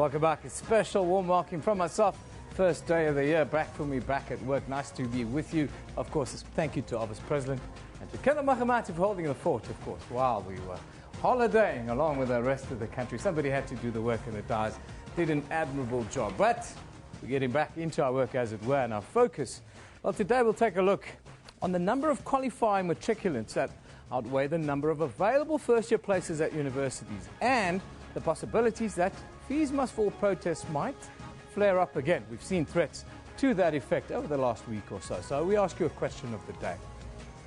Welcome back. A special warm welcome from myself. First day of the year, back for me, back at work. Nice to be with you. Of course, thank you to our President and to Kenneth Mahamati for holding the fort, of course, while we were holidaying along with the rest of the country. Somebody had to do the work, and the guys did an admirable job. But we're getting back into our work, as it were, and our focus. Well, today we'll take a look on the number of qualifying matriculants that outweigh the number of available first-year places at universities, and the possibilities that fees must fall protests might flare up again. We've seen threats to that effect over the last week or so. So we ask you a question of the day.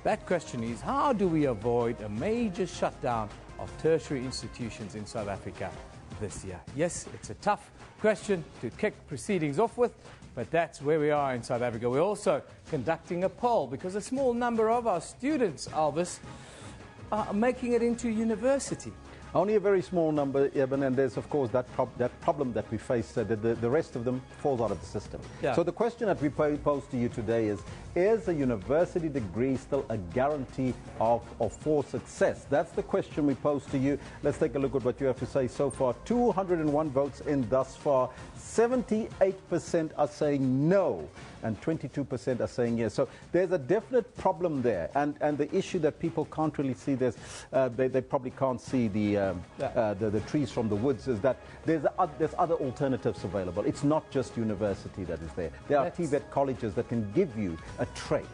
That question is, how do we avoid a major shutdown of tertiary institutions in South Africa this year? Yes, it's a tough question to kick proceedings off with, but that's where we are in South Africa. We're also conducting a poll because a small number of our students, Elvis, are making it into university. Only a very small number, Eben, and there's, of course, that problem that we face, that the rest of them falls out of the system. Yeah. So the question that we pose to you today is a university degree still a guarantee for success? That's the question we pose to you. Let's take a look at what you have to say so far. 201 votes in thus far. 78% are saying no, and 22% are saying yes. So there's a definite problem there, and the issue that people can't really see, they probably can't see the trees from the woods, is that there's other alternatives available. It's not just university that is there. There are TVET colleges that can give you a trade.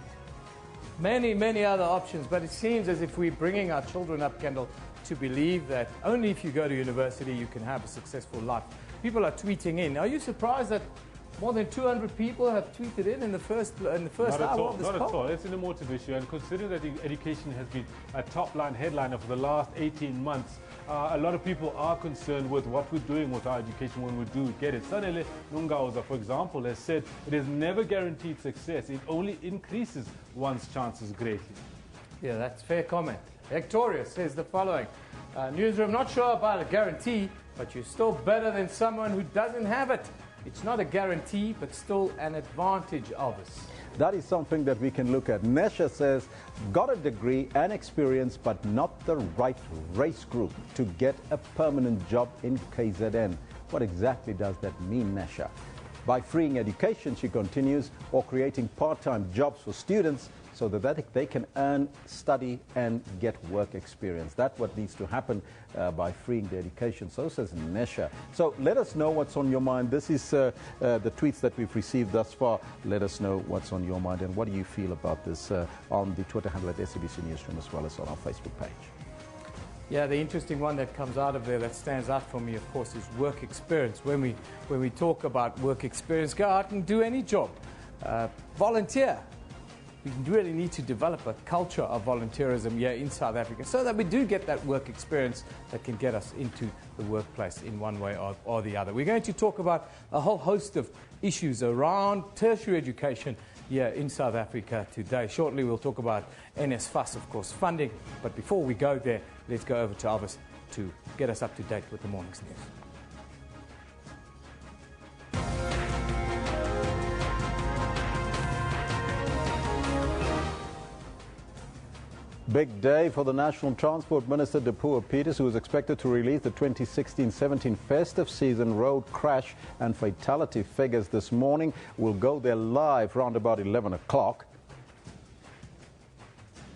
Many other options, but it seems as if we're bringing our children up, Kendall, to believe that only if you go to university you can have a successful life. People are tweeting in. Are you surprised that more than 200 people have tweeted in the first hour of this poll? Not at all. It's an emotive issue, and considering that education has been a top-line headliner for the last 18 months, a lot of people are concerned with what we're doing with our education when we do get it. Sanele Nungauza, for example, has said it is never guaranteed success. It only increases one's chances greatly. Yeah, that's a fair comment. Victoria says the following. Newsroom, not sure about a guarantee, but you're still better than someone who doesn't have it. It's not a guarantee, but still an advantage of us. That is something that we can look at. Nesha says, got a degree and experience, but not the right race group to get a permanent job in KZN. What exactly does that mean, Nesha? By freeing education, she continues, or creating part-time jobs for students so that they can earn, study, and get work experience. That's what needs to happen by freeing the education. So says Nesha. So let us know what's on your mind. This is the tweets that we've received thus far. Let us know what's on your mind and what do you feel about this on the Twitter handle at SABC Newsroom, as well as on our Facebook page. Yeah, the interesting one that comes out of there that stands out for me, of course, is work experience. When we talk about work experience, go out and do any job. Volunteer. We really need to develop a culture of volunteerism here in South Africa so that we do get that work experience that can get us into the workplace in one way or the other. We're going to talk about a whole host of issues around tertiary education here in South Africa today. Shortly we'll talk about NSFAS, of course, funding. But before we go there, let's go over to Elvis to get us up to date with the morning's news. Big day for the National Transport Minister, Dipuo Peters, who is expected to release the 2016-17 festive season road crash and fatality figures this morning. We'll go there live around about 11 o'clock.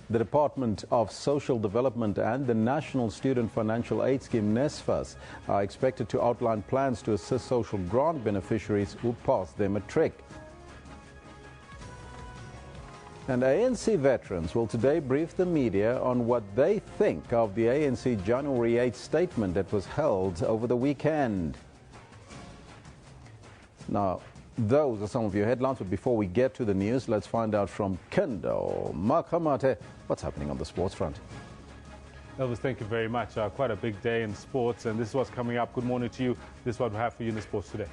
The Department of Social Development and the National Student Financial Aid Scheme, NSFAS, are expected to outline plans to assist social grant beneficiaries who pass their matric. And ANC veterans will today brief the media on what they think of the ANC January 8 statement that was held over the weekend. Now, those are some of your headlines, but before we get to the news, let's find out from Kendo Makamate what's happening on the sports front. Elvis, thank you very much. Quite a big day in sports, and this is what's coming up. Good morning to you. This is what we have for you in the sports today.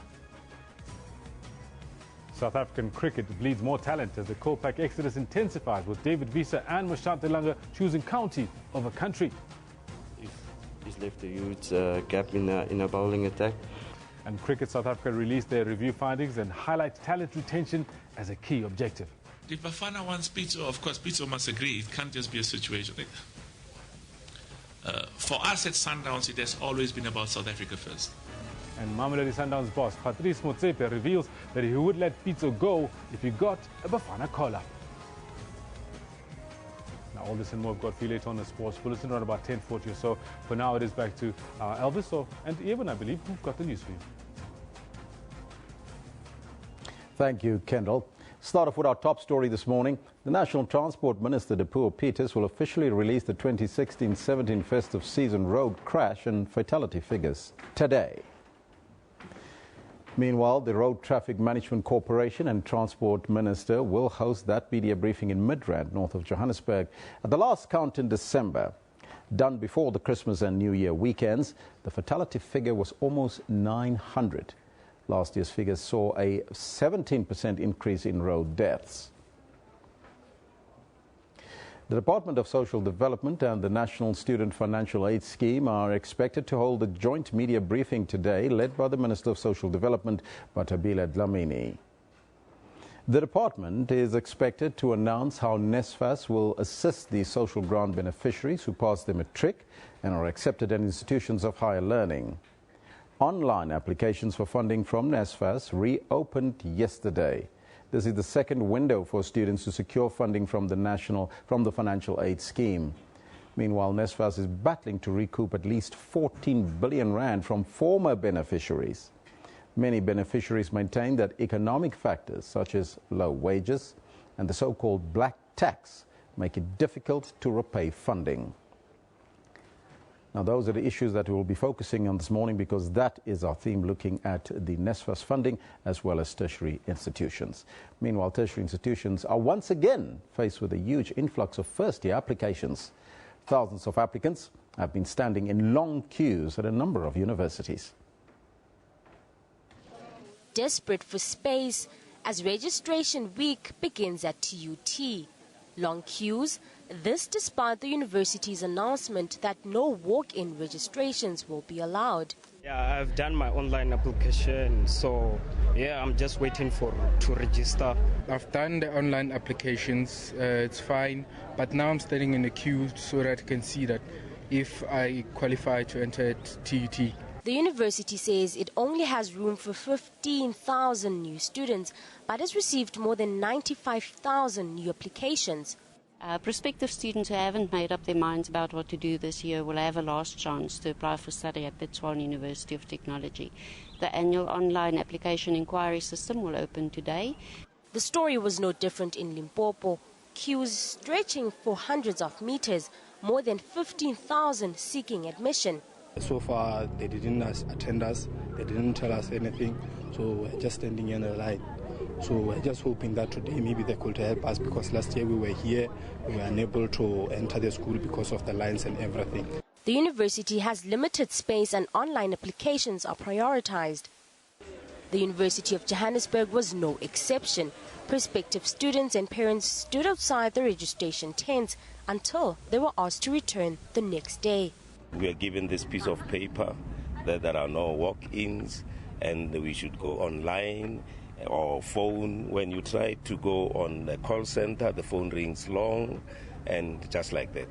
South African cricket bleeds more talent as the Kolpak exodus intensifies, with David Visa and Mashant Delanga choosing county over country. He's left a huge gap in a bowling attack. And Cricket South Africa released their review findings and highlights talent retention as a key objective. If Bafana wants Pitso, of course Pitso must agree. It can't just be a situation. For us at Sundowns, it has always been about South Africa first. And Mamelodi Sundowns boss Patrice Motsepe reveals that he would let Pitso go if he got a Bafana call-up. Now all this and more we've got for you later on the Sports Bulletin around about 10:40 or so. For now it is back to Elvis and Evan, I believe, who've got the news for you. Thank you, Kendall. Start off with our top story this morning. The National Transport Minister, Dipuo Peters, will officially release the 2016-17 festive season road crash and fatality figures today. Meanwhile, the Road Traffic Management Corporation and Transport Minister will host that media briefing in Midrand, north of Johannesburg. At the last count in December, done before the Christmas and New Year weekends, the fatality figure was almost 900. Last year's figures saw a 17% increase in road deaths. The Department of Social Development and the National Student Financial Aid Scheme are expected to hold a joint media briefing today, led by the Minister of Social Development, Matabile Dlamini. The department is expected to announce how NSFAS will assist the social grant beneficiaries who pass their matric and are accepted at institutions of higher learning. Online applications for funding from NSFAS reopened yesterday. This is the second window for students to secure funding from the financial aid scheme. Meanwhile, NSFAS is battling to recoup at least 14 billion rand from former beneficiaries. Many beneficiaries maintain that economic factors such as low wages and the so-called black tax make it difficult to repay funding. Now, those are the issues that we will be focusing on this morning, because that is our theme, looking at the NSFAS funding as well as tertiary institutions. Meanwhile, tertiary institutions are once again faced with a huge influx of first-year applications. Thousands of applicants have been standing in long queues at a number of universities. Desperate for space as registration week begins at TUT. Long queues, this despite the university's announcement that no walk-in registrations will be allowed. Yeah, I've done my online application, so yeah, I'm just waiting to register. I've done the online applications, it's fine, but now I'm standing in the queue so that I can see that if I qualify to enter at TUT. The university says it only has room for 15,000 new students, but has received more than 95,000 new applications. Prospective students who haven't made up their minds about what to do this year will have a last chance to apply for study at the Tshwane University of Technology. The annual online application inquiry system will open today. The story was no different in Limpopo. Queues stretching for hundreds of meters, more than 15,000 seeking admission. So far, they didn't attend us, they didn't tell us anything, so we're just standing in the line. So we're just hoping that today maybe they could help us, because last year we were here, we were unable to enter the school because of the lines and everything. The university has limited space and online applications are prioritized. The University of Johannesburg was no exception. Prospective students and parents stood outside the registration tents until they were asked to return the next day. We are given this piece of paper that there are no walk-ins and we should go online or phone. When you try to go on the call center, the phone rings long and just like that.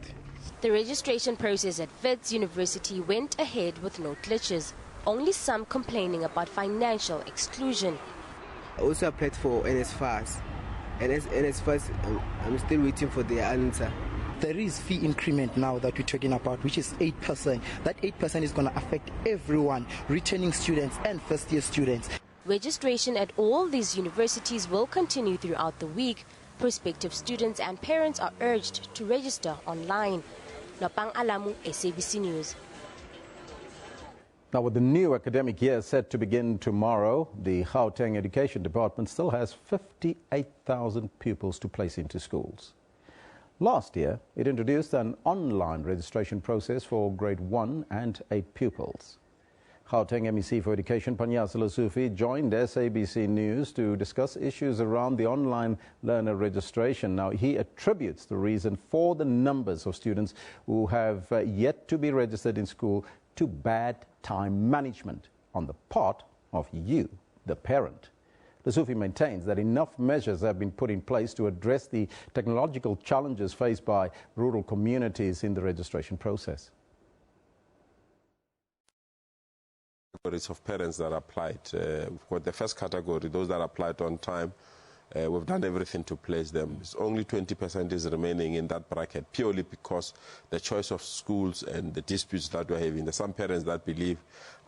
The registration process at Wits University went ahead with no glitches, only some complaining about financial exclusion. I also applied for NSFAS. NSFAS, I'm still waiting for the answer. There is fee increment now that we're talking about, which is 8%. That 8% is going to affect everyone, returning students and first-year students. Registration at all these universities will continue throughout the week. Prospective students and parents are urged to register online. Nopang Alamu, SABC News. Now, with the new academic year set to begin tomorrow, the Gauteng Education Department still has 58,000 pupils to place into schools. Last year, it introduced an online registration process for grade 1 and 8 pupils. Gauteng MEC for Education, Panyaza Lesufi, joined SABC News to discuss issues around the online learner registration. Now, he attributes the reason for the numbers of students who have yet to be registered in school to bad time management on the part of you, the parent. Lesufi maintains that enough measures have been put in place to address the technological challenges faced by rural communities in the registration process. categories of parents that applied. For the first category, those that applied on time, we've done everything to place them. It's only 20% is remaining in that bracket, purely because the choice of schools and the disputes that we're having. There's some parents that believe,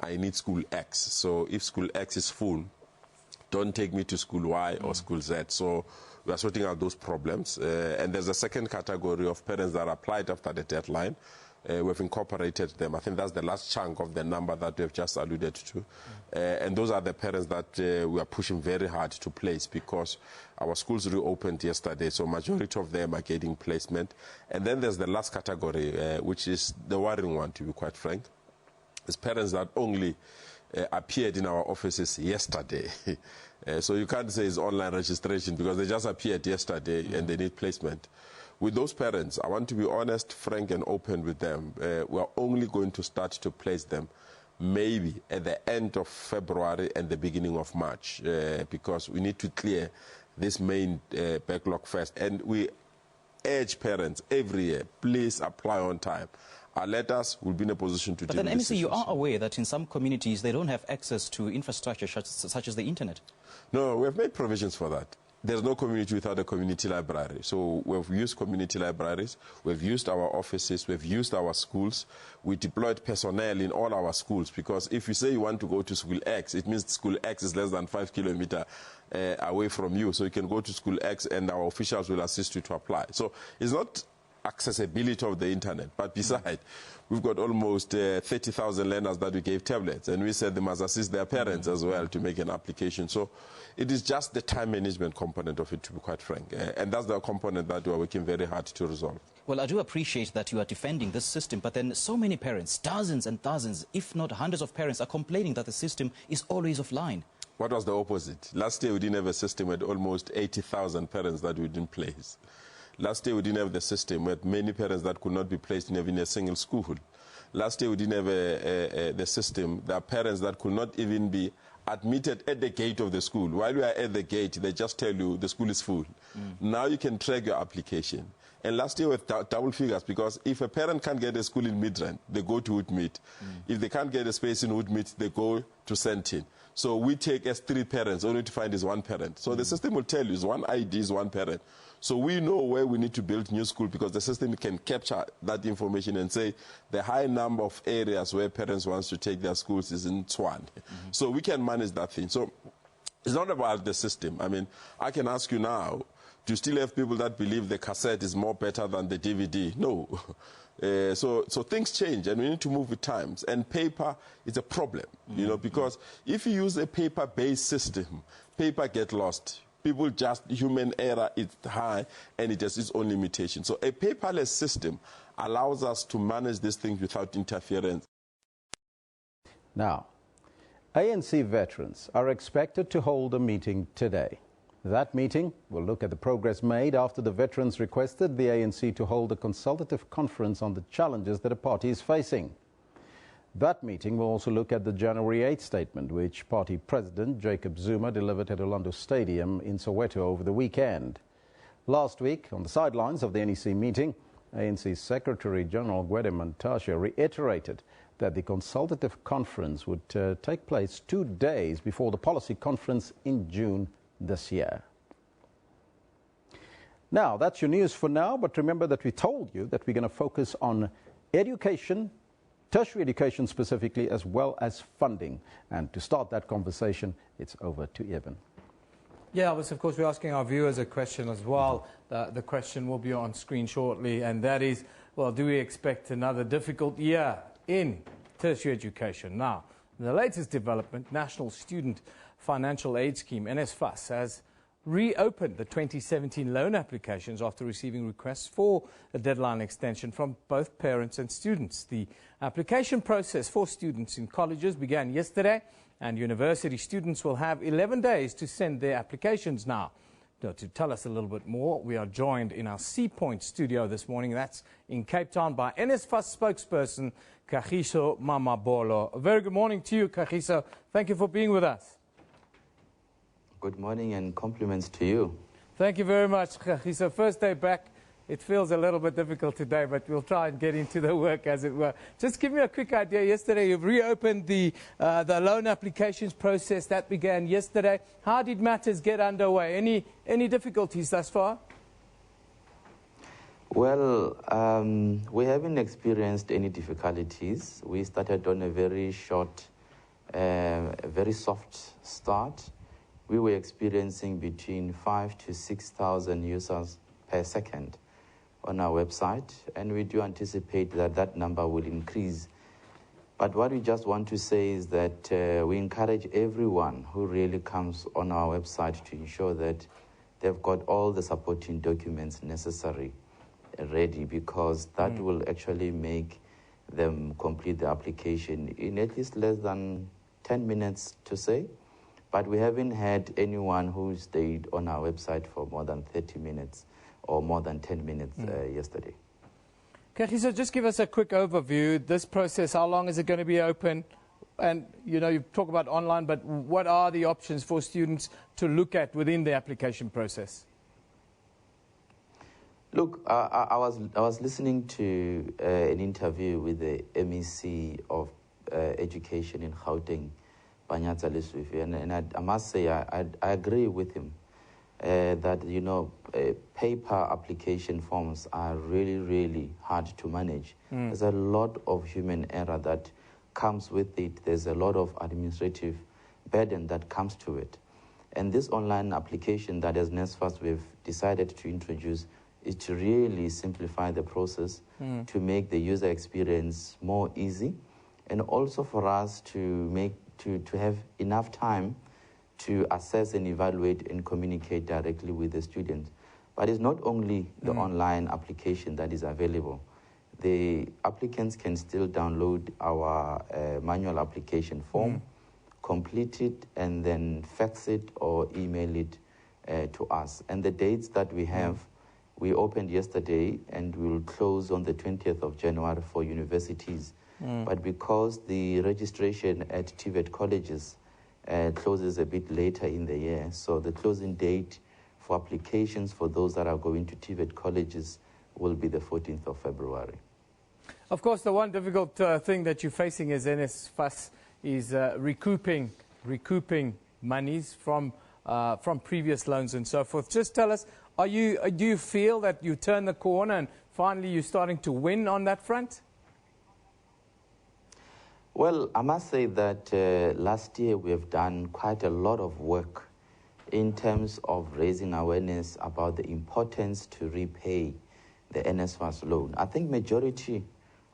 I need school X. So if school X is full, don't take me to school Y or school Z. So we are sorting out those problems. And there's a second category of parents that applied after the deadline. We've incorporated them. I think that's the last chunk of the number that we've just alluded to. And those are the parents that we are pushing very hard to place, because our schools reopened yesterday, so majority of them are getting placement. And then there's the last category, which is the worrying one, to be quite frank. It's parents that only appeared in our offices yesterday. So you can't say it's online registration, because they just appeared yesterday and they need placement. With those parents, I want to be honest, frank and open with them. We're only going to start to place them maybe at the end of February and the beginning of March, because we need to clear this main backlog first. And we urge parents every year, please apply on time. Our letters will be in a position to deal with this. But then, MEC, you are aware that in some communities they don't have access to infrastructure such as the internet. No, we have made provisions for that. There's no community without a community library. So we've used community libraries, we've used our offices, we've used our schools. We deployed personnel in all our schools, because if you say you want to go to school X, it means school X is less than 5 kilometers away from you. So you can go to school X and our officials will assist you to apply. So it's not accessibility of the internet, but besides, we've got almost 30,000 learners that we gave tablets, and we said they must assist their parents as well to make an application. So it is just the time management component of it, to be quite frank, and that's the component that we are working very hard to resolve. Well, I do appreciate that you are defending this system, but then so many parents, dozens and dozens, if not hundreds of parents, are complaining that the system is always offline. What was the opposite? Last year we didn't have a system with almost 80,000 parents that we didn't place. Last year we didn't have the system with many parents that could not be placed in even a single school. Last year we didn't have the system. There are parents that could not even be admitted at the gate of the school. While you are at the gate, they just tell you the school is full. Now you can track your application. And last year with double figures, because if a parent can't get a school in Midrand, they go to Woodmead. If they can't get a space in Woodmead, they go to Sentin. So we take as 3 parents, only to find is 1 parent. So the system will tell you is 1 ID is 1 parent. So we know where we need to build new school, because the system can capture that information and say the high number of areas where parents want to take their schools is in Tswan. So we can manage that thing. So it's not about the system. I mean, I can ask you now, do you still have people that believe the cassette is more better than the DVD? No. So things change, and we need to move with times. And paper is a problem, you know, because if you use a paper-based system, paper gets lost. People just, human error is high, and it has its own limitations. So a paperless system allows us to manage these things without interference. Now, ANC veterans are expected to hold a meeting today. That meeting will look at the progress made after the veterans requested the ANC to hold a consultative conference on the challenges that the party is facing. That meeting will also look at the January 8 statement, which party president Jacob Zuma delivered at Orlando Stadium in Soweto over the weekend. Last week, on the sidelines of the NEC meeting, ANC Secretary General Gwede Mantashe reiterated that the consultative conference would take place 2 days before the policy conference in June this year. Now, that's your news for now, but remember that we told you that we're going to focus on education, tertiary education specifically, as well as funding. And to start that conversation, it's over to Evan. Yeah, but of course we're asking our viewers a question as well. The question will be on screen shortly, and that is, well, do we expect another difficult year in tertiary education? Now, the latest development, National Student Financial Aid Scheme, NSFAS, has reopened the 2017 loan applications after receiving requests for a deadline extension from both parents and students. The application process for students in colleges began yesterday, and university students will have 11 days to send their applications now. To tell us a little bit more, we are joined in our Sea Point studio this morning, that's in Cape Town, by NSFAS spokesperson Kagiso Mamabolo. A very good morning to you, Kagiso. Thank you for being with us. Good morning and compliments to you. Thank you very much, Kagiso. First day back It feels a little bit difficult today, but we'll try and get into the work, as it were. Just give me a quick idea. Yesterday, you've reopened the loan applications process that began yesterday. How did matters get underway? Any difficulties thus far? Well, we haven't experienced any difficulties. We started on a very short, very soft start. We were experiencing between 5,000 to 6,000 users per second on our website, and we do anticipate that that number will increase. But what we just want to say is that we encourage everyone who really comes on our website to ensure that they've got all the supporting documents necessary ready, because that will actually make them complete the application in at least less than 10 minutes to say. But we haven't had anyone who stayed on our website for more than 30 minutes or more than 10 minutes yesterday. Kagiso, just give us a quick overview. This process, how long is it going to be open? And, you know, you talk about online, but what are the options for students to look at within the application process? Look, I was listening to an interview with the MEC of Education in Gauteng, Banyatsa Leswifi, and I must say I agree with him that, you know, paper application forms are really, really hard to manage. There's a lot of human error that comes with it. There's a lot of administrative burden that comes to it. And this online application that as NSFAS we've decided to introduce is to really simplify the process, to make the user experience more easy, and also for us to have enough time to assess and evaluate and communicate directly with the students. But it's not only the online application that is available. The applicants can still download our manual application form, complete it, and then fax it or email it to us. And the dates that we have, we opened yesterday and we'll close on the 20th of January for universities. But because the registration at TVET colleges closes a bit later in the year, so the closing date for applications for those that are going to TVET colleges will be the 14th of February. Of course, the one difficult thing that you're facing as NSFAS is recouping monies from previous loans and so forth. Just tell us, do you feel that you turned the corner and finally you're starting to win on that front? Well, I must say that last year we have done quite a lot of work in terms of raising awareness about the importance to repay the NSFAS loan. I think majority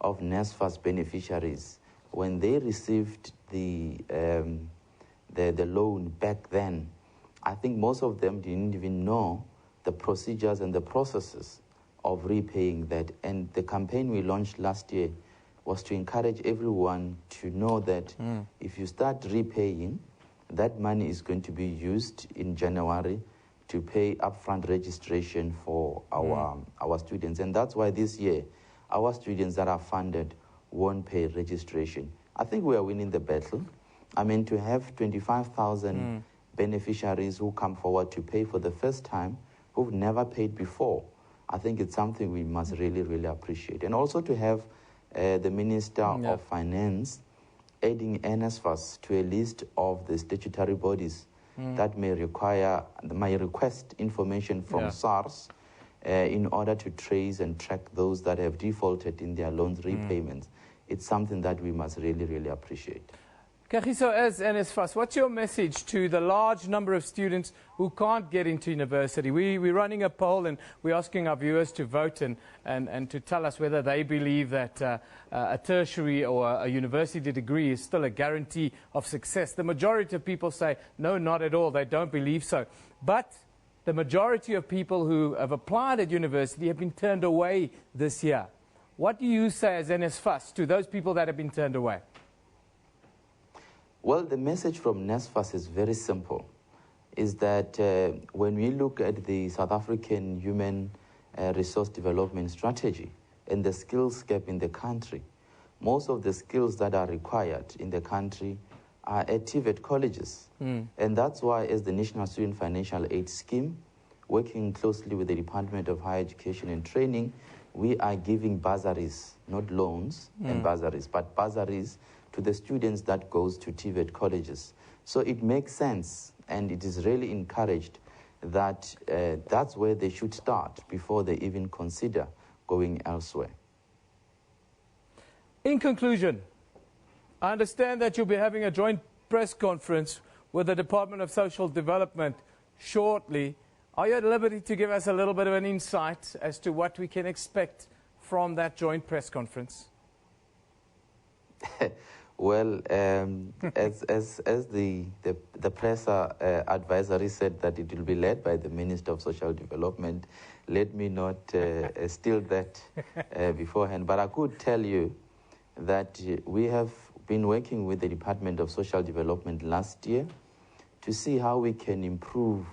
of NSFAS beneficiaries, when they received the loan back then, I think most of them didn't even know the procedures and the processes of repaying that. And the campaign we launched last year was to encourage everyone to know that if you start repaying, that money is going to be used in January to pay upfront registration for our students. And that's why this year, our students that are funded won't pay registration. I think we are winning the battle. I mean, to have 25,000 beneficiaries who come forward to pay for the first time, who've never paid before, I think it's something we must really, really appreciate. And also to have the Minister of Finance adding NSFAS to a list of the statutory bodies that may request information from SARS in order to trace and track those that have defaulted in their loans repayments. It's something that we must really, really appreciate. Kagiso, as NSFAS, what's your message to the large number of students who can't get into university? We're running a poll and we're asking our viewers to vote and to tell us whether they believe that a tertiary or a university degree is still a guarantee of success. The majority of people say, no, not at all. They don't believe so. But the majority of people who have applied at university have been turned away this year. What do you say as NSFAS to those people that have been turned away? Well, the message from NSFAS is very simple, is that when we look at the South African Human Resource Development Strategy and the skills gap in the country, most of the skills that are required in the country are at TVET colleges. And that's why, as the National Student Financial Aid Scheme, working closely with the Department of Higher Education and Training, we are giving bursaries, not loans and bursaries, but bursaries to the students that goes to TVET colleges. So it makes sense, and it is really encouraged that that's where they should start before they even consider going elsewhere. In conclusion, I understand that you'll be having a joint press conference with the Department of Social Development shortly. Are you at liberty to give us a little bit of an insight as to what we can expect from that joint press conference? Well, as the press advisory said that it will be led by the Minister of Social Development, let me not steal that beforehand. But I could tell you that we have been working with the Department of Social Development last year to see how we can improve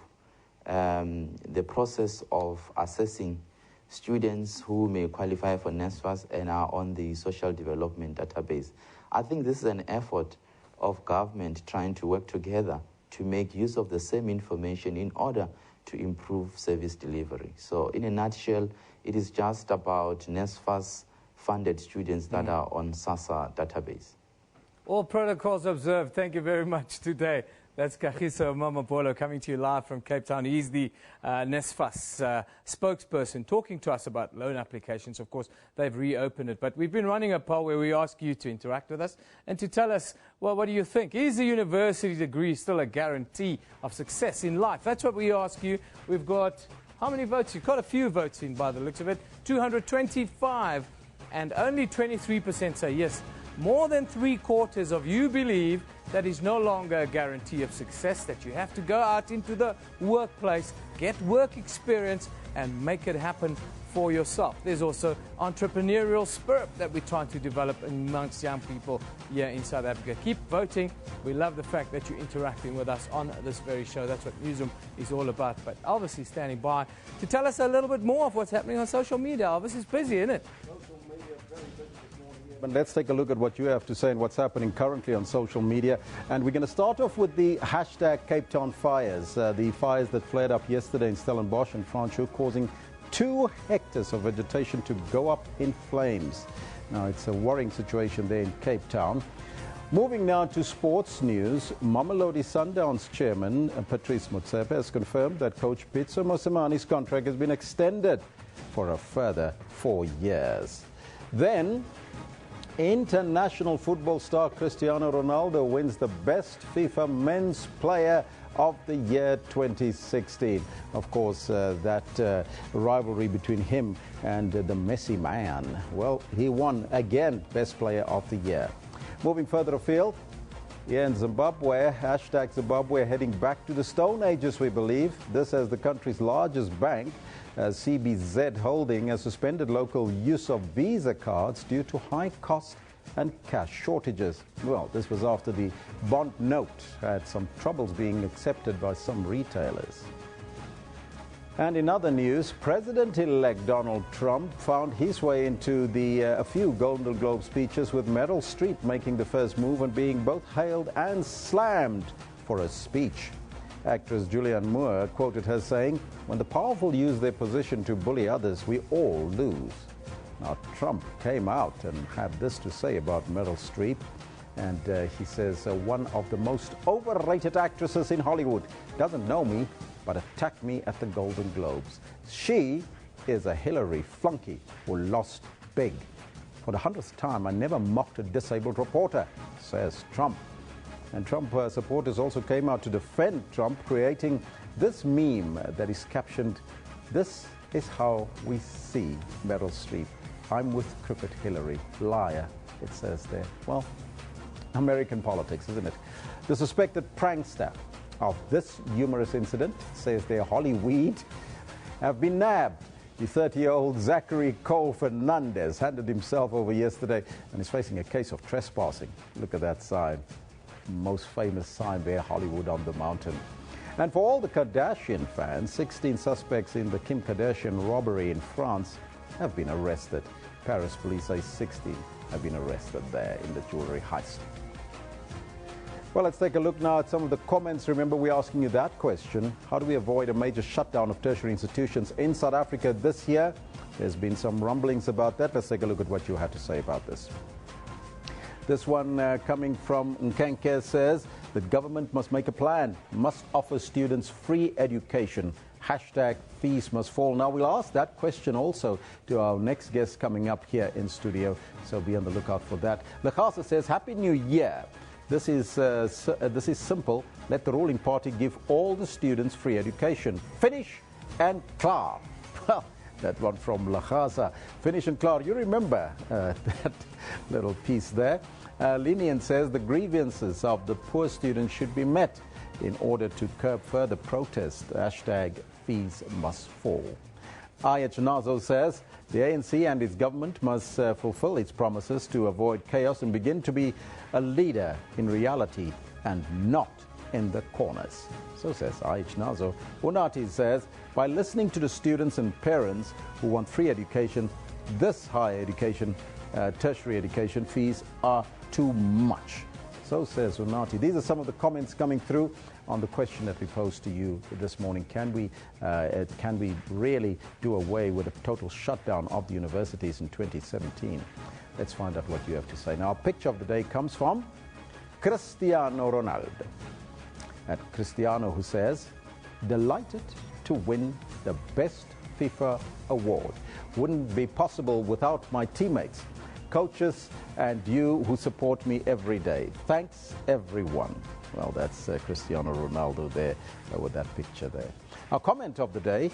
the process of assessing students who may qualify for NSFAS and are on the social development database. I think this is an effort of government trying to work together to make use of the same information in order to improve service delivery. So in a nutshell, it is just about NSFAS funded students that are on SASSA database. All protocols observed. Thank you very much today. That's Kagiso Mamabolo coming to you live from Cape Town. He's the NSFAS spokesperson talking to us about loan applications. Of course, they've reopened it. But we've been running a poll where we ask you to interact with us and to tell us, well, what do you think? Is a university degree still a guarantee of success in life? That's what we ask you. We've got, how many votes? You've got a few votes in by the looks of it. 225, and only 23% say yes. More than 3/4 of you believe that is no longer a guarantee of success, that you have to go out into the workplace, get work experience, and make it happen for yourself. There's also entrepreneurial spirit that we're trying to develop amongst young people here in South Africa. Keep voting. We love the fact that you're interacting with us on this very show. That's what Newsroom is all about. But obviously standing by to tell us a little bit more of what's happening on social media. Elvis is busy, isn't it? But let's take a look at what you have to say and what's happening currently on social media. And we're going to start off with the hashtag Cape Town fires. The fires that flared up yesterday in Stellenbosch and Franschhoek, causing 2 hectares of vegetation to go up in flames. Now, it's a worrying situation there in Cape Town. Moving now to sports news, Mamelodi Sundowns chairman Patrice Motsepe has confirmed that coach Pitso Mosimani's contract has been extended for a further 4 years. Then, international football star Cristiano Ronaldo wins the best FIFA Men's Player of the Year 2016. Of course, that rivalry between him and the Messi man. Well, he won again Best Player of the Year. Moving further afield, here in Zimbabwe, hashtag Zimbabwe heading back to the Stone Ages, we believe. This as the country's largest bank, CBZ Holding, has suspended local use of Visa cards due to high cost and cash shortages. Well, this was after the bond note had some troubles being accepted by some retailers. And in other news, President-elect Donald Trump found his way into a few Golden Globe speeches, with Meryl Streep making the first move and being both hailed and slammed for her speech. Actress Julianne Moore quoted her saying, "When the powerful use their position to bully others, we all lose." Now, Trump came out and had this to say about Meryl Streep. And he says, one of the most overrated actresses in Hollywood, doesn't know me, but attacked me at the Golden Globes. She is a Hillary flunky who lost big. For the 100th time, I never mocked a disabled reporter, says Trump. And Trump supporters also came out to defend Trump, creating this meme that is captioned, "This is how we see Meryl Streep. I'm with crooked Hillary. Liar," it says there. Well, American politics, isn't it? The suspected prankster of this humorous incident, says there, Hollyweed, have been nabbed. The 30-year-old Zachary Cole Fernandez handed himself over yesterday and is facing a case of trespassing. Look at that sign. Most famous sign there, Hollywood on the mountain. And for all the Kardashian fans, 16 suspects in the Kim Kardashian robbery in France have been arrested. Paris police say 16 have been arrested there in the jewelry heist. Well, let's take a look now at some of the comments. Remember, we're asking you that question. How do we avoid a major shutdown of tertiary institutions in South Africa this year? There's been some rumblings about that. Let's take a look at what you had to say about this. This one coming from Nkenke says that government must make a plan, must offer students free education. Hashtag fees must fall. Now, we'll ask that question also to our next guest coming up here in studio, so be on the lookout for that. Lachasa says, Happy New Year. This is simple. Let the ruling party give all the students free education. Finish and klar. Well, that one from Lachasa. Finish and klar. You remember that little piece there. Linian says the grievances of the poor students should be met in order to curb further protest. Hashtag fees must fall. IH Nazo says the ANC and its government must fulfill its promises to avoid chaos and begin to be a leader in reality and not in the corners. So says IH Nazo. Unati says, by listening to the students and parents who want free education, this higher education, tertiary education fees are too much. So says Unati. These are some of the comments coming through on the question that we posed to you this morning. Can we really do away with a total shutdown of the universities in 2017? Let's find out what you have to say. Now, our picture of the day comes from Cristiano Ronaldo. At Cristiano, who says, delighted to win the best FIFA award. Wouldn't be possible without my teammates, coaches, and you who support me every day. Thanks, everyone. Well, that's Cristiano Ronaldo there with that picture there. Our comment of the day,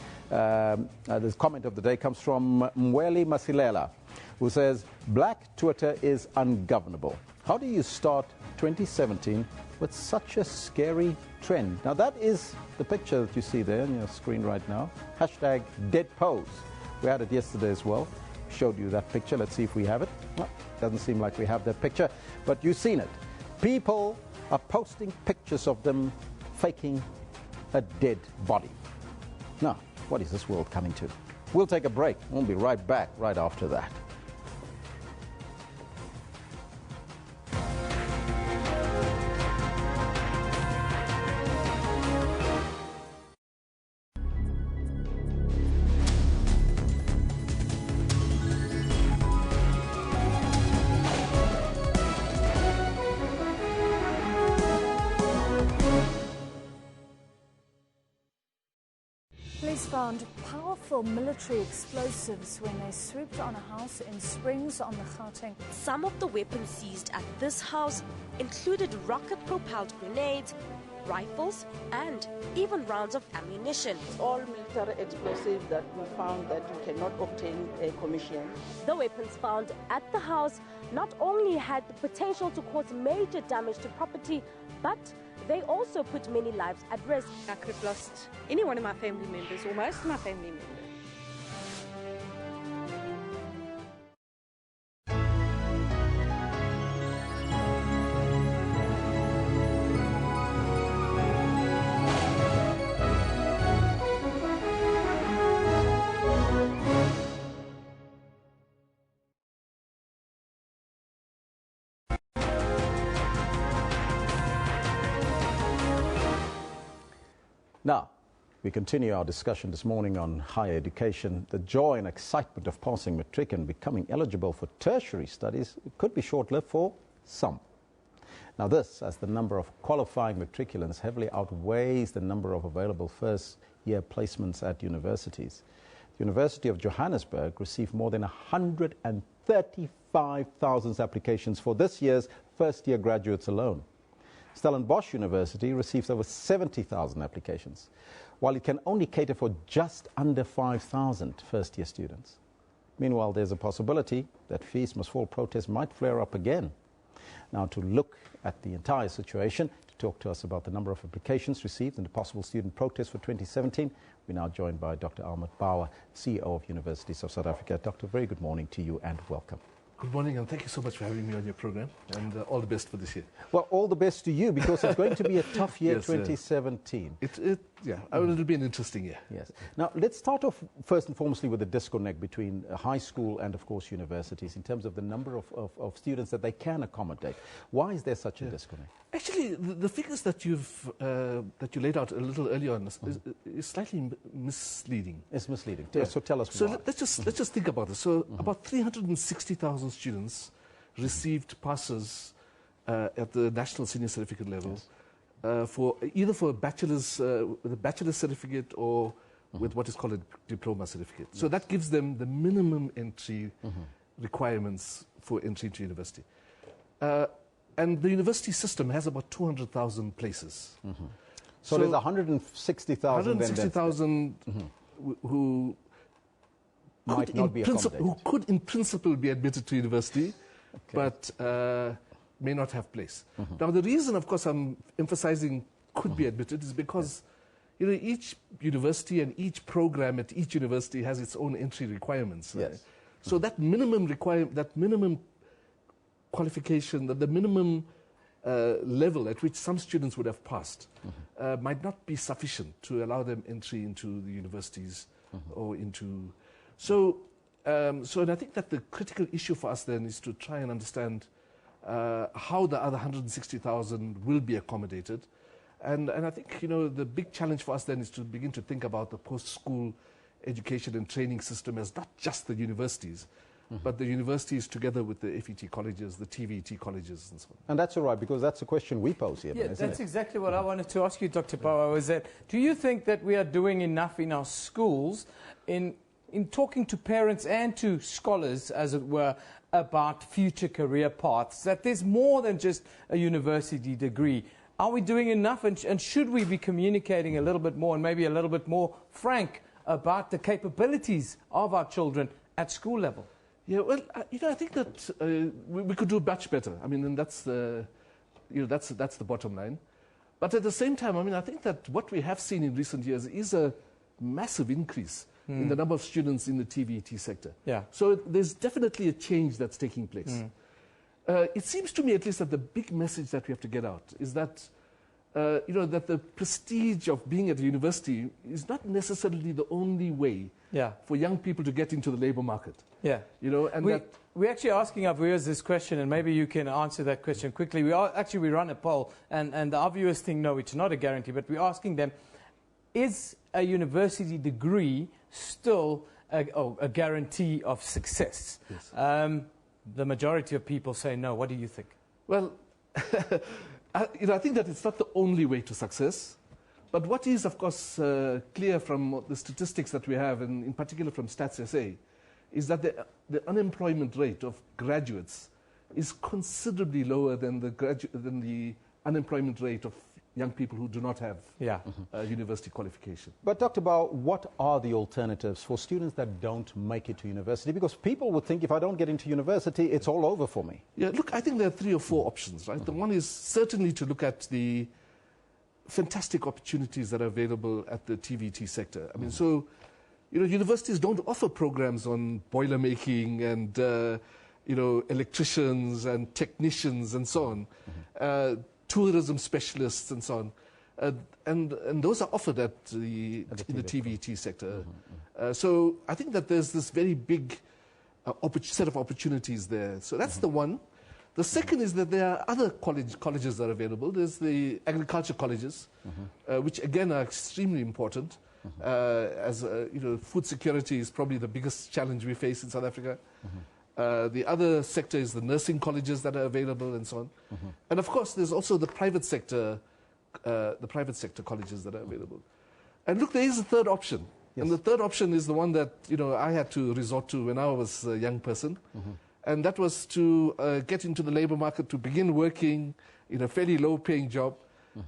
this comment of the day comes from Mweli Masilela, who says, Black Twitter is ungovernable. How do you start 2017 with such a scary trend? Now, that is the picture that you see there on your screen right now. Hashtag dead pose. We had it yesterday as well. Showed you that picture. Let's see if we have it. No, doesn't seem like we have that picture, but you've seen it. People are posting pictures of them faking a dead body. Now, what is this world coming to? We'll take a break. We'll be right back right after that. Police found powerful military explosives when they swooped on a house in Springs on the Gauteng. Some of the weapons seized at this house included rocket-propelled grenades, rifles, and even rounds of ammunition. All military explosives that we found that we cannot obtain a commission. The weapons found at the house not only had the potential to cause major damage to property, but they also put many lives at risk. I could have lost any one of my family members, or most of my family members. Now, we continue our discussion this morning on higher education. The joy and excitement of passing matric and becoming eligible for tertiary studies could be short-lived for some. Now this, as the number of qualifying matriculants heavily outweighs the number of available first-year placements at universities. The University of Johannesburg received more than 135,000 applications for this year's first-year graduates alone. Stellenbosch University receives over 70,000 applications, while it can only cater for just under 5,000 first-year students. Meanwhile, there's a possibility that fees must fall protests might flare up again. Now, to look at the entire situation, to talk to us about the number of applications received and the possible student protests for 2017, we're now joined by Dr. Ahmed Bauer, CEO of Universities of South Africa. Doctor, very good morning to you and welcome. Good morning, and thank you so much for having me on your program, and all the best for this year. Well, all the best to you, because it's going to be a tough year, yes, 2017. It'll be an interesting year. Yes. Now, let's start off first and foremostly with the disconnect between high school and, of course, universities in terms of the number of students that they can accommodate. Why is there such a disconnect? Actually, the figures that you laid out a little earlier on is slightly misleading. It's misleading. Yeah. So tell us why. So let's just think about this. So about 360,000 students received passes at the national senior certificate level. Yes. For either for a bachelor's with a bachelor's certificate or with what is called a diploma certificate. So that gives them the minimum entry requirements for entry into university. And the university system has about 200,000 places. So there's 160,000 who might not be accommodated. Who could in principle be admitted to university, but may not have place. Now, the reason, of course, I'm emphasizing could be admitted is because each university and each program at each university has its own entry requirements. Right? Yes. So that minimum qualification, the minimum level at which some students would have passed might not be sufficient to allow them entry into the universities or into... So and I think that the critical issue for us then is to try and understand how the other 160,000 will be accommodated. And I think, the big challenge for us then is to begin to think about the post-school education and training system as not just the universities, but the universities together with the FET colleges, the TVET colleges and so on. And that's all right, because that's a question we pose here. Yeah, that's exactly what I wanted to ask you, Dr. Power, was that, do you think that we are doing enough in our schools in talking to parents and to scholars, as it were, about future career paths, that there's more than just a university degree? Are we doing enough, and should we be communicating a little bit more and maybe a little bit more frank about the capabilities of our children at school level? Yeah, well, I think that we could do much better. I mean, and that's the bottom line. But at the same time, I think that what we have seen in recent years is a massive increase in the number of students in the TVET sector. Yeah. So there's definitely a change that's taking place. It seems to me, at least, that the big message that we have to get out is that, that the prestige of being at a university is not necessarily the only way for young people to get into the labor market. Yeah. And we're actually asking our viewers this question, and maybe you can answer that question quickly. We run a poll, and our viewers think, no, it's not a guarantee, but we're asking them, is a university degree still a guarantee of success? Yes. The majority of people say no. What do you think? Well, I think that it's not the only way to success. But what is, of course, clear from the statistics that we have, and in particular from Stats SA, is that the unemployment rate of graduates is considerably lower than the unemployment rate of young people who do not have university qualification. But Dr. Bao, what are the alternatives for students that don't make it to university? Because people would think, if I don't get into university, it's all over for me. Yeah, look, I think there are 3 or 4 options, right? The one is certainly to look at the fantastic opportunities that are available at the TVET sector. I mean, so, universities don't offer programs on boiler making and, electricians and technicians and so on. Tourism specialists and so on, and those are offered in the TVET sector. So I think that there's this very big set of opportunities there. So that's the one. The second is that there are other colleges that are available. There's the agriculture colleges, which again are extremely important. As food security is probably the biggest challenge we face in South Africa. The other sector is the nursing colleges that are available and so on. And of course, there's also the private sector colleges that are available. And look, there is a third option. Yes. And the third option is the one that, I had to resort to when I was a young person. And that was to get into the labor market, to begin working in a fairly low-paying job.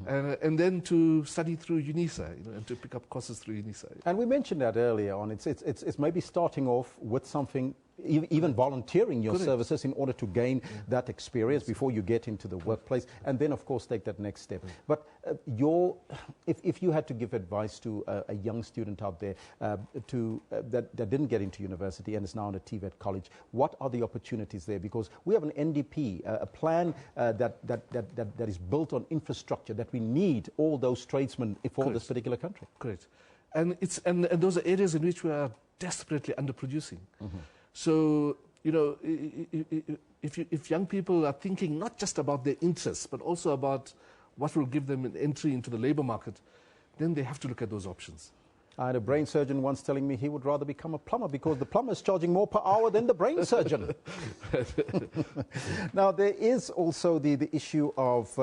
And then to study through UNISA, and to pick up courses through UNISA. And we mentioned that earlier on. It's maybe starting off with something even volunteering your services in order to gain that experience before you get into the workplace, and then, of course, take that next step. But if you had to give advice to a young student out there that didn't get into university and is now in a TVET college, what are the opportunities there? Because we have an NDP, a plan that is built on infrastructure, that we need all those tradesmen for this particular country. Correct. And those are areas in which we are desperately underproducing. So, you know, if young people are thinking not just about their interests, but also about what will give them an entry into the labor market, then they have to look at those options. I had a brain surgeon once telling me he would rather become a plumber because the plumber is charging more per hour than the brain surgeon. Now, there is also the issue of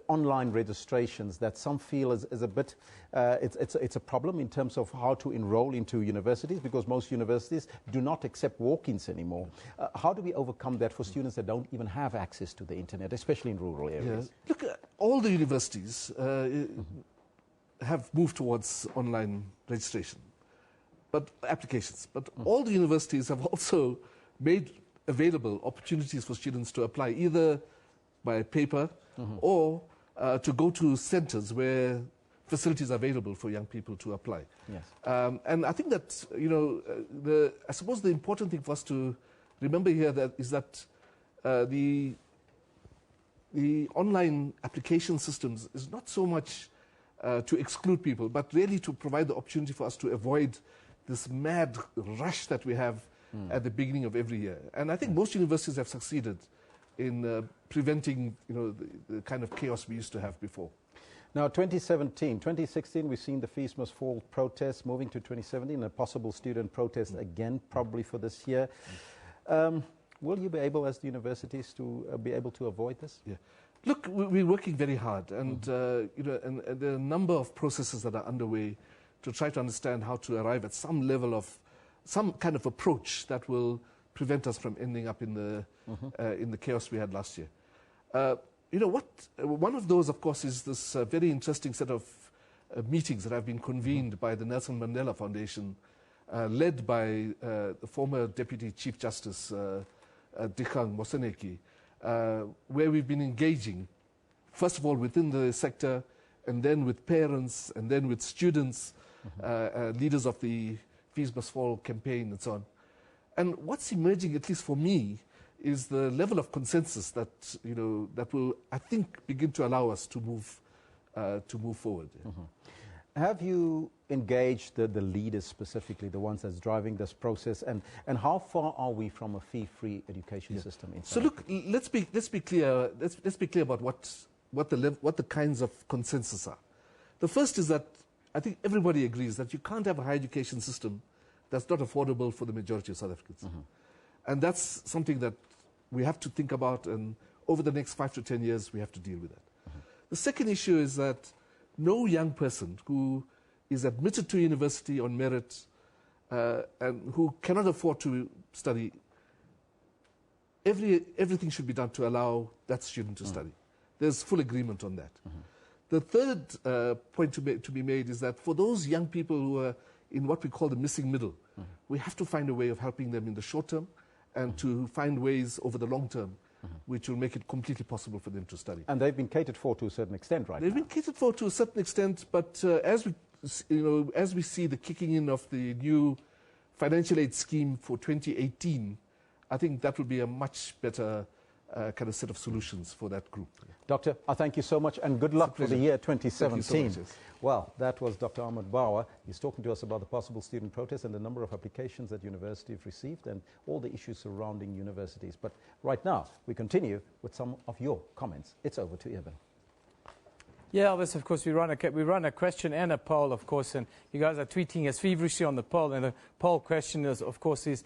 online registrations that some feel is a bit, it's a problem in terms of how to enroll into universities, because most universities do not accept walk-ins anymore. How do we overcome that for students that don't even have access to the internet, especially in rural areas? Yeah. Look, all the universities have moved towards online registration, but applications. But all the universities have also made available opportunities for students to apply either by paper or to go to centers where facilities are available for young people to apply. Yes. And I think that, you know, I suppose the important thing for us to remember here is that the online application systems is not so much to exclude people, but really to provide the opportunity for us to avoid this mad rush that we have at the beginning of every year. And I think most universities have succeeded in preventing, you know, the kind of chaos we used to have before. Now, 2016, we've seen the Fees Must Fall protest. Moving to 2017, a possible student protest again, probably for this year. Will you be able, as the universities, to be able to avoid this? Yeah. Look, we're working very hard, and you know, and there are a number of processes that are underway to try to understand how to arrive at some level of, some kind of approach that will prevent us from ending up in the chaos we had last year. You know what? One of those, of course, is this very interesting set of meetings that have been convened by the Nelson Mandela Foundation, led by the former Deputy Chief Justice Dikgang Moseneke, where we've been engaging, first of all, within the sector, and then with parents, and then with students, leaders of the Fees Must Fall campaign, and so on. And what's emerging, at least for me, is the level of consensus that, you know, that will, I think, begin to allow us to move forward. Have you engaged the leaders specifically, the ones that's driving this process, and how far are we from a fee-free education system in South Africa? So look, let's be clear. Let's be clear about what the kinds of consensus are. The first is that I think everybody agrees that you can't have a higher education system that's not affordable for the majority of South Africans, and that's something that we have to think about, and over the next 5 to 10 years we have to deal with that. The second issue is that no young person who is admitted to university on merit and who cannot afford to study, everything should be done to allow that student to study. There's full agreement on that. The third point to be made is that for those young people who are in what we call the missing middle, we have to find a way of helping them in the short term and to find ways over the long term which will make it completely possible for them to study. And they've been catered for to a certain extent, right? They've been catered for to a certain extent, but as we see the kicking in of the new financial aid scheme for 2018, I think that would be a much better kind of set of solutions for that group. Doctor, I thank you so much, and good luck for the year 2017. Thank you so much, yes. Well, that was Dr. Ahmed Bauer. He's talking to us about the possible student protest and the number of applications that universities have received and all the issues surrounding universities. But right now, we continue with some of your comments. It's over to Eben. Yeah, Elvis, of course, we run a question and a poll, of course, and you guys are tweeting us feverishly on the poll. And the poll question is, of course, is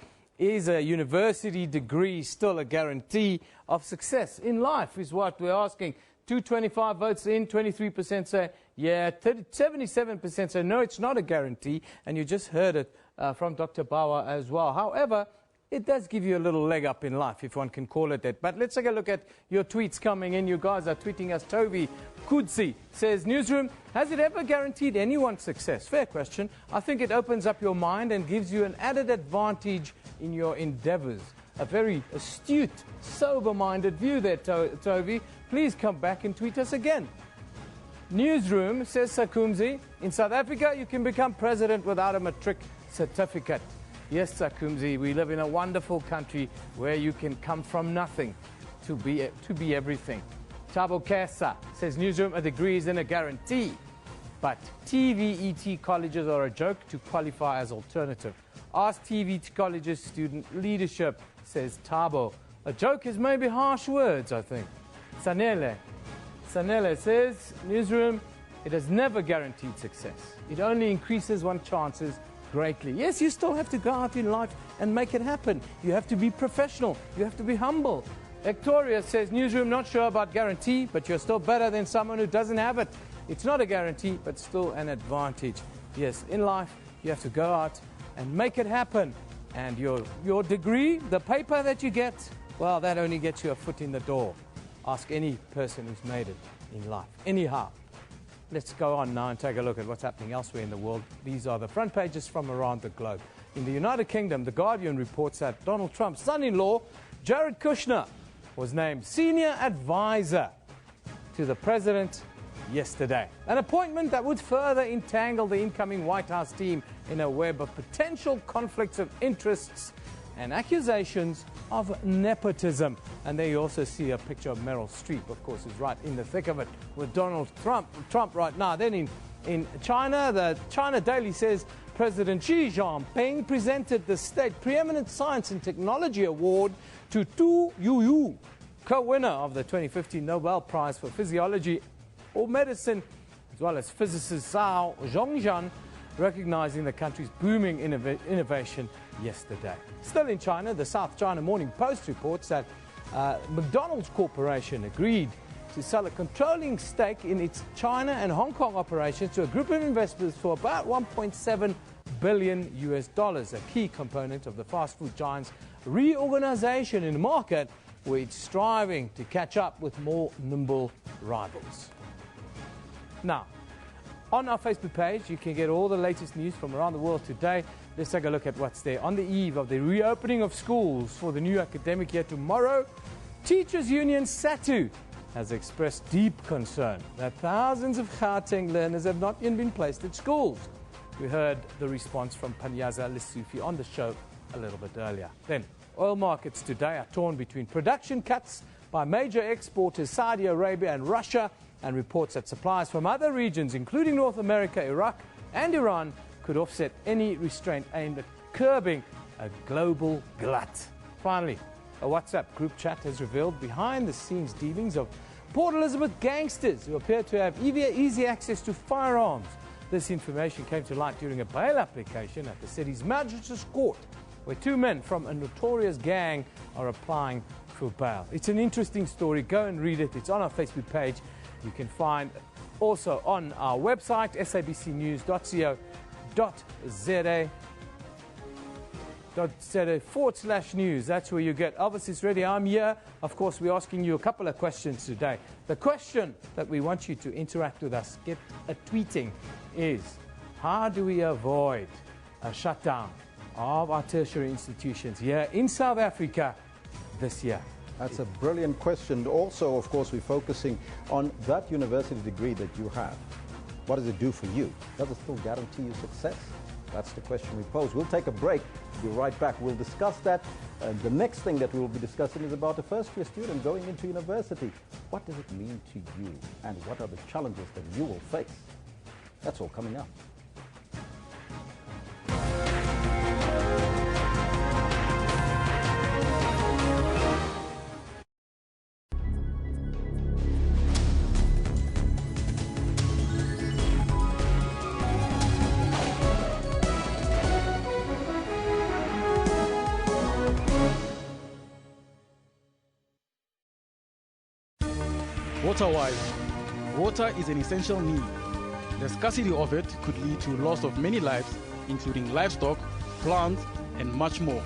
a university degree still a guarantee of success in life, is what we're asking. 225 votes in, 23% say yeah, 77% say no, it's not a guarantee, and you just heard it from Dr. Bauer as well. However, it does give you a little leg up in life, if one can call it that. But let's take a look at your tweets coming in. You guys are tweeting us. Toby Kudzi says, Newsroom, has it ever guaranteed anyone success? Fair question. I think it opens up your mind and gives you an added advantage in your endeavors. A very astute, sober-minded view there, Toby. Please come back and tweet us again. Newsroom, says Sakumzi, in South Africa, you can become president without a matric certificate. Yes, Sakumzi, we live in a wonderful country where you can come from nothing to be everything. Tabo Kesa says, Newsroom, a degree isn't a guarantee, but TVET colleges are a joke to qualify as alternative. Ask TVET colleges student leadership, says Tabo. A joke is maybe harsh words, I think. Sanele says, Newsroom, it has never guaranteed success. It only increases one's chances greatly. Yes, you still have to go out in life and make it happen. You have to be professional. You have to be humble. Victoria says, Newsroom, not sure about guarantee, but you're still better than someone who doesn't have it. It's not a guarantee, but still an advantage. Yes, in life, you have to go out and make it happen. And your degree, the paper that you get, well, that only gets you a foot in the door. Ask any person who's made it in life. Anyhow, let's go on now and take a look at what's happening elsewhere in the world. These are the front pages from around the globe. In the United Kingdom, The Guardian reports that Donald Trump's son-in-law, Jared Kushner, was named senior advisor to the president yesterday. An appointment that would further entangle the incoming White House team in a web of potential conflicts of interests and accusations of nepotism. And there you also see a picture of Meryl Streep, of course, who's right in the thick of it with Donald Trump right now. Then in China, the China Daily says President Xi Jinping presented the State Preeminent Science and Technology Award to Tu Youyou, co-winner of the 2015 Nobel Prize for Physiology or Medicine, as well as physicist Zhao Zhongzhan, recognizing the country's booming innovation yesterday. Still in China, the South China Morning Post reports that McDonald's Corporation agreed to sell a controlling stake in its China and Hong Kong operations to a group of investors for about $1.7 billion US, a key component of the fast food giant's reorganization in the market, where it's striving to catch up with more nimble rivals. Now, on our Facebook page, you can get all the latest news from around the world today. Let's take a look at what's there. On the eve of the reopening of schools for the new academic year tomorrow, Teachers Union SATU has expressed deep concern that thousands of Gauteng learners have not yet been placed at schools. We heard the response from Panyaza Lessufi on the show a little bit earlier. Then, oil markets today are torn between production cuts by major exporters Saudi Arabia and Russia, and reports that supplies from other regions, including North America, Iraq, and Iran, could offset any restraint aimed at curbing a global glut. Finally, a WhatsApp group chat has revealed behind-the-scenes dealings of Port Elizabeth gangsters who appear to have easy access to firearms. This information came to light during a bail application at the city's Magistrates Court, where two men from a notorious gang are applying for bail. It's an interesting story. Go and read it. It's on our Facebook page. You can find also on our website, sabcnews.co.za/news. That's where you get Elvis is Ready. I'm here. Of course, we're asking you a couple of questions today. The question that we want you to interact with us, get a tweeting, is how do we avoid a shutdown of our tertiary institutions here in South Africa this year? That's a brilliant question. Also, of course, we're focusing on that university degree that you have. What does it do for you? Does it still guarantee you success? That's the question we pose. We'll take a break. We'll be right back. We'll discuss that. The next thing that we'll be discussing is about a first-year student going into university. What does it mean to you? And what are the challenges that you will face? That's all coming up. Water-wise, water is an essential need. The scarcity of it could lead to loss of many lives, including livestock, plants, and much more.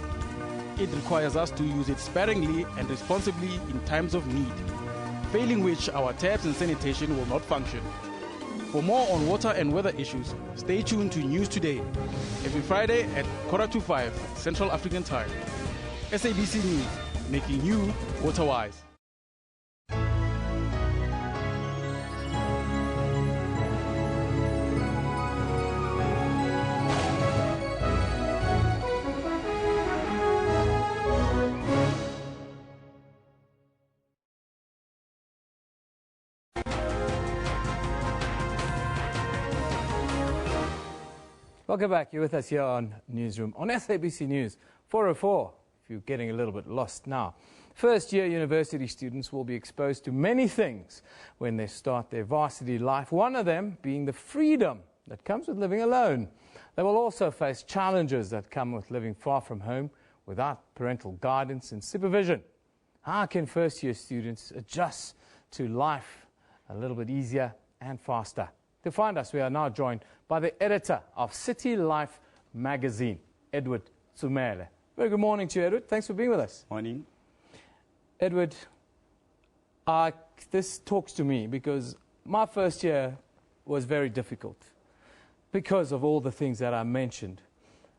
it requires us to use it sparingly and responsibly in times of need, failing which our taps and sanitation will not function. For more on water and weather issues, stay tuned to News Today, every Friday at 4:45 Central African Time. SABC News, making you water-wise. Welcome back. You're with us here on Newsroom on SABC News 404. If you're getting a little bit lost now. First-year university students will be exposed to many things when they start their varsity life, one of them being the freedom that comes with living alone. They will also face challenges that come with living far from home without parental guidance and supervision. How can first-year students adjust to life a little bit easier and faster? To find us, we are now joined by the editor of City Life magazine, Edward Tsumele. Very good morning to you, Edward. Thanks for being with us. Morning. Edward, this talks to me because my first year was very difficult because of all the things that I mentioned.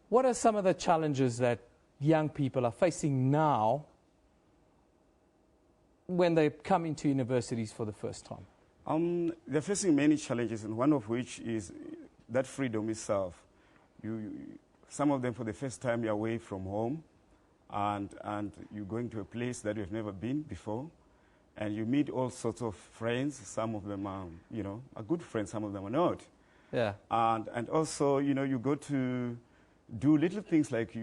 What are some of the challenges that young people are facing now when they come into universities for the first time? They're facing many challenges, and one of which is that freedom itself. Some of them, for the first time, you're away from home, and you're going to a place that you've never been before, and you meet all sorts of friends. Some of them are, are good friends. Some of them are not. Yeah. And also, you go to do little things like,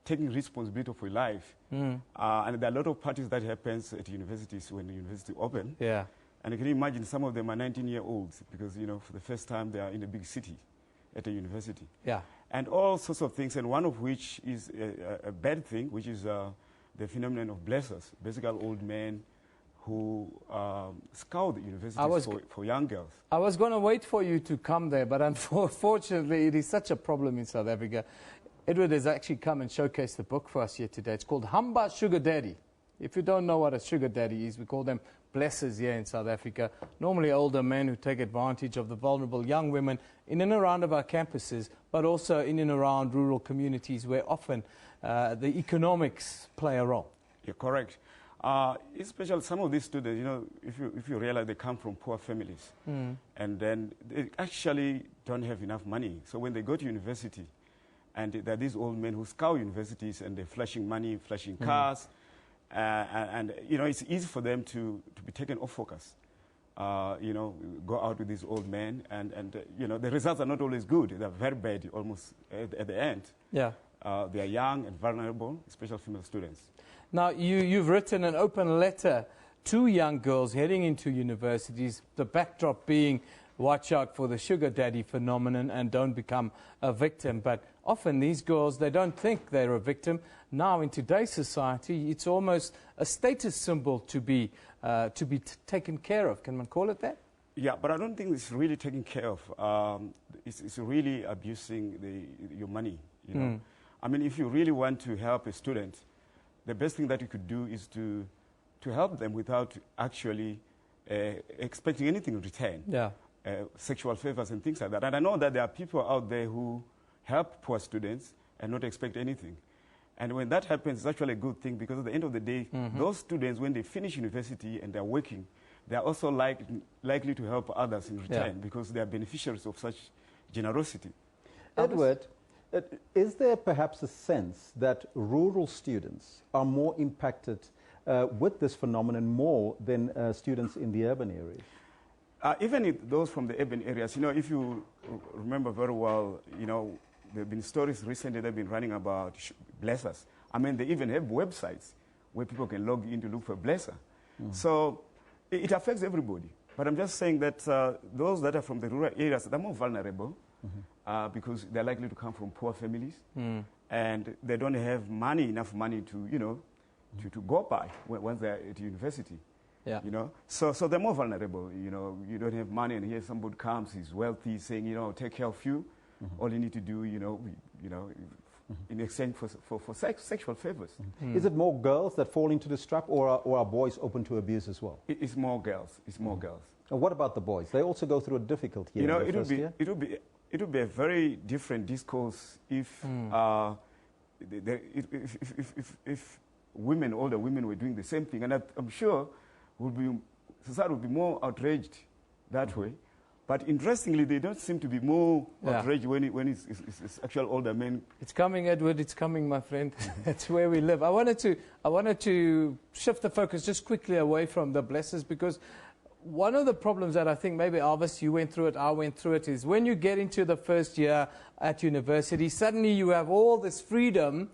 taking responsibility for your life. And there are a lot of parties that happens at universities when the university open. Yeah. And you can imagine some of them are 19-year-olds because, for the first time they are in a big city at a university. Yeah. And all sorts of things, and one of which is a bad thing, which is the phenomenon of blessers, basically old men who scout the universities for young girls. I was going to wait for you to come there, but unfortunately it is such a problem in South Africa. Edward has actually come and showcased the book for us here today. It's called Hamba Sugar Daddy. If you don't know what a sugar daddy is, we call them blessers here in South Africa. Normally older men who take advantage of the vulnerable young women in and around of our campuses, but also in and around rural communities where often the economics play a role. You're correct. Especially some of these students, if you realize they come from poor families, and then they actually don't have enough money. So when they go to university, and there are these old men who scout universities, and they're flashing money, flashing cars, and it's easy for them to be taken off focus. Go out with these old men, and the results are not always good. They're very bad almost at the end. Yeah. They are young and vulnerable, especially female students. Now, you've written an open letter to young girls heading into universities, the backdrop being watch out for the sugar daddy phenomenon and don't become a victim. But often these girls, they don't think they're a victim. Now, in today's society, it's almost a status symbol to be taken care of. Can one call it that? Yeah, but I don't think it's really taken care of. It's really abusing your money. I mean, if you really want to help a student, the best thing that you could do is to help them without actually expecting anything in return. Yeah. Sexual favors and things like that. And I know that there are people out there who help poor students and not expect anything. And when that happens, it's actually a good thing because at the end of the day, those students, when they finish university and they're working, they're also likely to help others in return because they are beneficiaries of such generosity. Edward, is there perhaps a sense that rural students are more impacted with this phenomenon more than students in the urban areas? Even those from the urban areas, if you remember very well, there have been stories recently that have been running about blessers. I mean, they even have websites where people can log in to look for a blesser. So it affects everybody. But I'm just saying that those that are from the rural areas, they're more vulnerable because they're likely to come from poor families. And they don't have enough money to, to go by once they're at university. Yeah. So they're more vulnerable. You don't have money, and here somebody comes, he's wealthy, saying, take care of you. All you need to do, in exchange for sexual favors. Is it more girls that fall into this trap, or are boys open to abuse as well? It's more girls. It's more girls. And what about the boys? They also go through a difficult year. You know, in the first year? it would be a very different discourse if if women, older women, were doing the same thing, and I'm sure society would be more outraged that way. But interestingly, they don't seem to be more outraged when it's actual older men. It's coming, Edward. It's coming, my friend. That's where we live. I wanted to shift the focus just quickly away from the blessers, because one of the problems that I think maybe, Alvis, you went through it, I went through it, is when you get into the first year at university, suddenly you have all this freedom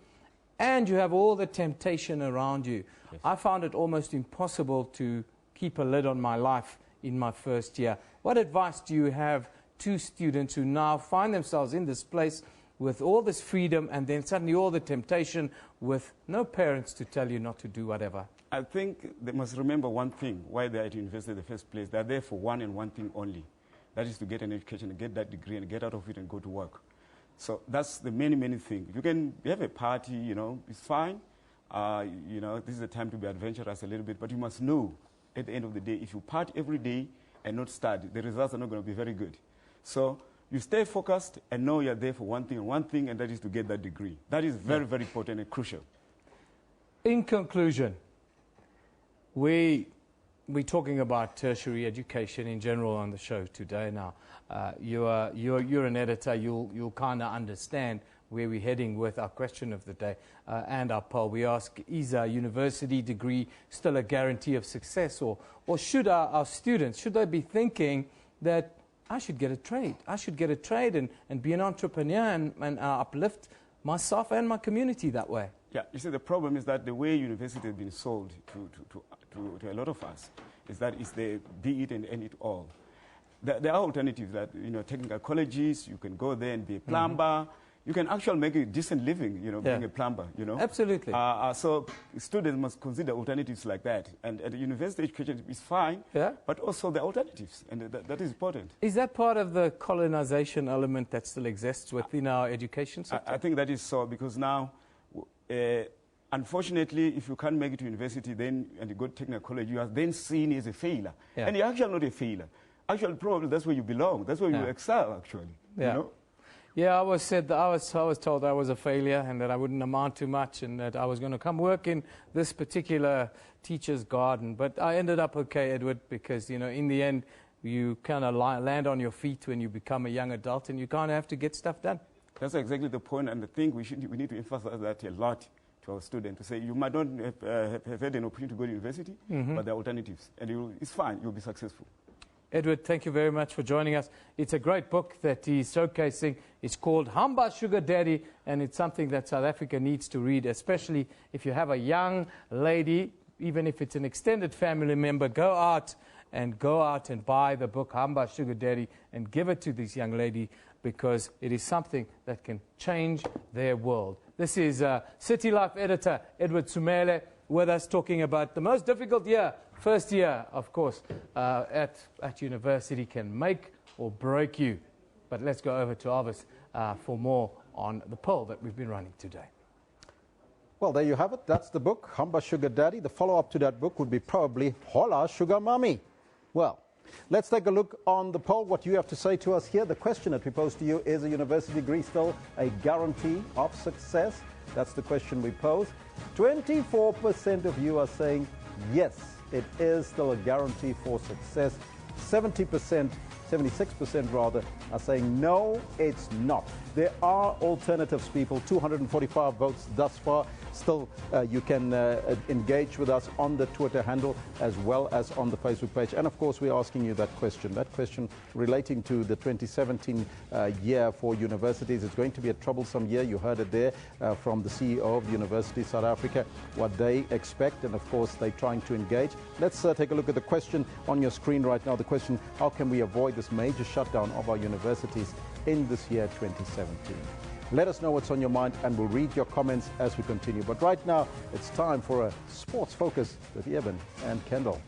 and you have all the temptation around you. Yes. I found it almost impossible to keep a lid on my life in my first year. What advice do you have to students who now find themselves in this place with all this freedom and then suddenly all the temptation with no parents to tell you not to do whatever? I think they must remember one thing, why they're at university in the first place. They're there for one and one thing only. That is to get an education and get that degree and get out of it and go to work. So that's the many things. You can have a party, you know, it's fine. You know, this is the time to be adventurous a little bit, but you must know at the end of the day, if you party every day and not study, the results are not going to be very good. So you stay focused and know you're there for one thing, and that is to get that degree. That is very important and crucial. In conclusion, we're talking about tertiary education in general on the show today. Now, you're an editor. You'll kind of understand where we're heading with our question of the day and our poll. We ask, is a university degree still a guarantee of success, or should our students, should they be thinking that I should get a trade? I should get a trade and be an entrepreneur and uplift myself and my community that way? Yeah, you see, the problem is that the way university has been sold to a lot of us is that it's the be it and end it all. There are alternatives that, you know, technical colleges, you can go there and be a plumber. You can actually make a decent living, you know, being a plumber, you know. Absolutely. So students must consider alternatives like that. And at the university education is fine, but also the alternatives, and that is important. Is that part of the colonization element that still exists within our education sector? I think that is so, because now, unfortunately, if you can't make it to university and you go to technical college, you are then seen as a failure. And you're actually not a failure. Actually, probably that's where you belong. That's where you excel, actually. You know? Yeah, I was told I was a failure and that I wouldn't amount to much and that I was going to come work in this particular teacher's garden. But I ended up okay, Edward, because, you know, in the end, you kind of land on your feet when you become a young adult and you kind of have to get stuff done. That's exactly the point, and I think we need to emphasize that a lot to our students, to say you might not have had an opportunity to go to university, but there are alternatives, and it's fine, you'll be successful. Edward, thank you very much for joining us. It's a great book that he's showcasing. It's called Hamba Sugar Daddy, and it's something that South Africa needs to read, especially if you have a young lady, even if it's an extended family member. Go out and buy the book Hamba Sugar Daddy and give it to this young lady, because it is something that can change their world. This is City Life editor Edward Sumele with us, talking about the most difficult year. First year, of course, at university can make or break you. But let's go over to Alvis for more on the poll that we've been running today. Well, there you have it. That's the book, Hamba Sugar Daddy. The follow-up to that book would be probably Hola Sugar Mommy. Well, let's take a look on the poll, what you have to say to us here. The question that we pose to you, is a university degree still a guarantee of success? That's the question we pose. 24% of you are saying yes, it is still a guarantee for success. 76% rather, are saying no, it's not. There are alternatives, people. 245 votes thus far. Still, you can engage with us on the Twitter handle as well as on the Facebook page. And of course, we're asking you that question relating to the 2017 year for universities. It's going to be a troublesome year. You heard it there from the CEO of University South Africa, what they expect, and of course, they're trying to engage. Let's take a look at the question on your screen right now. The question, how can we avoid this major shutdown of our universities in this year 2017? Let us know what's on your mind, and we'll read your comments as we continue. But right now, it's time for a sports focus with Eben and Kendall.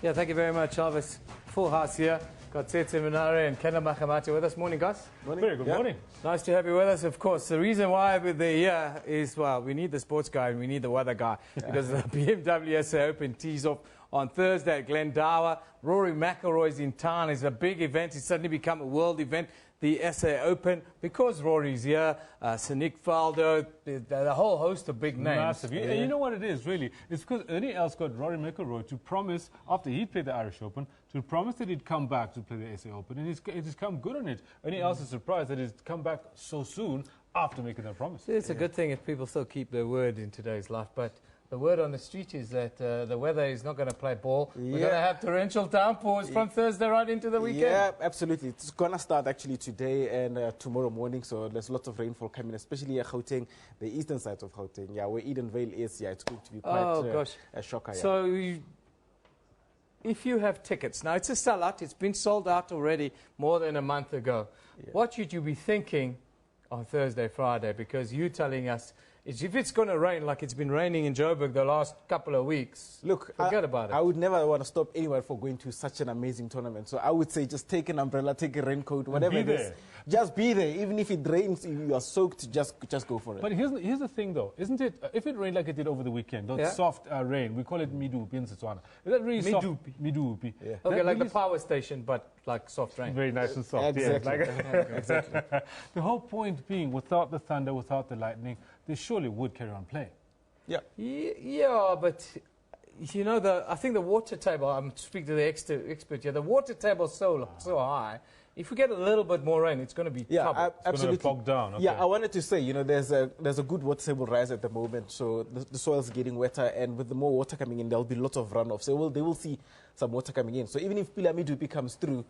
Yeah, thank you very much, Alvis. Full house here. Got Tsetse Minare and Kena Makamati with us. Morning, guys. Morning. Very good morning. Nice to have you with us. Of course, the reason why they're here is, well, we need the sports guy and we need the weather guy because the BMW SA Open tees off on Thursday at Glendower. Rory McIlroy's in town. It's a big event. It's suddenly become a world event, the SA Open, because Rory's here, Sonic Faldo, the whole host of big names. Massive. Yeah. You know what it is, really? It's because Ernie Els got Rory McIlroy to promise, after he'd played the Irish Open, to promise that he'd come back to play the SA Open, and he's come good on it. Ernie Els is surprised that he's come back so soon after making that promise. See, it's a good thing if people still keep their word in today's life, but the word on the street is that the weather is not going to play ball. We're going to have torrential downpours from Thursday right into the weekend. Yeah, absolutely. It's going to start actually today and tomorrow morning, so there's lots of rainfall coming, especially at Gauteng, the eastern side of Gauteng. Yeah, where Edenvale is, yeah, it's going to be quite a shocker. Yeah. So if you have tickets, now it's a sellout, it's been sold out already more than a month ago. Yeah. What should you be thinking on Thursday, Friday? Because you're telling us if it's going to rain like it's been raining in Joburg the last couple of weeks, look, forget about it. I would never want to stop anyone from going to such an amazing tournament. So I would say just take an umbrella, take a raincoat, whatever it is. Just be there. Even if it rains, you are soaked, just go for it. But here's the thing, though. Isn't it, if it rained like it did over the weekend, soft rain, we call it midupi in Setswana. Is that really soft? Midupi. Yeah. Okay, like the power station, but like soft rain. Very nice and soft. Exactly. Yeah, exactly. The whole point being, without the thunder, without the lightning, they surely would carry on playing. Yeah. Yeah, but you know, I think the water table, I'm speaking to the expert here, the water table is so high. If we get a little bit more rain, it's going to be trouble. Absolutely. It's going to bog down. Okay. Yeah, I wanted to say, you know, there's a good water table rise at the moment, so the soil's getting wetter, and with the more water coming in, there'll be lots of runoff. So they will see some water coming in. So even if Pilamidupi comes through,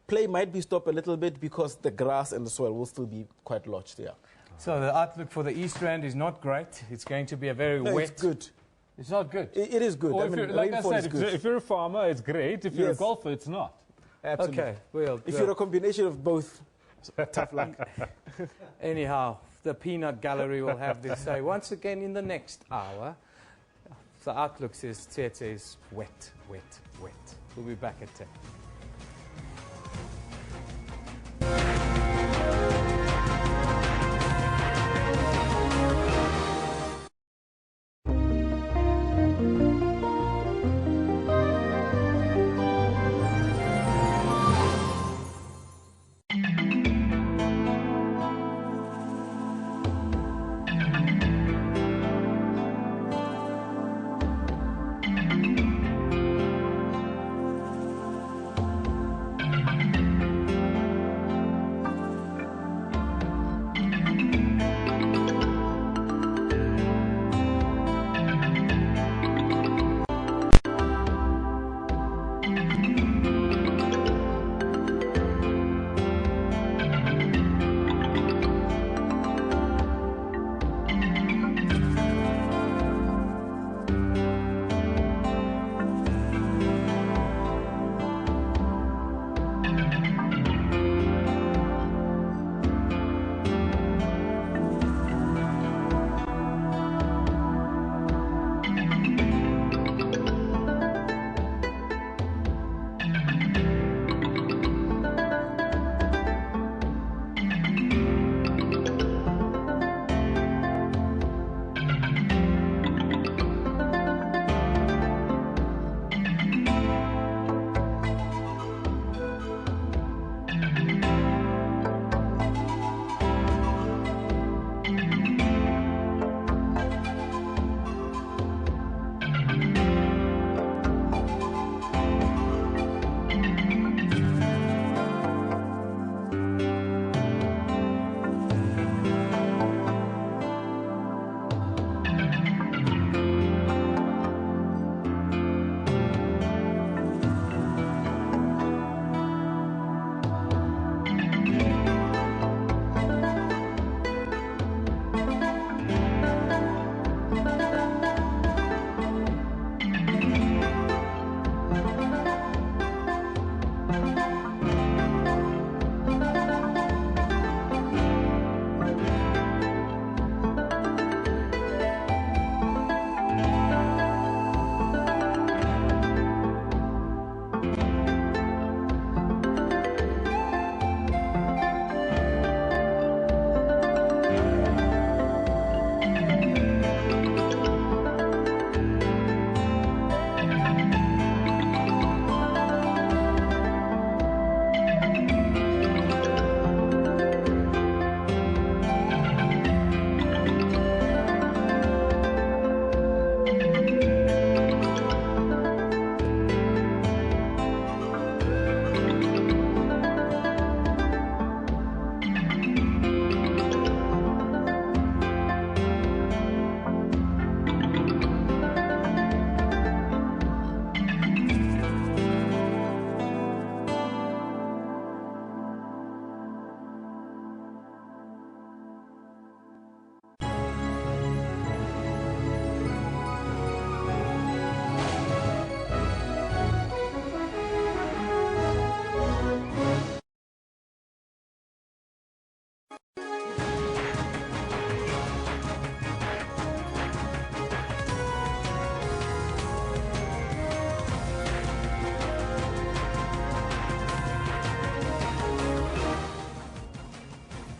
play might be stopped a little bit because the grass and the soil will still be quite lodged there. So the outlook for the East Rand is not great. It's going to be a very wet. It's good. It's not good. It is good. Or I mean, like I said, good. if you're a farmer, it's great. If you're a golfer, it's not. Absolutely. Okay, well, if you're a combination of both, tough luck. Anyhow, the peanut gallery will have this say once again in the next hour. The outlook says Tsetse is wet, wet, wet. We'll be back at 10.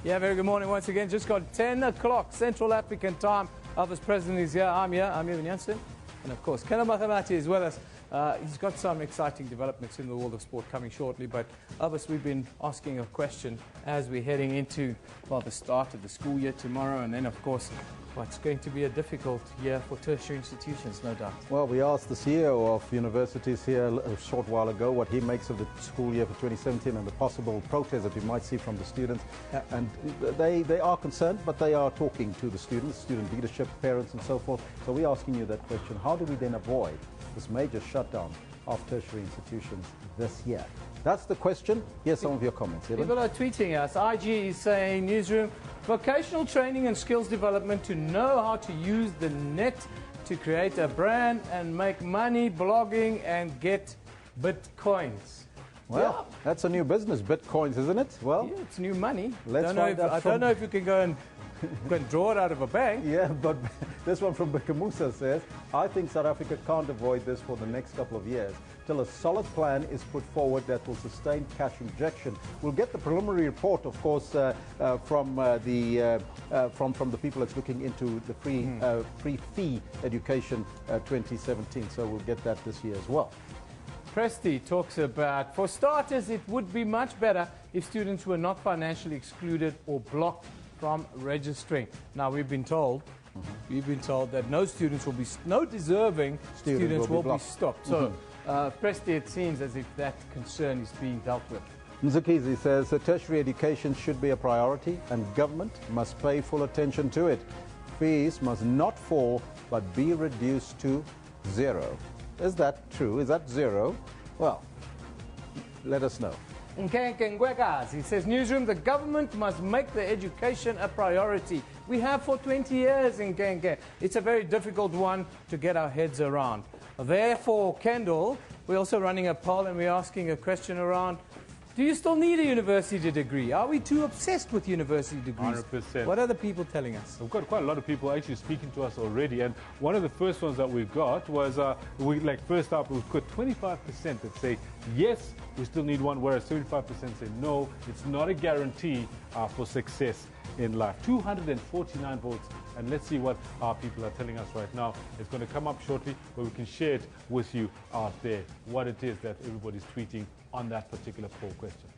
Yeah, very good morning once again. Just got 10 o'clock Central African time. Elvis President is here. I'm here. I'm Evan Jansen. And of course, Kena Mahamati is with us. He's got some exciting developments in the world of sport coming shortly. But Elvis, we've been asking a question as we're heading into, well, the start of the school year tomorrow. And then, of course, it's going to be a difficult year for tertiary institutions, no doubt. Well, we asked the CEO of universities here a short while ago what he makes of the school year for 2017 and the possible protest that we might see from the students. And they are concerned, but they are talking to the students, student leadership, parents and so forth. So we're asking you that question. How do we then avoid this major shutdown of tertiary institutions this year? That's the question. Here's some of your comments. People are tweeting us. IG is saying, Newsroom, vocational training and skills development to know how to use the net to create a brand and make money, blogging and get bitcoins. Well, that's a new business, bitcoins, isn't it? Well, yeah, it's new money. Let's find out. I don't know if you can go and draw it out of a bank. Yeah, but this one from Bekamusa says, I think South Africa can't avoid this for the next couple of years till a solid plan is put forward that will sustain cash injection. We'll get the preliminary report, of course, from the people that's looking into the free fee education 2017. So we'll get that this year as well. Presti talks about, for starters, it would be much better if students were not financially excluded or blocked from registering. Now we've been told that no deserving students will be stopped. So, Presti, it seems as if that concern is being dealt with. Nzukizi says tertiary education should be a priority and government must pay full attention to it. Fees must not fall but be reduced to zero. Is that true? Is that zero? Well, let us know. He says, Newsroom, the government must make the education a priority. We have for 20 years in Gauteng. It's a very difficult one to get our heads around. Therefore, Kendall, we're also running a poll and we're asking a question around, do you still need a university degree? Are we too obsessed with university degrees? 100%. What are the people telling us? We've got quite a lot of people actually speaking to us already, and one of the first ones that we got was, first up, we've got 25% that say, yes, we still need one, whereas 75% say, no, it's not a guarantee for success in life. 249 votes, and let's see what our people are telling us right now. It's going to come up shortly, where we can share it with you out there, what it is that everybody's tweeting on that particular poll question.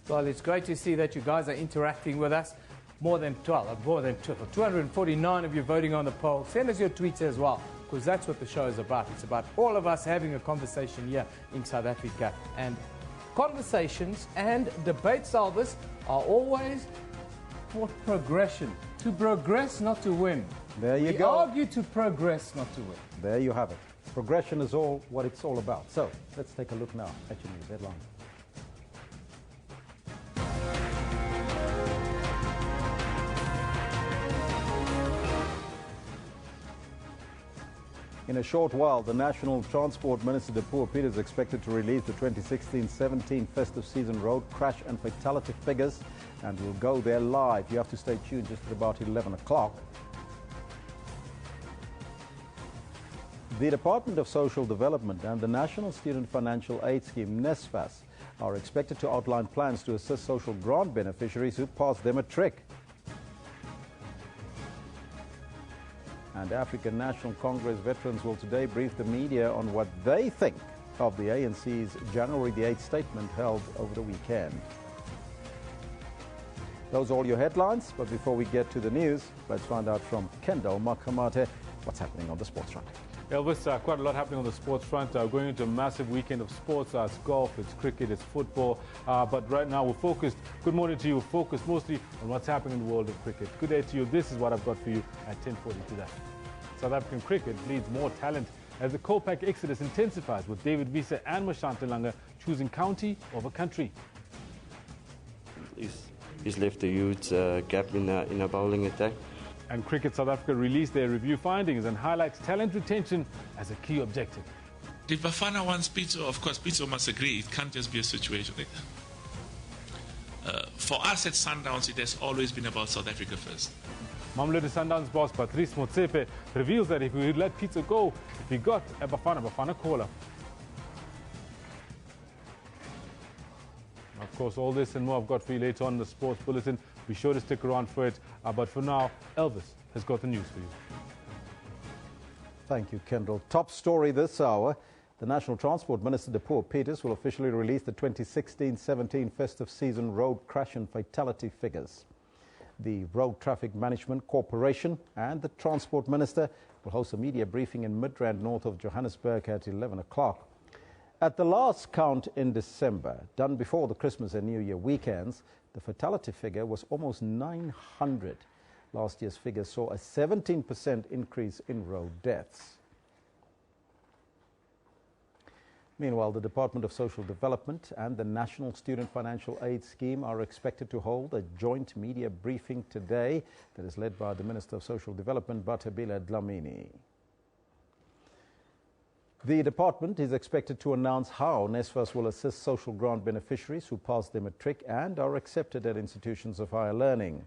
Well, it's great to see that you guys are interacting with us. More than 249 of you voting on the poll. Send us your tweets as well, because that's what the show is about. It's about all of us having a conversation here in South Africa. And conversations and debates, Elvis, are always for progression. To progress, not to win. There you go. We argue to progress, not to win. There you have it. Progression is all what it's all about. So let's take a look now at your news headlines. In a short while, the National Transport Minister, Dipuo Peter, is expected to release the 2016-17 festive season road crash and fatality figures, and we'll go there live. You have to stay tuned just at about 11 o'clock. The Department of Social Development and the National Student Financial Aid Scheme, NSFAS, are expected to outline plans to assist social grant beneficiaries who pass their matric. And African National Congress veterans will today brief the media on what they think of the ANC's January the 8th statement held over the weekend. Those are all your headlines, but before we get to the news, let's find out from Kendall Makamate what's happening on the sports front. Elvis, quite a lot happening on the sports front. Going into a massive weekend of sports. It's golf, it's cricket, it's football. But right now we're focused, good morning to you, we're focused mostly on what's happening in the world of cricket. Good day to you. This is what I've got for you at 10:40 today. South African cricket needs more talent as the Copac exodus intensifies, with David Wiese and Mashante Langa choosing county over country. He's left a huge gap in a bowling attack. And Cricket South Africa released their review findings and highlights talent retention as a key objective. If Bafana wants Pitso, of course Pitso must agree. It can't just be a situation like that. For us at Sundowns, it has always been about South Africa first. Mamelodi Sundowns boss Patrice Motsepe reveals that if we would let Pitso go, if he got a Bafana caller. Of course, all this and more I've got for you later on in the Sports Bulletin. Be sure to stick around for it. But for now, Elvis has got the news for you. Thank you, Kendall. Top story this hour. The National Transport Minister, Dipuo Peters, will officially release the 2016-17 festive season road crash and fatality figures. The Road Traffic Management Corporation and the Transport Minister will host a media briefing in Midrand, north of Johannesburg at 11 o'clock. At the last count in December, done before the Christmas and New Year weekends, the fatality figure was almost 900. Last year's figure saw a 17% increase in road deaths. Meanwhile, the Department of Social Development and the National Student Financial Aid Scheme are expected to hold a joint media briefing today that is led by the Minister of Social Development, Batabile Dlamini. The department is expected to announce how NSFAS will assist social grant beneficiaries who pass their matric and are accepted at institutions of higher learning.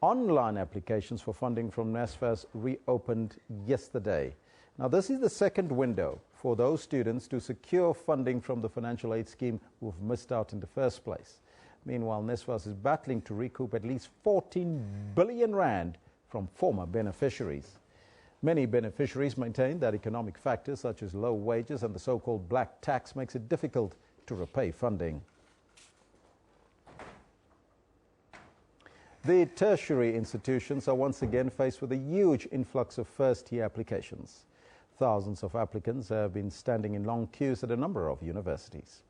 Online applications for funding from NSFAS reopened yesterday. Now, this is the second window for those students to secure funding from the financial aid scheme who have missed out in the first place. Meanwhile, NSFAS is battling to recoup at least 14 billion rand from former beneficiaries. Many beneficiaries maintain that economic factors such as low wages and the so-called black tax makes it difficult to repay funding. The tertiary institutions are once again faced with a huge influx of first-year applications. Thousands of applicants have been standing in long queues at a number of universities.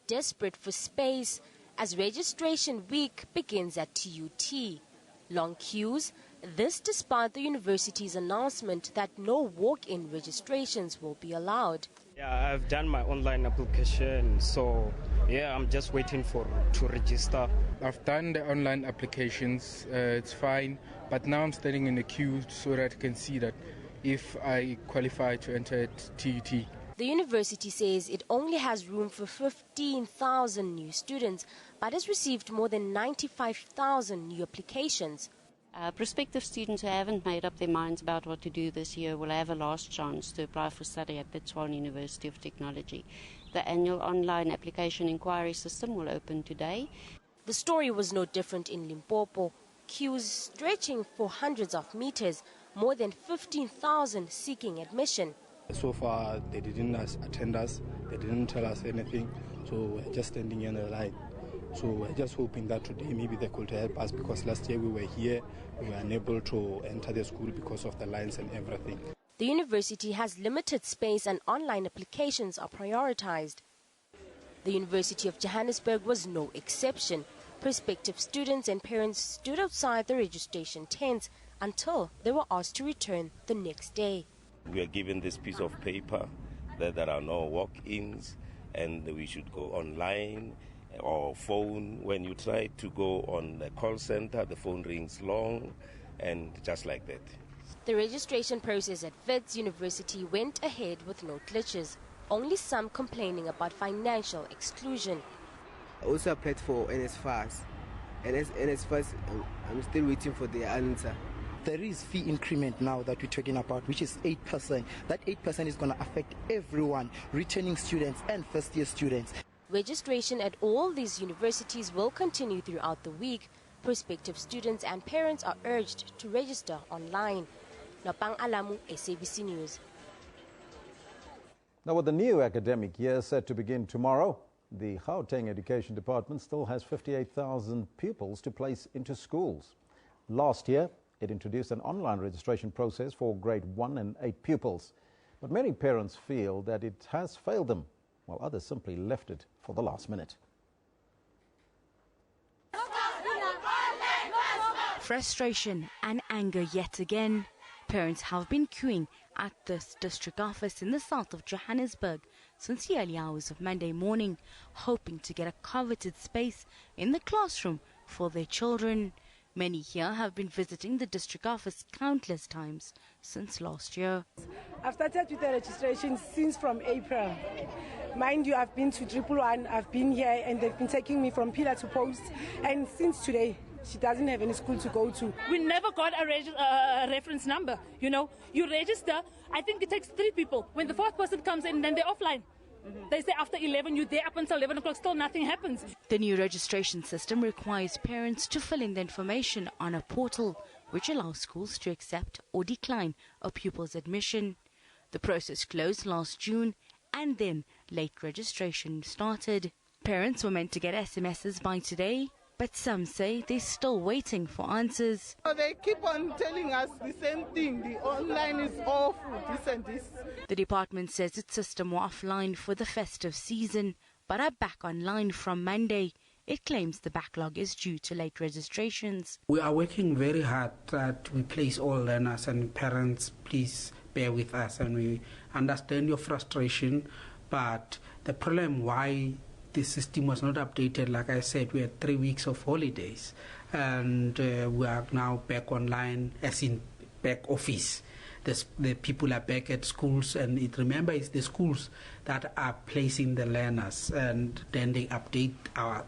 Desperate for space as registration week begins at TUT. Long queues, this despite the university's announcement that no walk-in registrations will be allowed. Yeah, I've done my online application, so yeah, I'm just waiting to register. I've done the online applications, it's fine, but now I'm standing in the queue so that I can see that if I qualify to enter at TUT. The university says it only has room for 15,000 new students, but has received more than 95,000 new applications. Prospective students who haven't made up their minds about what to do this year will have a last chance to apply for study at the Tshwane University of Technology. The annual online application inquiry system will open today. The story was no different in Limpopo. Queues stretching for hundreds of meters, more than 15,000 seeking admission. So far, they didn't attend us, they didn't tell us anything, so we're just standing in the line. So we're just hoping that today maybe they could help us, because last year we were here, we were unable to enter the school because of the lines and everything. The university has limited space and online applications are prioritized. The University of Johannesburg was no exception. Prospective students and parents stood outside the registration tents until they were asked to return the next day. We are given this piece of paper that there are no walk-ins and we should go online or phone. When you try to go on the call center, the phone rings long and just like that. The registration process at Wits University went ahead with no glitches, only some complaining about financial exclusion. I also applied for NSFAS. NSFAS, I'm still waiting for the answer. There is fee increment now that we're talking about, which is 8%. That 8% is going to affect everyone, returning students and first-year students. Registration at all these universities will continue throughout the week. Prospective students and parents are urged to register online. Nopang Alamu, SABC News. Now, with the new academic year set to begin tomorrow, the Gauteng Education Department still has 58,000 pupils to place into schools. Last year, it introduced an online registration process for grade 1 and 8 pupils. But many parents feel that it has failed them, while others simply left it for the last minute. Frustration and anger yet again. Parents have been queuing at this district office in the south of Johannesburg since the early hours of Monday morning, hoping to get a coveted space in the classroom for their children. Many here have been visiting the district office countless times since last year. I've started with the registration since from April. Mind you, I've been to 111, I've been here and they've been taking me from pillar to post, and since today she doesn't have any school to go to. We never got a reference number, you know. You register, I think it takes 3 people. When the 4th person comes in, then they're offline. They say after 11, you're there up until 11 o'clock, still nothing happens. The new registration system requires parents to fill in the information on a portal, which allows schools to accept or decline a pupil's admission. The process closed last June, and then late registration started. Parents were meant to get SMSs by today, but some say they're still waiting for answers. They keep on telling us the same thing. The online is awful, this and this. The department says its system were offline for the festive season, but are back online from Monday. It claims the backlog is due to late registrations. We are working very hard that we place all learners, and parents, please bear with us, and we understand your frustration, but the problem why the system was not updated, like I said, we had 3 weeks of holidays, and we are now back online, as in back office. The people are back at schools, and remember, it's the schools that are placing the learners, and then they update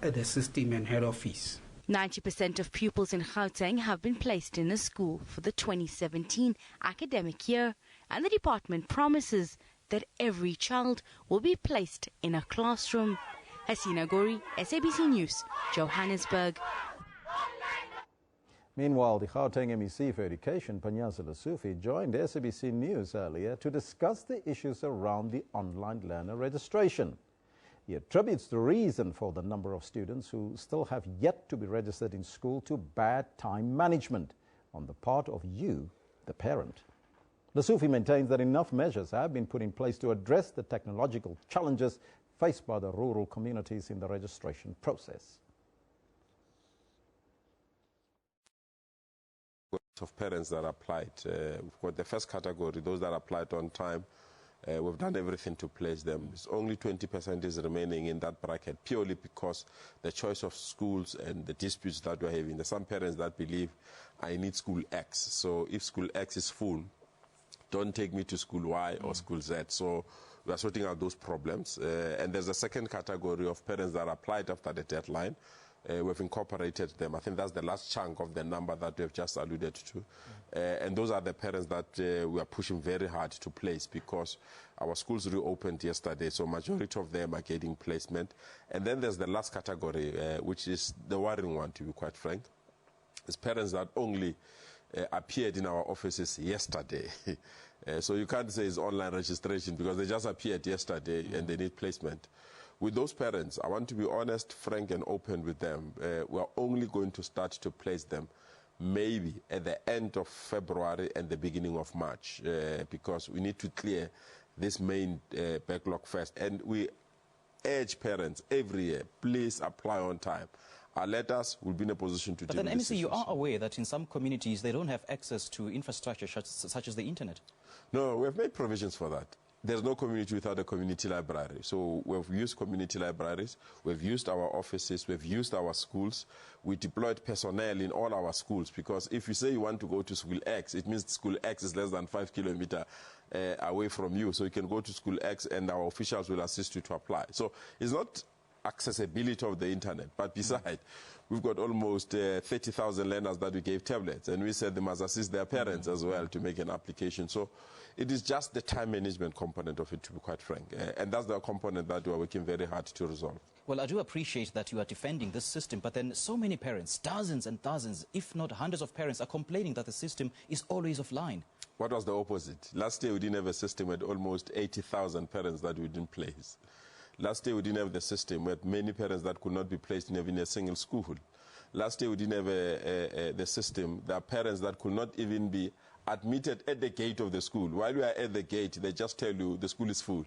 the system and head office. 90% of pupils in Gauteng have been placed in a school for the 2017 academic year, and the department promises that every child will be placed in a classroom. Hasina Gori, SABC News, Johannesburg. Meanwhile, the Gauteng MEC for Education, Panyaza Lesufi, joined SABC News earlier to discuss the issues around the online learner registration. He attributes the reason for the number of students who still have yet to be registered in school to bad time management on the part of you, the parent. Lesufi maintains that enough measures have been put in place to address the technological challenges faced by the rural communities in the registration process. Of parents that applied, we've got the first category, those that applied on time. We've done everything to place them. It's only 20% is remaining in that bracket, purely because the choice of schools and the disputes that we're having. There's some parents that believe I need school X, so if school X is full, don't take me to school Y or school Z. So we are sorting out those problems. And there's a second category of parents that applied after the deadline. We've incorporated them. I think that's the last chunk of the number that we have just alluded to. And those are the parents that we are pushing very hard to place, because our schools reopened yesterday, so majority of them are getting placement. And then there's the last category, which is the worrying one, to be quite frank. It's parents that only appeared in our offices yesterday. So you can't say it's online registration, because they just appeared yesterday and they need placement. With those parents, I want to be honest, frank and open with them. We're only going to start to place them maybe at the end of February and the beginning of March, because we need to clear this main backlog first. And we urge parents every year, please apply on time. Our letters will be in a position to deal with this. But then, MEC, you are aware that in some communities they don't have access to infrastructure such as the internet. No, we have made provisions for that. There's no community without a community library. So we've used community libraries, we've used our offices, we've used our schools. We deployed personnel in all our schools, because if you say you want to go to school X, it means school X is less than 5 kilometers away from you. So you can go to school X and our officials will assist you to apply. So it's not accessibility of the internet, but besides, we've got almost 30,000 learners that we gave tablets, and we said they must assist their parents as well to make an application. So it is just the time management component of it, to be quite frank, and that's the component that we are working very hard to resolve. Well, I do appreciate that you are defending this system, but then so many parents, dozens and dozens, if not hundreds of parents, are complaining that the system is always offline. What was the opposite? Last year we didn't have a system with almost 80,000 parents that we didn't place. Last year we didn't have the system with many parents that could not be placed in even a single school. Last year we didn't have the system. There are parents that could not even be admitted at the gate of the school. While you are at the gate, they just tell you the school is full.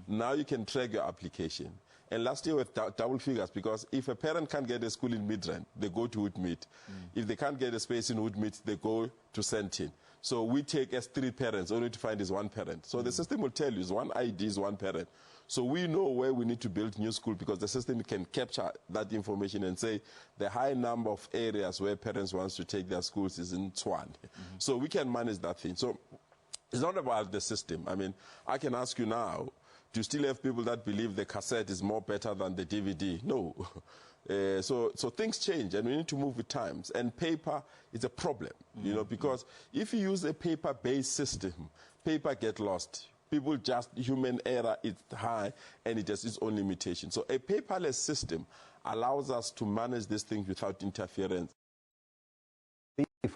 Now you can track your application. And last year with double figures, because if a parent can't get a school in Midrand, they go to Woodmead. If they can't get a space in Woodmead, they go to Sentin. So we take as 3 parents, only to find is 1 parent. So the system will tell you is 1 ID is 1 parent. So we know where we need to build new school, because the system can capture that information and say the high number of areas where parents want to take their schools is in Tshwane. So we can manage that thing. So it's not about the system. I mean, I can ask you now, do you still have people that believe the cassette is more better than the DVD? No. So things change, and we need to move with times. And paper is a problem, you know, because if you use a paper-based system, paper get lost. People just, human error is high and it has its own limitations. So a paperless system allows us to manage these things without interference.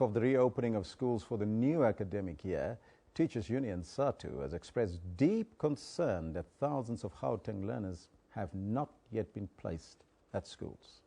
Of the reopening of schools for the new academic year, Teachers Union SATU has expressed deep concern that thousands of Gauteng learners have not yet been placed at schools.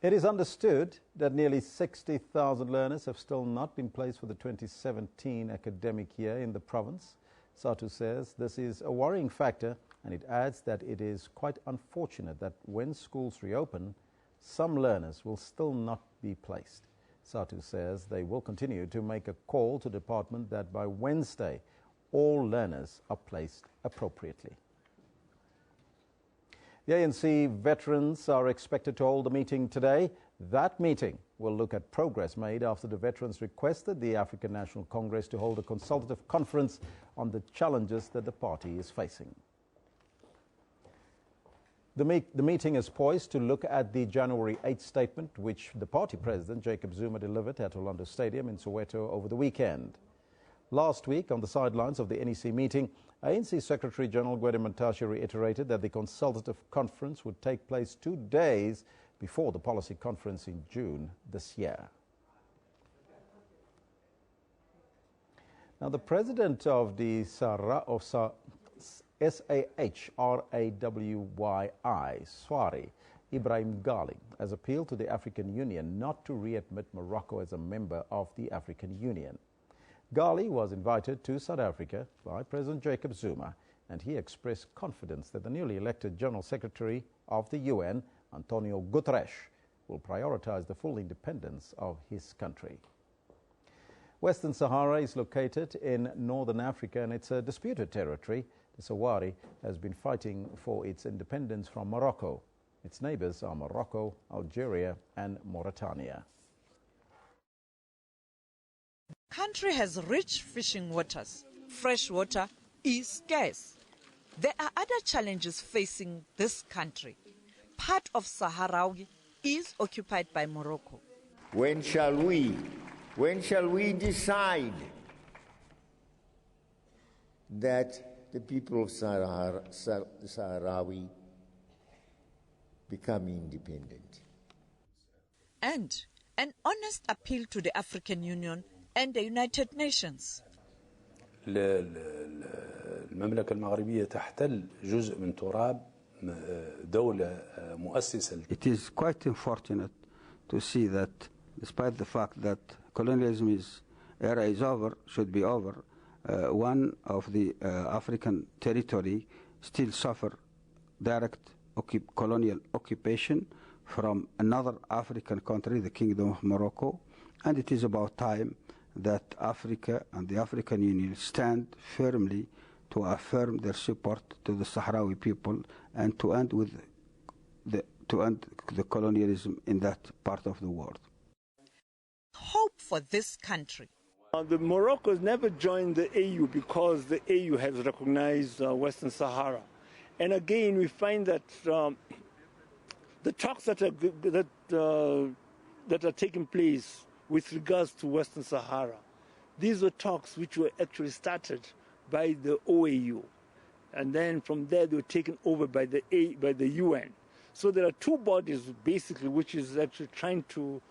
It is understood that nearly 60,000 learners have still not been placed for the 2017 academic year in the province. SATU says this is a worrying factor, and it adds that it is quite unfortunate that when schools reopen, some learners will still not be placed. SATU says they will continue to make a call to the department that by Wednesday, all learners are placed appropriately. The ANC veterans are expected to hold a meeting today. That meeting will look at progress made after the veterans requested the African National Congress to hold a consultative conference on the challenges that the party is facing. The meeting is poised to look at the January 8th statement, which the party president, Jacob Zuma, delivered at Orlando Stadium in Soweto over the weekend. Last week, on the sidelines of the NEC meeting, ANC Secretary General Gwede Mantashe reiterated that the consultative conference would take place 2 days before the policy conference in June this year. Now, the president of the SAHRAWI, SWARI, Ibrahim Ghali, has appealed to the African Union not to readmit Morocco as a member of the African Union. Ghali was invited to South Africa by President Jacob Zuma, and he expressed confidence that the newly elected General Secretary of the UN, Antonio Guterres, will prioritize the full independence of his country. Western Sahara is located in northern Africa, and it's a disputed territory. The SWARI has been fighting for its independence from Morocco. Its neighbors are Morocco, Algeria, and Mauritania. The country has rich fishing waters. Fresh water is scarce. There are other challenges facing this country. Part of Sahrawi is occupied by Morocco. When shall we decide that the people of Sahrawi become independent? And an honest appeal to the African Union and the United Nations. المملكة المغربية تحتل جزء من تراب دولة مؤسسة. It is quite unfortunate to see that despite the fact that colonialism era is over, should be over, one of the African territory still suffer direct colonial occupation from another African country, the Kingdom of Morocco, and it is about time that Africa and the African Union stand firmly to affirm their support to the Sahrawi people and to end the colonialism in that part of the world. Hope for this country. The Morocco has never joined the AU because the AU has recognized Western Sahara. And again, we find that the talks that are taking place with regards to Western Sahara, these were talks which were actually started by the OAU. And then from there, they were taken over by the UN. So there are two bodies, basically, which is actually trying to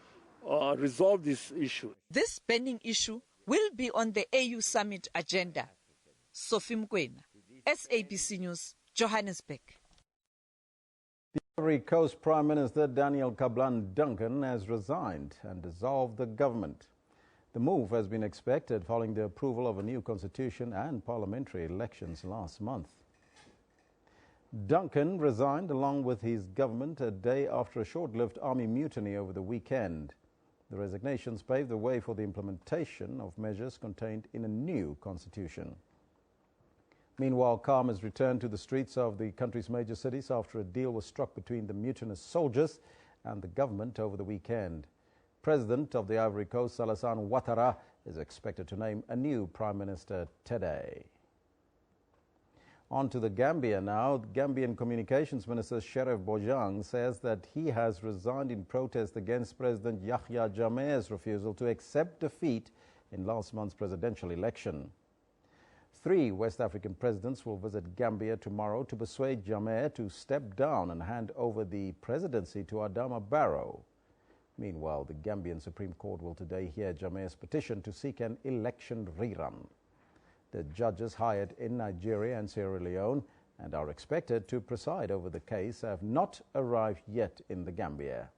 resolve this issue. This pending issue will be on the AU summit agenda. Sophie Mkwena, SABC News, Johannesburg. The Ivory Coast Prime Minister Daniel Kablan Duncan has resigned and dissolved the government. The move has been expected following the approval of a new constitution and parliamentary elections last month. Duncan resigned along with his government a day after a short-lived army mutiny over the weekend. The resignations paved the way for the implementation of measures contained in a new constitution. Meanwhile, calm has returned to the streets of the country's major cities after a deal was struck between the mutinous soldiers and the government over the weekend. President of the Ivory Coast, Alassane Ouattara, is expected to name a new Prime Minister today. On to the Gambia now. Gambian Communications Minister Sheriff Bojang says that he has resigned in protest against President Yahya Jammeh's refusal to accept defeat in last month's presidential election. 3 West African presidents will visit Gambia tomorrow to persuade Jammeh to step down and hand over the presidency to Adama Barrow. Meanwhile, the Gambian Supreme Court will today hear Jammeh's petition to seek an election rerun. The judges hired in Nigeria and Sierra Leone and are expected to preside over the case have not arrived yet in the Gambia.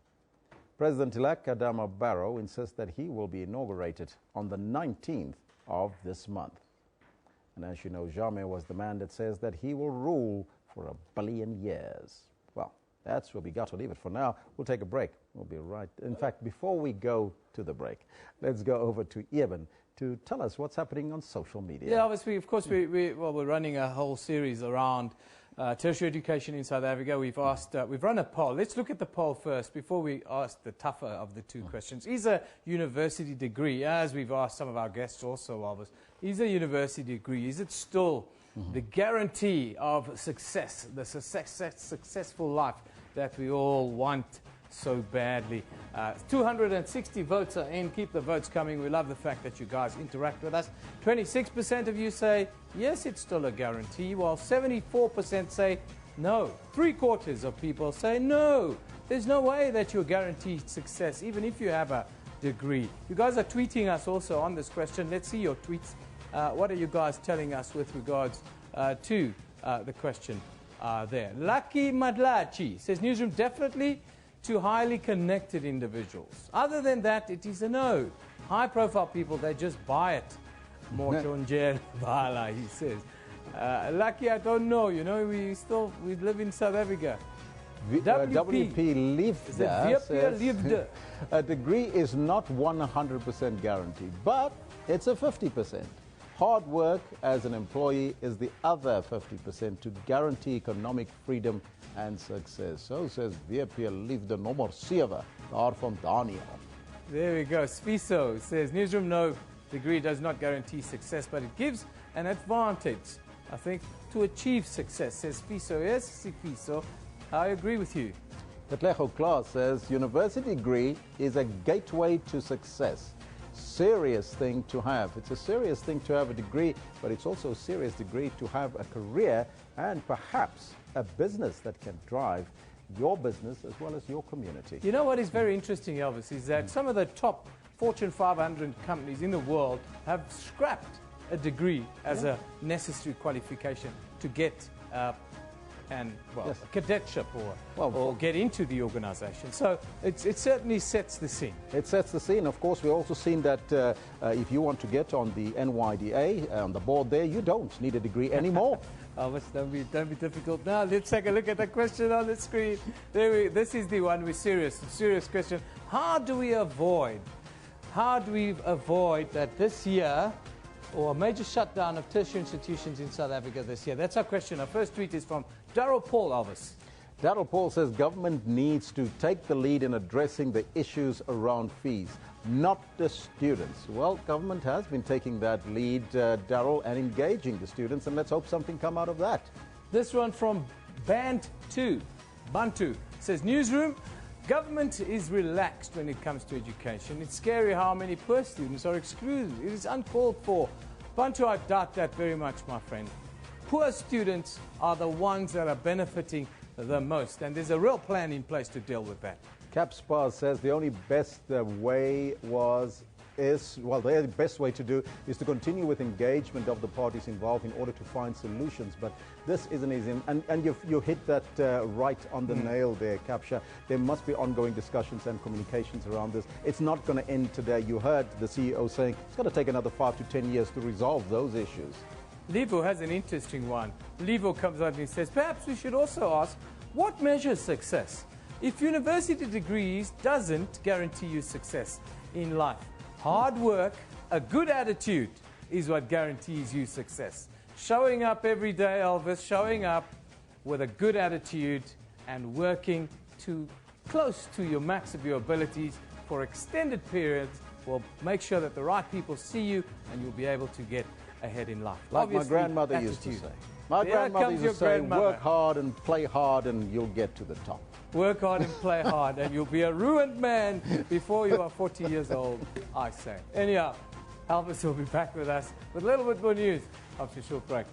President-elect Adama Barrow insists that he will be inaugurated on the 19th of this month. And as you know, Jammeh was the man that says that he will rule for 1 billion years. Well, that's where we got to leave it for now. We'll take a break. We'll be right. In fact, before we go to the break, let's go over to Eben to tell us what's happening on social media. Yeah, obviously, of course, we're running a whole series around tertiary education in South Africa. We've run a poll. Let's look at the poll first before we ask the tougher of the two questions. Is a university degree, as we've asked some of our guests also, Elvis, is a university degree, is it still the guarantee of success, the successful life that we all want so badly? 260 votes are in. Keep the votes coming. We love the fact that you guys interact with us. 26% of you say, yes, it's still a guarantee, while 74% say no. 3/4 of people say no. There's no way that you're guaranteed success, even if you have a degree. You guys are tweeting us also on this question. Let's see your tweets. What are you guys telling us with regards to the question there? Lucky Madlachi says, Newsroom, definitely to highly connected individuals. Other than that, it is a no. High-profile people, they just buy it. Mochonjer Bala, he says. Lucky, I don't know. You know, we live in South Africa. WP lived a degree is not 100% guaranteed, but it's a 50%. Hard work as an employee is the other 50% to guarantee economic freedom and success. So says WP Liefde nommer 7, daar van Daniel. There we go. Sfiso says, Newsroom, no, degree does not guarantee success, but it gives an advantage, I think, to achieve success, says Sfiso. Yes, Sfiso, I agree with you. Petlejo Klaas says, university degree is a gateway to success. Serious thing to have. It's a serious thing to have a degree, but it's also a serious degree to have a career and perhaps a business that can drive your business as well as your community. You know what is very interesting, Elvis, is that some of the top Fortune 500 companies in the world have scrapped a degree as a necessary qualification to get a cadetship or get into the organization. So it certainly sets the scene. It sets the scene. Of course, we've also seen that if you want to get on the NYDA, on the board there, you don't need a degree anymore. Don't be difficult. Now, let's take a look at the question on the screen. This is the one with serious question. How do we avoid that this year, or a major shutdown of tertiary institutions in South Africa this year? That's our question. Our first tweet is from Daryl Paul, Elvis. Daryl Paul says government needs to take the lead in addressing the issues around fees, not the students. Well, government has been taking that lead, Daryl, and engaging the students, and let's hope something come out of that. This one from Band 2, Bantu, says, Newsroom, government is relaxed when it comes to education. It's scary how many poor students are excluded. It is uncalled for. Bantu, I doubt that very much, my friend. Poor students are the ones that are benefiting the most, and there's a real plan in place to deal with that. Cap Spar says the only best way the best way to do is to continue with engagement of the parties involved in order to find solutions. But this isn't easy, and you hit that right on the nail there, Capsha. There must be ongoing discussions and communications around this. It's not going to end today. You heard the CEO saying it's going to take another 5 to 10 years to resolve those issues. Levo has an interesting one. Levo comes out and he says, perhaps we should also ask, what measures success? If university degrees doesn't guarantee you success in life, hard work, a good attitude is what guarantees you success. Showing up every day, Elvis, showing up with a good attitude and working close to your max of your abilities for extended periods will make sure that the right people see you and you'll be able to get ahead in life. Like my grandmother used to say. My grandmother used to say, work hard and play hard and you'll get to the top. Work hard and play hard and you'll be a ruined man before you are 40 years old, I say. Anyhow, Elvis will be back with us with a little bit more news after a short break.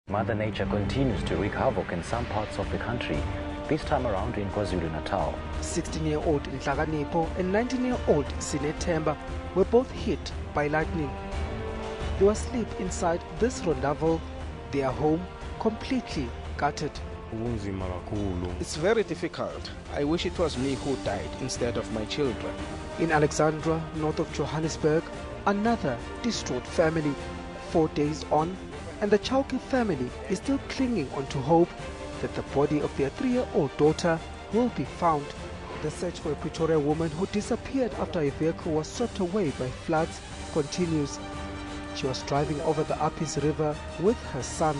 Mother Nature continues to wreak havoc in some parts of the country, this time around in KwaZulu-Natal. 16-year-old Nhlakanipho and 19-year-old Sinethemba were both hit by lightning. They were asleep inside this rondavel, their home completely gutted. It's very difficult. I wish it was me who died instead of my children. In Alexandra, north of Johannesburg, another distraught family. 4 days on, and the Chauke family is still clinging on to hope that the body of their 3-year-old daughter will be found. The search for a Pretoria woman who disappeared after a vehicle was swept away by floods continues. She was driving over the Apis River with her son.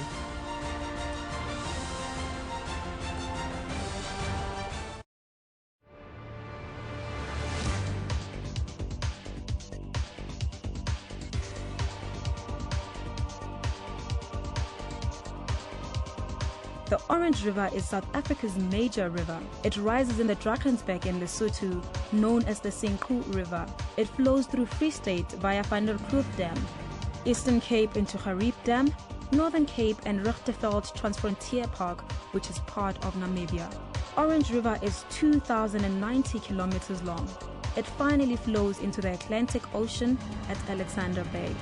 The Orange River is South Africa's major river. It rises in the Drakensberg in Lesotho, known as the Senqu River. It flows through Free State via Van der Kloof Dam, Eastern Cape into Gariep Dam, Northern Cape and Richterveld Transfrontier Park, which is part of Namibia. Orange River is 2,090 kilometers long. It finally flows into the Atlantic Ocean at Alexander Bay.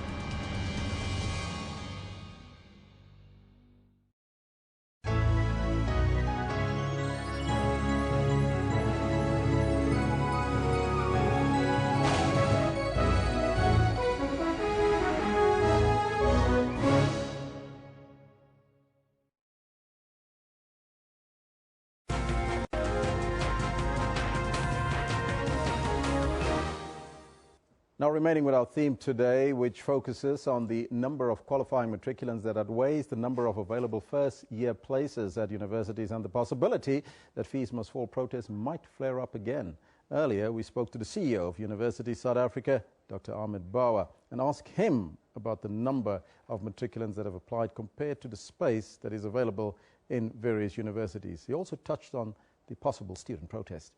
Now remaining with our theme today, which focuses on the number of qualifying matriculants that outweighs the number of available first-year places at universities and the possibility that fees must fall protests might flare up again. Earlier, we spoke to the CEO of University South Africa, Dr. Ahmed Bauer, and asked him about the number of matriculants that have applied compared to the space that is available in various universities. He also touched on the possible student protest.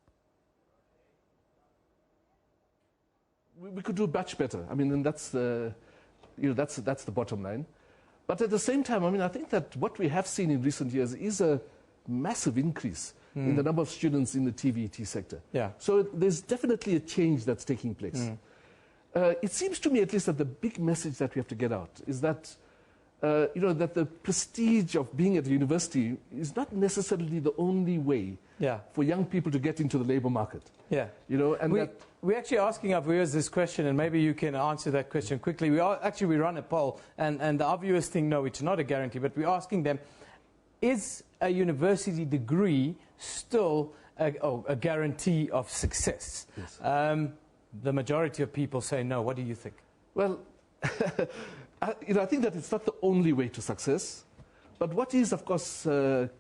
We could do much better. I mean, and that's the bottom line. But at the same time, I mean, I think that what we have seen in recent years is a massive increase in the number of students in the TVET sector. Yeah. So there's definitely a change that's taking place. It seems to me, at least, that the big message that we have to get out is that, that the prestige of being at a university is not necessarily the only way for young people to get into the labor market. Yeah. And we're actually asking our viewers this question, and maybe you can answer that question quickly. We run a poll, and the viewers think, no, it's not a guarantee, but we're asking them, is a university degree still a guarantee of success? Yes. The majority of people say no. What do you think? Well, I think that it's not the only way to success. But what is, of course,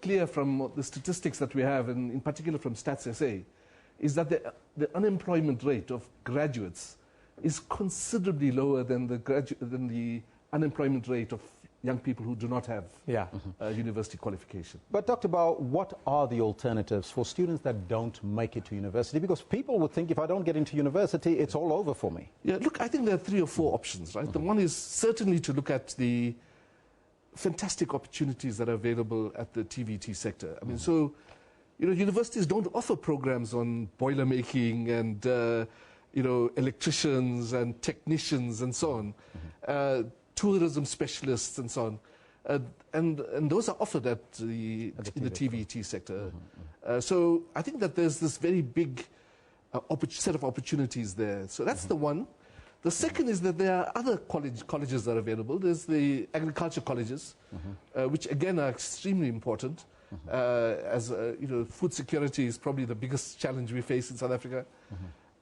clear from the statistics that we have, and in particular from Stats SA, is that the unemployment rate of graduates is considerably lower than the unemployment rate of young people who do not have university qualification. But Dr. Bauer, what are the alternatives for students that don't make it to university? Because people would think, if I don't get into university, it's all over for me. Yeah, look, I think there are 3 or 4 options, right? The one is certainly to look at the fantastic opportunities that are available at the TVET sector. I mean, so, universities don't offer programs on boiler making and, electricians and technicians and so on, tourism specialists and so on. And those are offered in the TVET sector. So I think that there's this very big set of opportunities there. So that's the one. The second is that there are other colleges that are available. There's the agriculture colleges, which again are extremely important. As food security is probably the biggest challenge we face in South Africa.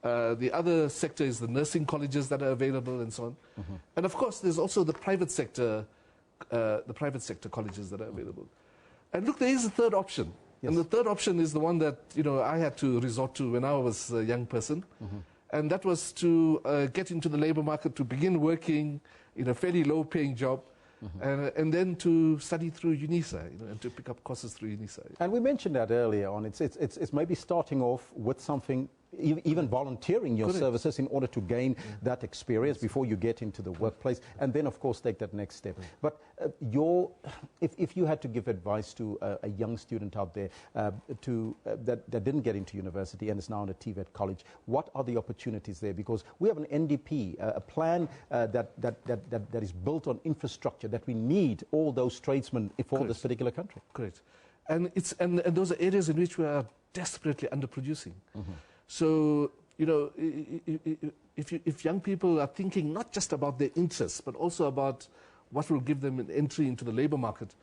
The other sector is the nursing colleges that are available and so on. And of course, there's also the private sector colleges that are available. And look, there is a third option. Yes. And the third option is the one that, you know, I had to resort to when I was a young person. And that was to get into the labor market, to begin working in a fairly low-paying job, and then to study through UNISA, you know, and to pick up courses through UNISA. And we mentioned that earlier on. It's maybe starting off with something, even volunteering your services in order to gain that experience before you get into the workplace, and then, of course, take that next step. But if you had to give advice to a young student out there that didn't get into university and is now in a TVET college, what are the opportunities there? Because we have an NDP, a plan that is built on infrastructure, that we need all those tradesmen for this particular country. Correct. And those are areas in which we are desperately underproducing. So, you know, if young people are thinking not just about their interests, but also about what will give them an entry into the labor market,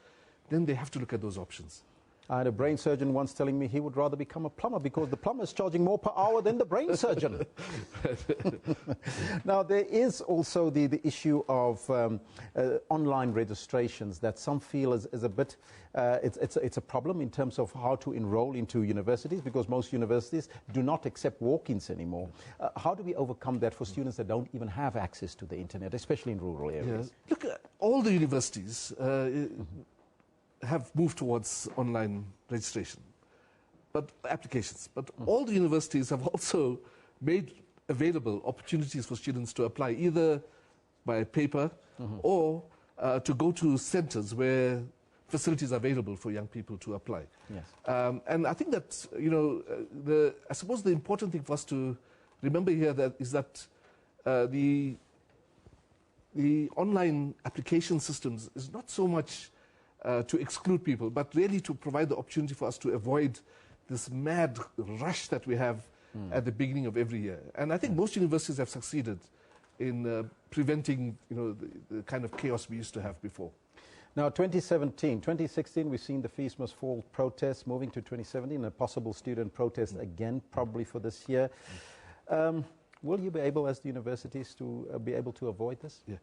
then they have to look at those options. I had a brain surgeon once telling me he would rather become a plumber because the plumber is charging more per hour than the brain surgeon. Now, there is also the issue of online registrations that some feel is a bit, it's a problem in terms of how to enroll into universities, because most universities do not accept walk-ins anymore. How do we overcome that for students that don't even have access to the internet, especially in rural areas? Yeah. Look, all the universities have moved towards online registration, but applications. But all the universities have also made available opportunities for students to apply either by paper or to go to centers where facilities are available for young people to apply. Yes. And I think that, you know, I suppose the important thing for us to remember here is that the online application systems is not so much to exclude people, but really to provide the opportunity for us to avoid this mad rush that we have at the beginning of every year. And I think most universities have succeeded in preventing, you know, the kind of chaos we used to have before. Now, 2016, we've seen the Fees Must Fall protests. Moving to 2017, a possible student protest again, probably for this year. Will you be able, as the universities, to be able to avoid this? Yeah.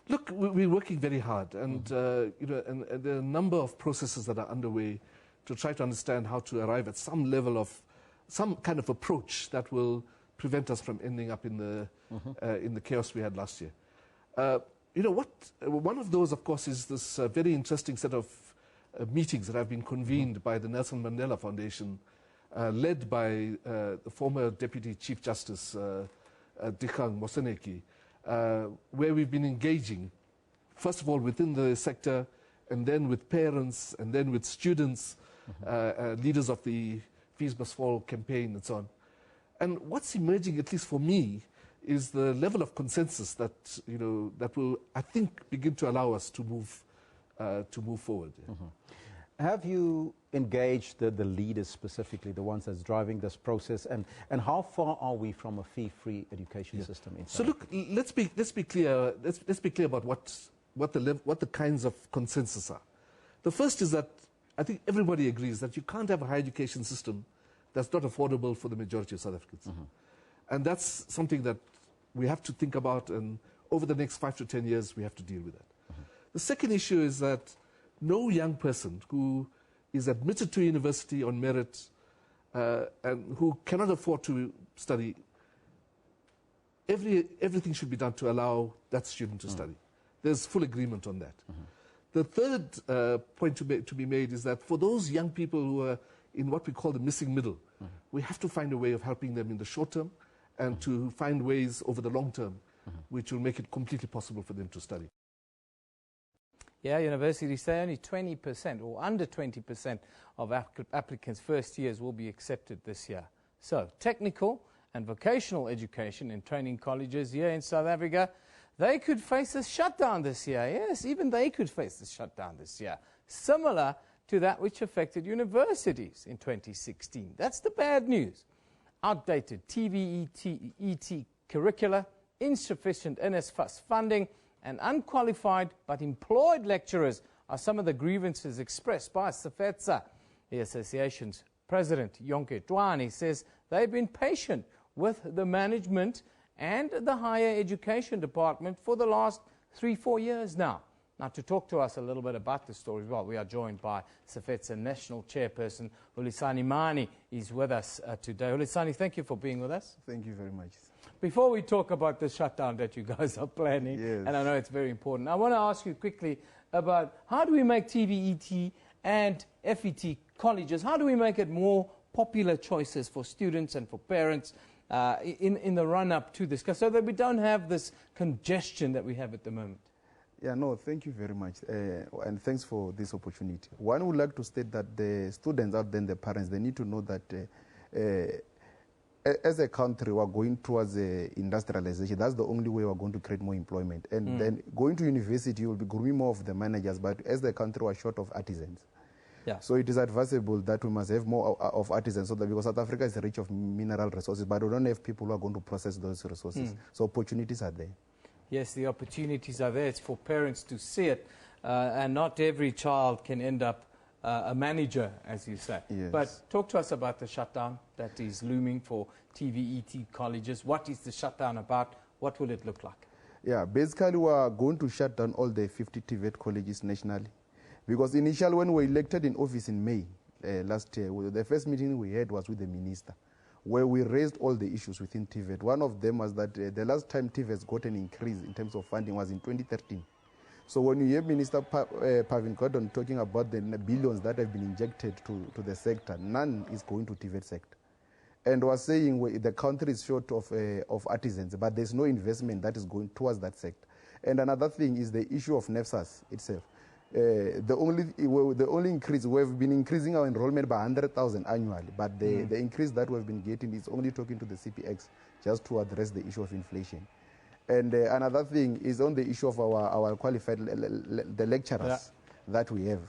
Look, we're working very hard, and you know, and there are a number of processes that are underway to try to understand how to arrive at some level of, some kind of approach that will prevent us from ending up in the chaos we had last year. You know what? One of those, of course, is this very interesting set of meetings that have been convened by the Nelson Mandela Foundation, led by the former Deputy Chief Justice Dikgang Moseneke. Where we've been engaging, first of all, within the sector, and then with parents, and then with students, leaders of the Fees Must Fall campaign, and so on. And what's emerging, at least for me, is the level of consensus that, you know, that will, I think, begin to allow us to move forward. Have you engaged the leaders specifically, the ones that's driving this process, and how far are we from a fee-free education system? So look, let's be clear. Let's be clear about what the kinds of consensus are. The first is that I think everybody agrees that you can't have a higher education system that's not affordable for the majority of South Africans, and that's something that we have to think about, and over the next 5 to 10 years we have to deal with that. The second issue is that no young person who is admitted to university on merit and who cannot afford to study, everything should be done to allow that student to study. There's full agreement on that. The third point to be made is that for those young people who are in what we call the missing middle, we have to find a way of helping them in the short term and to find ways over the long term which will make it completely possible for them to study. Yeah, universities say only 20% or under 20% of applicants' first years will be accepted this year. So, technical and vocational education and training colleges here in South Africa, they could face a shutdown this year. Yes, even they could face a shutdown this year, similar to that which affected universities in 2016. That's the bad news. Outdated TVET curricula, insufficient NSFAS funding, and unqualified but employed lecturers are some of the grievances expressed by SABC. The association's president, Yonke Twani, says they've been patient with the management and the higher education department for the last 3-4 years now. Now, to talk to us a little bit about the story as well, we are joined by SABC National Chairperson Hulisani Mani. Is with us today. Hulisani, thank you for being with us. Thank you very much. Before we talk about the shutdown that you guys are planning, and I know it's very important, I want to ask you quickly about how do we make TVET and FET colleges, how do we make it more popular choices for students and for parents in the run-up to this, so that we don't have this congestion that we have at the moment? Yeah, no, thank you very much, and thanks for this opportunity. One would like to state that the students out there and the parents, they need to know that as a country, we're going towards industrialization. That's the only way we're going to create more employment. And then going to university, you'll be grooming more of the managers, but as the country, we're short of artisans. Yeah. So it is advisable that we must have more of artisans, so that because South Africa is rich of mineral resources, but we don't have people who are going to process those resources. So opportunities are there. Yes, the opportunities are there. It's for parents to see it, and not every child can end up a manager, as you say. Yes. But talk to us about the shutdown that is looming for TVET colleges. What is the shutdown about? What will it look like? Yeah, basically we are going to shut down all the 50 TVET colleges nationally. Because initially when we were elected in office in May last year, the first meeting we had was with the minister, where we raised all the issues within TVET. One of them was that the last time TVET got an increase in terms of funding was in 2013. So when you hear Minister Pavin Gordon talking about the billions that have been injected to the sector, none is going to TVET sector. And was saying the country is short of artisans, but there's no investment that is going towards that sector. And another thing is the issue of NSFAS itself. The only increase, we've been increasing our enrollment by 100,000 annually, but the increase that we've been getting is only talking to the CPX just to address the issue of inflation. And another thing is on the issue of our qualified the lecturers that we have.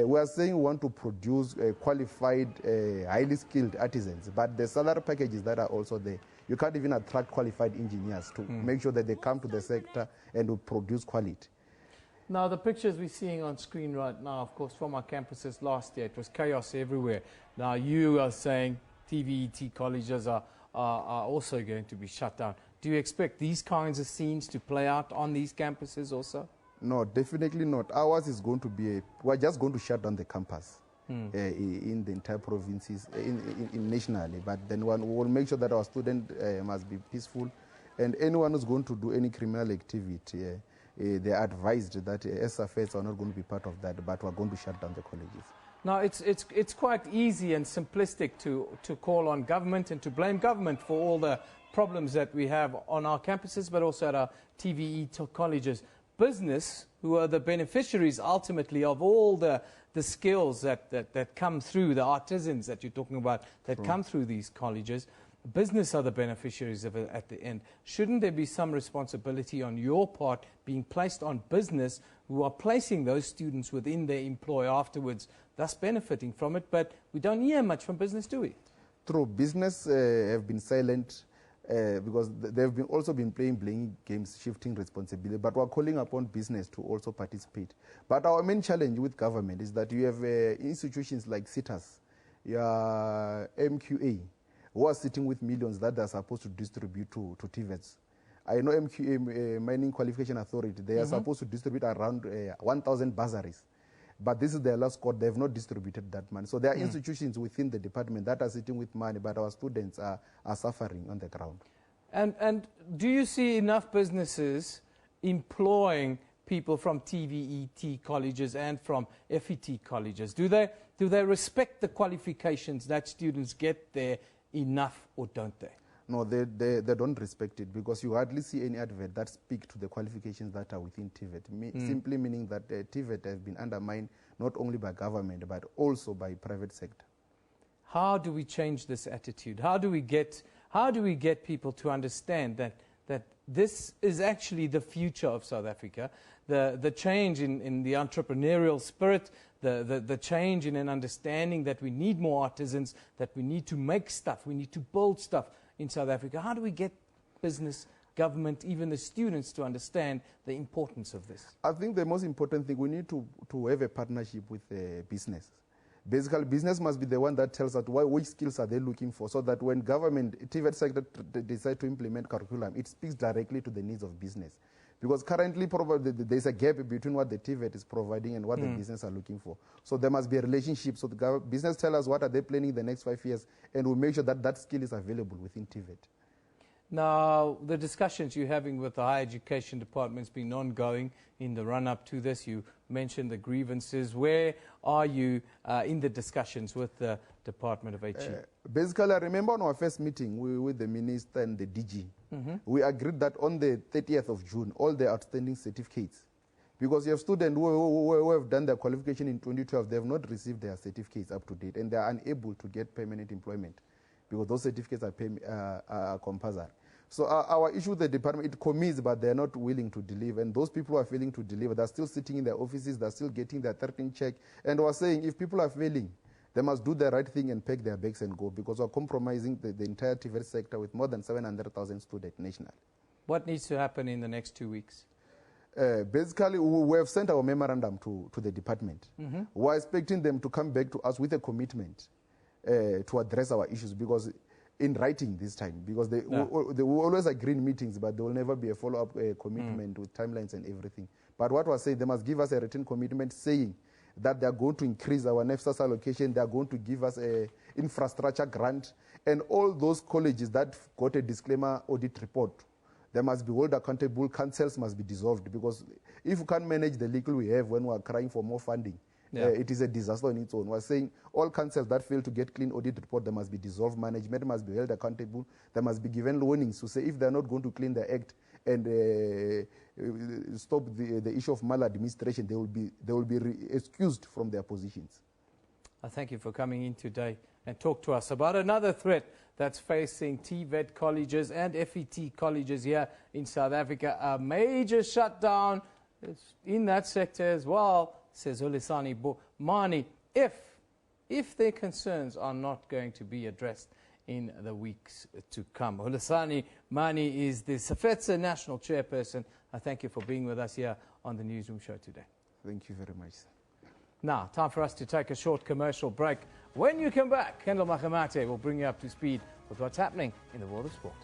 We are saying we want to produce qualified, highly skilled artisans, but the salary packages that are also there, you can't even attract qualified engineers to make sure that they come to the sector and will produce quality. Now, the pictures we're seeing on screen right now, of course, from our campuses last year, it was chaos everywhere. Now, you are saying TVET colleges are also going to be shut down. Do you expect these kinds of scenes to play out on these campuses also? No, definitely not. Ours is going to be we're just going to shut down the campus in the entire provinces, nationally. But then we will make sure that our students must be peaceful, and anyone who's going to do any criminal activity, they are advised that SABC are not going to be part of that, but we're going to shut down the colleges. Now, it's quite easy and simplistic to call on government and to blame government for all the problems that we have on our campuses, but also at our TVET colleges. Business, who are the beneficiaries ultimately of all the skills that come through, the artisans that you're talking about that come through these colleges, business are the beneficiaries of it at the end. Shouldn't there be some responsibility on your part being placed on business, who are placing those students within their employ afterwards, thus benefiting from it? But we don't hear much from business, do we? True. Business have been silent because they've also been playing games, shifting responsibility. But we're calling upon business to also participate. But our main challenge with government is that you have institutions like CITAS, MQA, who are sitting with millions that they're supposed to distribute to TVETs. I know MQA, Mining Qualification Authority, they are supposed to distribute around 1,000 bursaries. But this is their last quote. They have not distributed that money. So there are institutions within the department that are sitting with money, but our students are suffering on the ground. And do you see enough businesses employing people from TVET colleges and from FET colleges? Do they respect the qualifications that students get there enough, or don't they? No, they don't respect it, because you hardly see any advert that speak to the qualifications that are within TVET. Simply meaning that TVET has been undermined not only by government but also by private sector. How do we change this attitude? How do we get people to understand that this is actually the future of South Africa? The change in the entrepreneurial spirit, the change in an understanding that we need more artisans, that we need to make stuff, we need to build stuff in South Africa. How do we get business, government, even the students to understand the importance of this? I think the most important thing, we need to have a partnership with business. Basically, business must be the one that tells us which skills are they looking for, so that when government, TVET sector decide to implement curriculum, it speaks directly to the needs of business. Because currently probably there's a gap between what the TVET is providing and what the business are looking for. So there must be a relationship. So the business tell us what are they planning the next 5 years, and we'll make sure that that skill is available within TVET. Now, the discussions you're having with the higher education department's been ongoing in the run-up to this. You mentioned the grievances. Where are you in the discussions with the Department of HE? Basically, I remember on our first meeting with the Minister and the DG, we agreed that on the 30th of June, all the outstanding certificates, because you have students who have done their qualification in 2012, they have not received their certificates up to date, and they are unable to get permanent employment because those certificates are compulsory. So our issue with the department, it commits, but they're not willing to deliver. And those people who are failing to deliver, they're still sitting in their offices, they're still getting their 13th check. And we're saying if people are failing, they must do the right thing and pack their bags and go, because we're compromising the entire TVET sector with more than 700,000 students nationally. What needs to happen in the next 2 weeks? Basically, we have sent our memorandum to the department. We're expecting them to come back to us with a commitment to address our issues, because in writing this time, because they will always agree in meetings, but there will never be a follow-up commitment with timelines and everything. But what we're saying, they must give us a written commitment saying that they are going to increase our NSFAS allocation, they are going to give us a infrastructure grant, and all those colleges that got a disclaimer audit report, they must be held accountable, councils must be dissolved, because if you can't manage the legal we have when we are crying for more funding, it is a disaster on its own. We're saying all councils that fail to get clean audit report, they must be dissolved, management must be held accountable, they must be given warnings to say if they're not going to clean the act and stop the issue of maladministration, they will be excused from their positions. I thank you for coming in today and talk to us about another threat that's facing TVET colleges and FET colleges here in South Africa. A major shutdown in that sector as well, says Hulisani Mani, if their concerns are not going to be addressed in the weeks to come. Hulisani Mani is the SABC National Chairperson. I thank you for being with us here on the Newsroom show today. Thank you very much. Now, time for us to take a short commercial break. When you come back, Kendall Makamate will bring you up to speed with what's happening in the world of sport.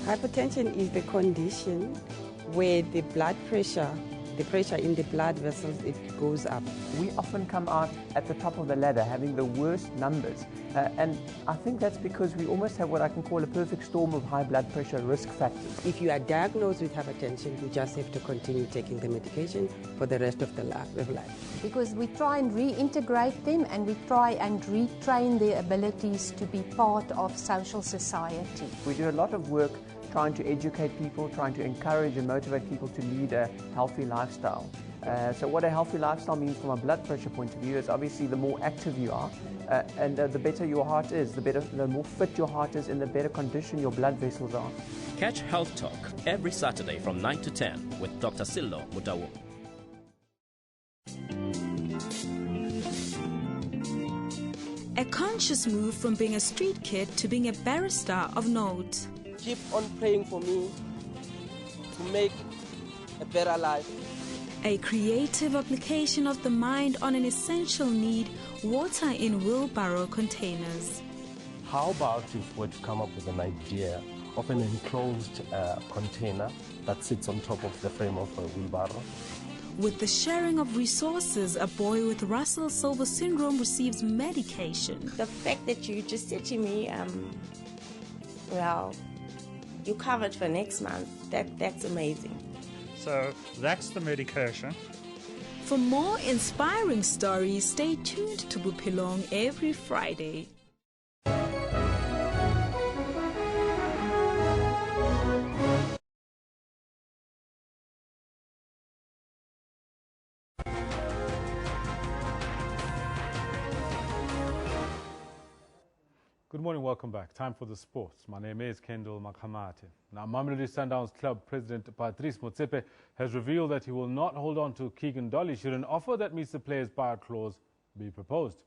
Hypertension is the condition where the blood pressure, the pressure in the blood vessels, it goes up. We often come out at the top of the ladder having the worst numbers. And I think that's because we almost have what I can call a perfect storm of high blood pressure risk factors. If you are diagnosed with hypertension, you just have to continue taking the medication for the rest of the life. Because we try and reintegrate them and we try and retrain their abilities to be part of social society. We do a lot of work trying to educate people, trying to encourage and motivate people to lead a healthy lifestyle. So what a healthy lifestyle means from a blood pressure point of view is obviously the more active you are and the better your heart is, the more fit your heart is, and the better condition your blood vessels are. Catch Health Talk every Saturday from 9 to 10 with Dr. Sillo Mutawu. A conscious move from being a street kid to being a barrister of note. Keep on praying for me to make a better life. A creative application of the mind on an essential need, water in wheelbarrow containers. How about if we come up with an idea of an enclosed container that sits on top of the frame of a wheelbarrow? With the sharing of resources, a boy with Russell Silver syndrome receives medication. The fact that you just said to me, well, you're covered for next month, that's amazing. So that's the medication. For more inspiring stories, stay tuned to Bupilong every Friday. Good morning, welcome back. Time for the sports. My name is Kendall Makamate. Now, Mamelodi Sundowns Club President Patrice Motsepe has revealed that he will not hold on to Keegan Dolly should an offer that meets the player's buyout clause be proposed.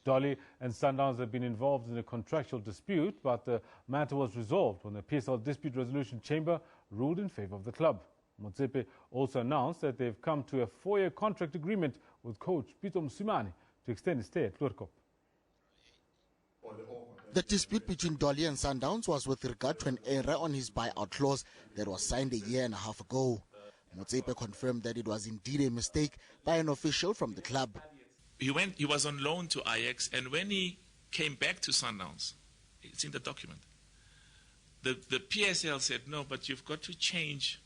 Dolly and Sundowns have been involved in a contractual dispute, but the matter was resolved when the PSL Dispute Resolution Chamber ruled in favour of the club. Motsepe also announced that they've come to a 4-year contract agreement with coach Pito Mosimane to extend his stay at Lurkop. The dispute between Dolly and Sundowns was with regard to an error on his buyout clause that was signed a year and a half ago. Motsepe confirmed that it was indeed a mistake by an official from the club. He was on loan to Ajax, and when he came back to Sundowns, it's in the document, the PSL said, no, but you've got to change,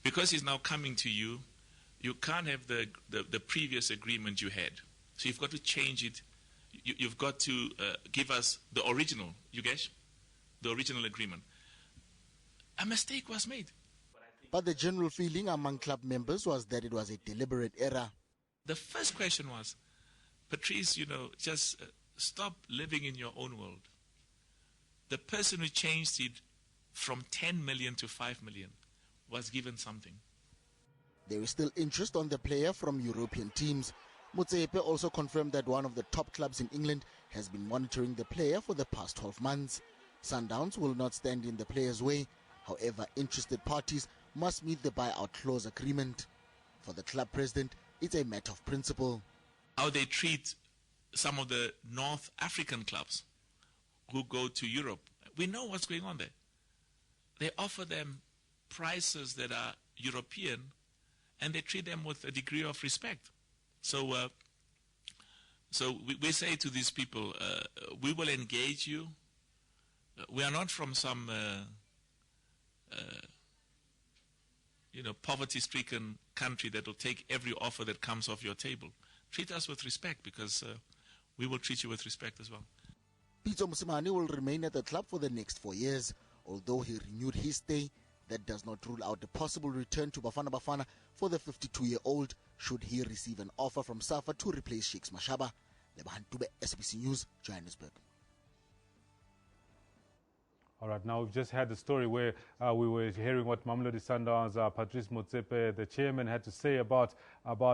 because he's now coming to you, you can't have the previous agreement you had. So you've got to change it. You've got to give us the original, Yugesh, the original agreement. A mistake was made. But the general feeling among club members was that it was a deliberate error. The first question was, Patrice, just stop living in your own world. The person who changed it from 10 million to 5 million was given something. There is still interest on the player from European teams. Motsepe also confirmed that one of the top clubs in England has been monitoring the player for the past 12 months. Sundowns will not stand in the player's way. However, interested parties must meet the buyout clause agreement. For the club president, it's a matter of principle. How they treat some of the North African clubs who go to Europe, we know what's going on there. They offer them prices that are European, and they treat them with a degree of respect. So we say to these people, we will engage you. We are not from some, poverty-stricken country that will take every offer that comes off your table. Treat us with respect, because we will treat you with respect as well. Pito Mosimane will remain at the club for the next 4 years. Although he renewed his stay, that does not rule out a possible return to Bafana Bafana for the 52-year-old should he receive an offer from SAFA to replace Shakes Mashaba. Lebahan Tube, SABC News, Johannesburg. All right, now we've just had the story where we were hearing what Mamelodi Sundowns, Patrice Motsepe, the chairman, had to say about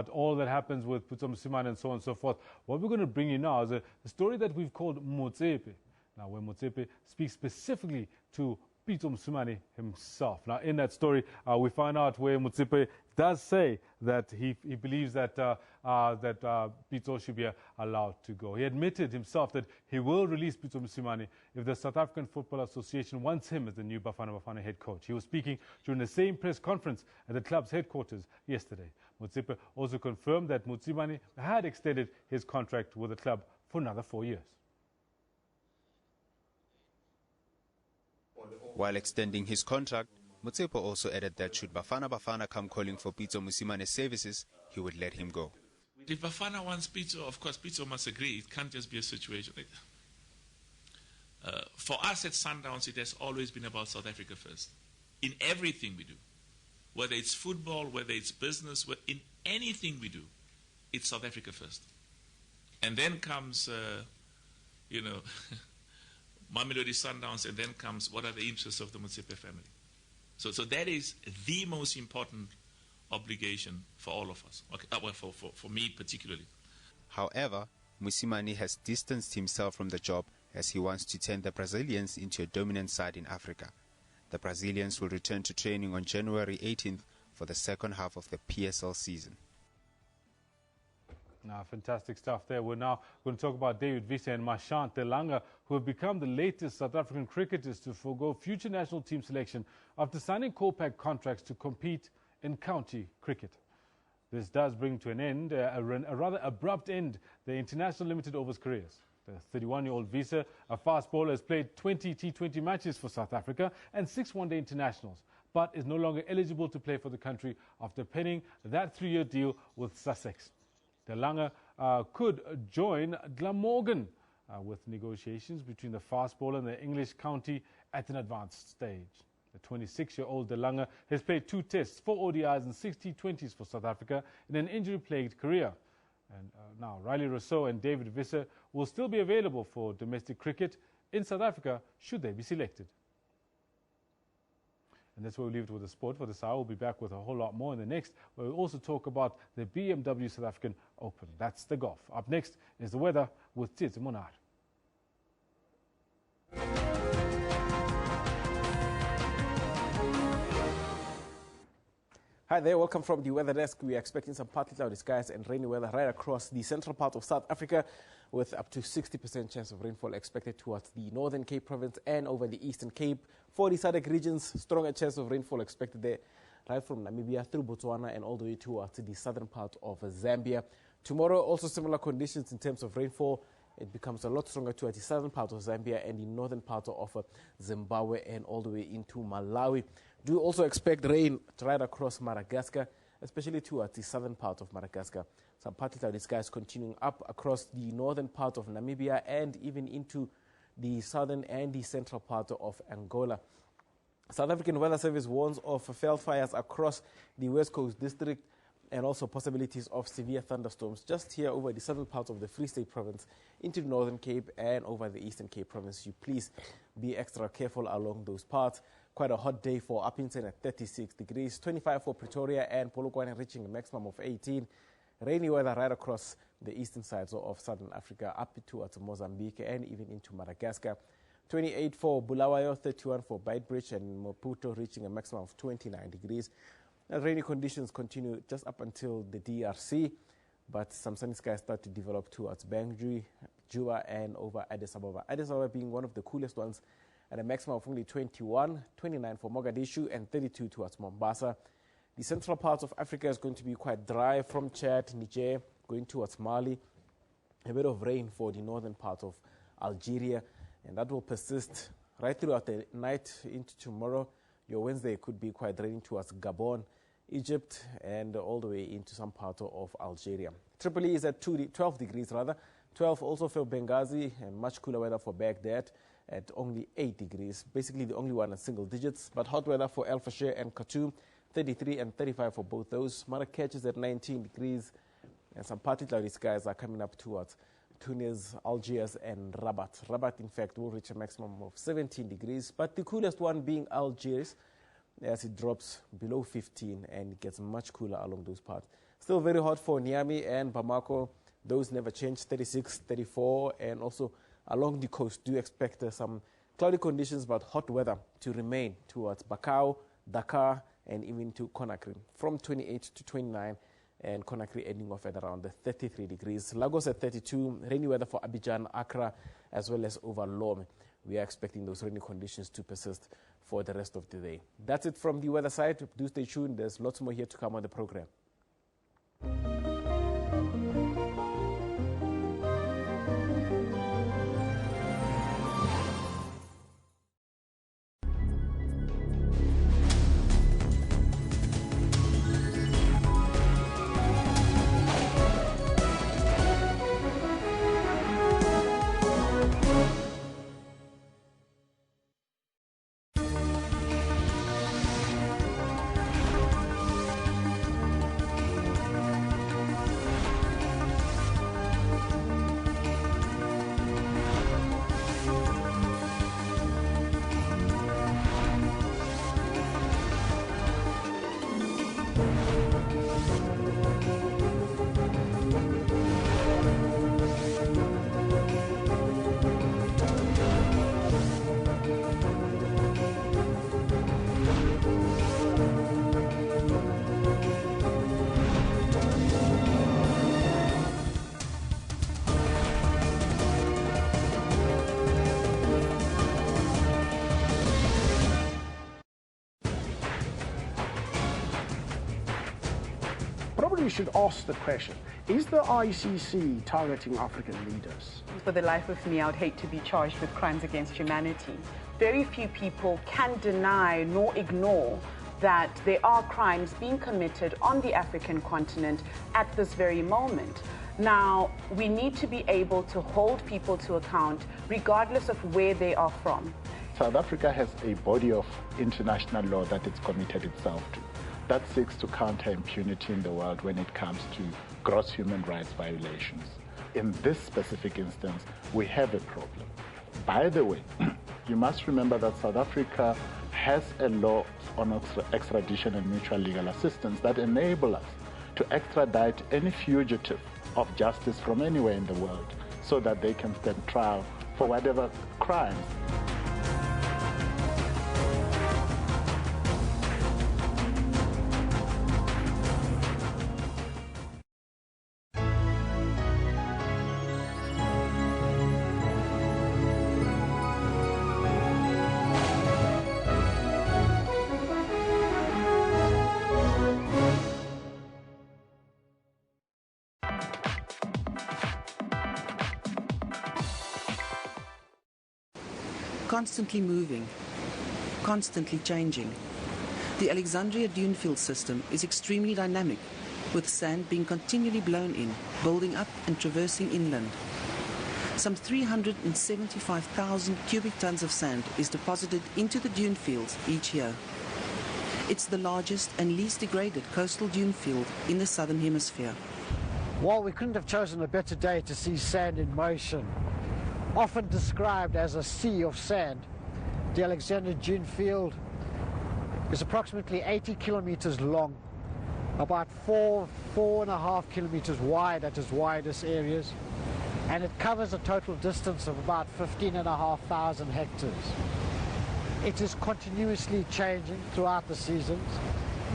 all that happens with Pito Mosimane and so on and so forth. What we're going to bring you now is a story that we've called Motsepe. Now, where Motsepe speaks specifically to Pito Mosimane himself. Now, in that story, we find out where Motsepe does say that he believes that Pito should be allowed to go. He admitted himself that he will release Pito Mosimane if the South African Football Association wants him as the new Bafana Bafana head coach. He was speaking during the same press conference at the club's headquarters yesterday. Motsepe also confirmed that Mosimane had extended his contract with the club for another 4 years. While extending his contract, Motsepe also added that should Bafana Bafana come calling for Pito Musimane's services, he would let him go. If Bafana wants Pito, of course Pito must agree. It can't just be a situation like that. For us at Sundowns, it has always been about South Africa first. In everything we do. Whether it's football, whether it's business, in anything we do, it's South Africa first. And then comes, Mamelodi Sundowns, and then comes what are the interests of the Motsepe family. So that is the most important obligation for all of us, okay, for me particularly. However, Mosimane has distanced himself from the job as he wants to turn the Brazilians into a dominant side in Africa. The Brazilians will return to training on January 18th for the second half of the PSL season. Now, fantastic stuff there. We're now going to talk about David Visa and Marchant Delanga, who have become the latest South African cricketers to forgo future national team selection after signing co-pack contracts to compete in county cricket. This does bring to an end, a rather abrupt end, their international limited overs careers. The 31-year-old Visa, a fast bowler, has played 20 T20 matches for South Africa and 6 one-day internationals, but is no longer eligible to play for the country after penning that 3-year deal with Sussex. Delanga could join Glamorgan with negotiations between the fast bowler and the English county at an advanced stage. The 26-year-old Delanga has played 2 tests, 4 ODIs and 6 T20s for South Africa in an injury-plagued career. And now Riley Rousseau and David Visser will still be available for domestic cricket in South Africa should they be selected. And that's where we leave it with the sport for this hour. We'll be back with a whole lot more in the next, where we'll also talk about the BMW South African Open. That's the golf. Up next is the weather with Titz Monar. Hi there, welcome from the weather desk. We are expecting some partly cloudy skies and rainy weather right across the central part of South Africa, with up to 60% chance of rainfall expected towards the Northern Cape province and over the Eastern Cape. For the SADC regions, stronger chance of rainfall expected there, right from Namibia through Botswana and all the way towards the southern part of Zambia. Tomorrow, also similar conditions in terms of rainfall. It becomes a lot stronger towards the southern part of Zambia and the northern part of Zimbabwe and all the way into Malawi. Do also expect rain right across Madagascar, especially towards the southern part of Madagascar. Some partly cloudy skies continuing up across the northern part of Namibia and even into the southern and the central part of Angola. South African Weather Service warns of veld fires across the West Coast District and also possibilities of severe thunderstorms just here over the southern part of the Free State province into the Northern Cape and over the Eastern Cape province. You please be extra careful along those parts. Quite a hot day for Upington at 36 degrees, 25 for Pretoria and Polokwane reaching a maximum of 18. Rainy weather right across the eastern sides of southern Africa up towards Mozambique and even into Madagascar. 28 for Bulawayo, 31 for Beitbridge and Maputo reaching a maximum of 29 degrees. And rainy conditions continue just up until the DRC, but some sunny skies start to develop towards Bangui, Juba and over Addis Ababa. Addis Ababa being one of the coolest ones at a maximum of only 21, 29 for Mogadishu and 32 towards Mombasa. The central part of Africa is going to be quite dry from Chad, Niger, going towards Mali. A bit of rain for the northern part of Algeria, and that will persist right throughout the night into tomorrow. Your Wednesday could be quite rainy towards Gabon, Egypt, and all the way into some part of Algeria. Tripoli is at 12 degrees rather. 12 also for Benghazi, and much cooler weather for Baghdad at only 8 degrees. Basically the only one in single digits, but hot weather for El Fasher and Khartoum, 33 and 35 for both those. Marrakech is at 19 degrees, and some partly cloudy skies are coming up towards Tunis, Algiers, and Rabat. Rabat, in fact, will reach a maximum of 17 degrees, but the coolest one being Algiers, as it drops below 15 and it gets much cooler along those parts. Still very hot for Niamey and Bamako. Those never change, 36, 34, and also along the coast do expect some cloudy conditions but hot weather to remain towards Bakau, Dakar, and even to Conakry from 28 to 29, and Conakry ending off at around the 33 degrees. Lagos at 32, rainy weather for Abidjan, Accra, as well as over Lome. We are expecting those rainy conditions to persist for the rest of the day. That's it from the weather side. Do stay tuned. There's lots more here to come on the program. Probably should ask the question, is the ICC targeting African leaders? For the life of me, I would hate to be charged with crimes against humanity. Very few people can deny nor ignore that there are crimes being committed on the African continent at this very moment. Now, we need to be able to hold people to account regardless of where they are from. South Africa has a body of international law that it's committed itself to, that seeks to counter impunity in the world when it comes to gross human rights violations. In this specific instance, we have a problem. By the way, you must remember that South Africa has a law on extradition and mutual legal assistance that enable us to extradite any fugitive of justice from anywhere in the world so that they can stand trial for whatever crimes. Constantly moving, constantly changing. The Alexandria Dunefield system is extremely dynamic, with sand being continually blown in, building up and traversing inland. Some 375,000 cubic tons of sand is deposited into the dune fields each year. It's the largest and least degraded coastal dune field in the southern hemisphere. Well, we couldn't have chosen a better day to see sand in motion. Often described as a sea of sand, the Alexandria Dune Field is approximately 80 kilometers long, about 4.5 kilometers wide at its widest areas, and it covers a total distance of about 15,500 hectares. It is continuously changing throughout the seasons.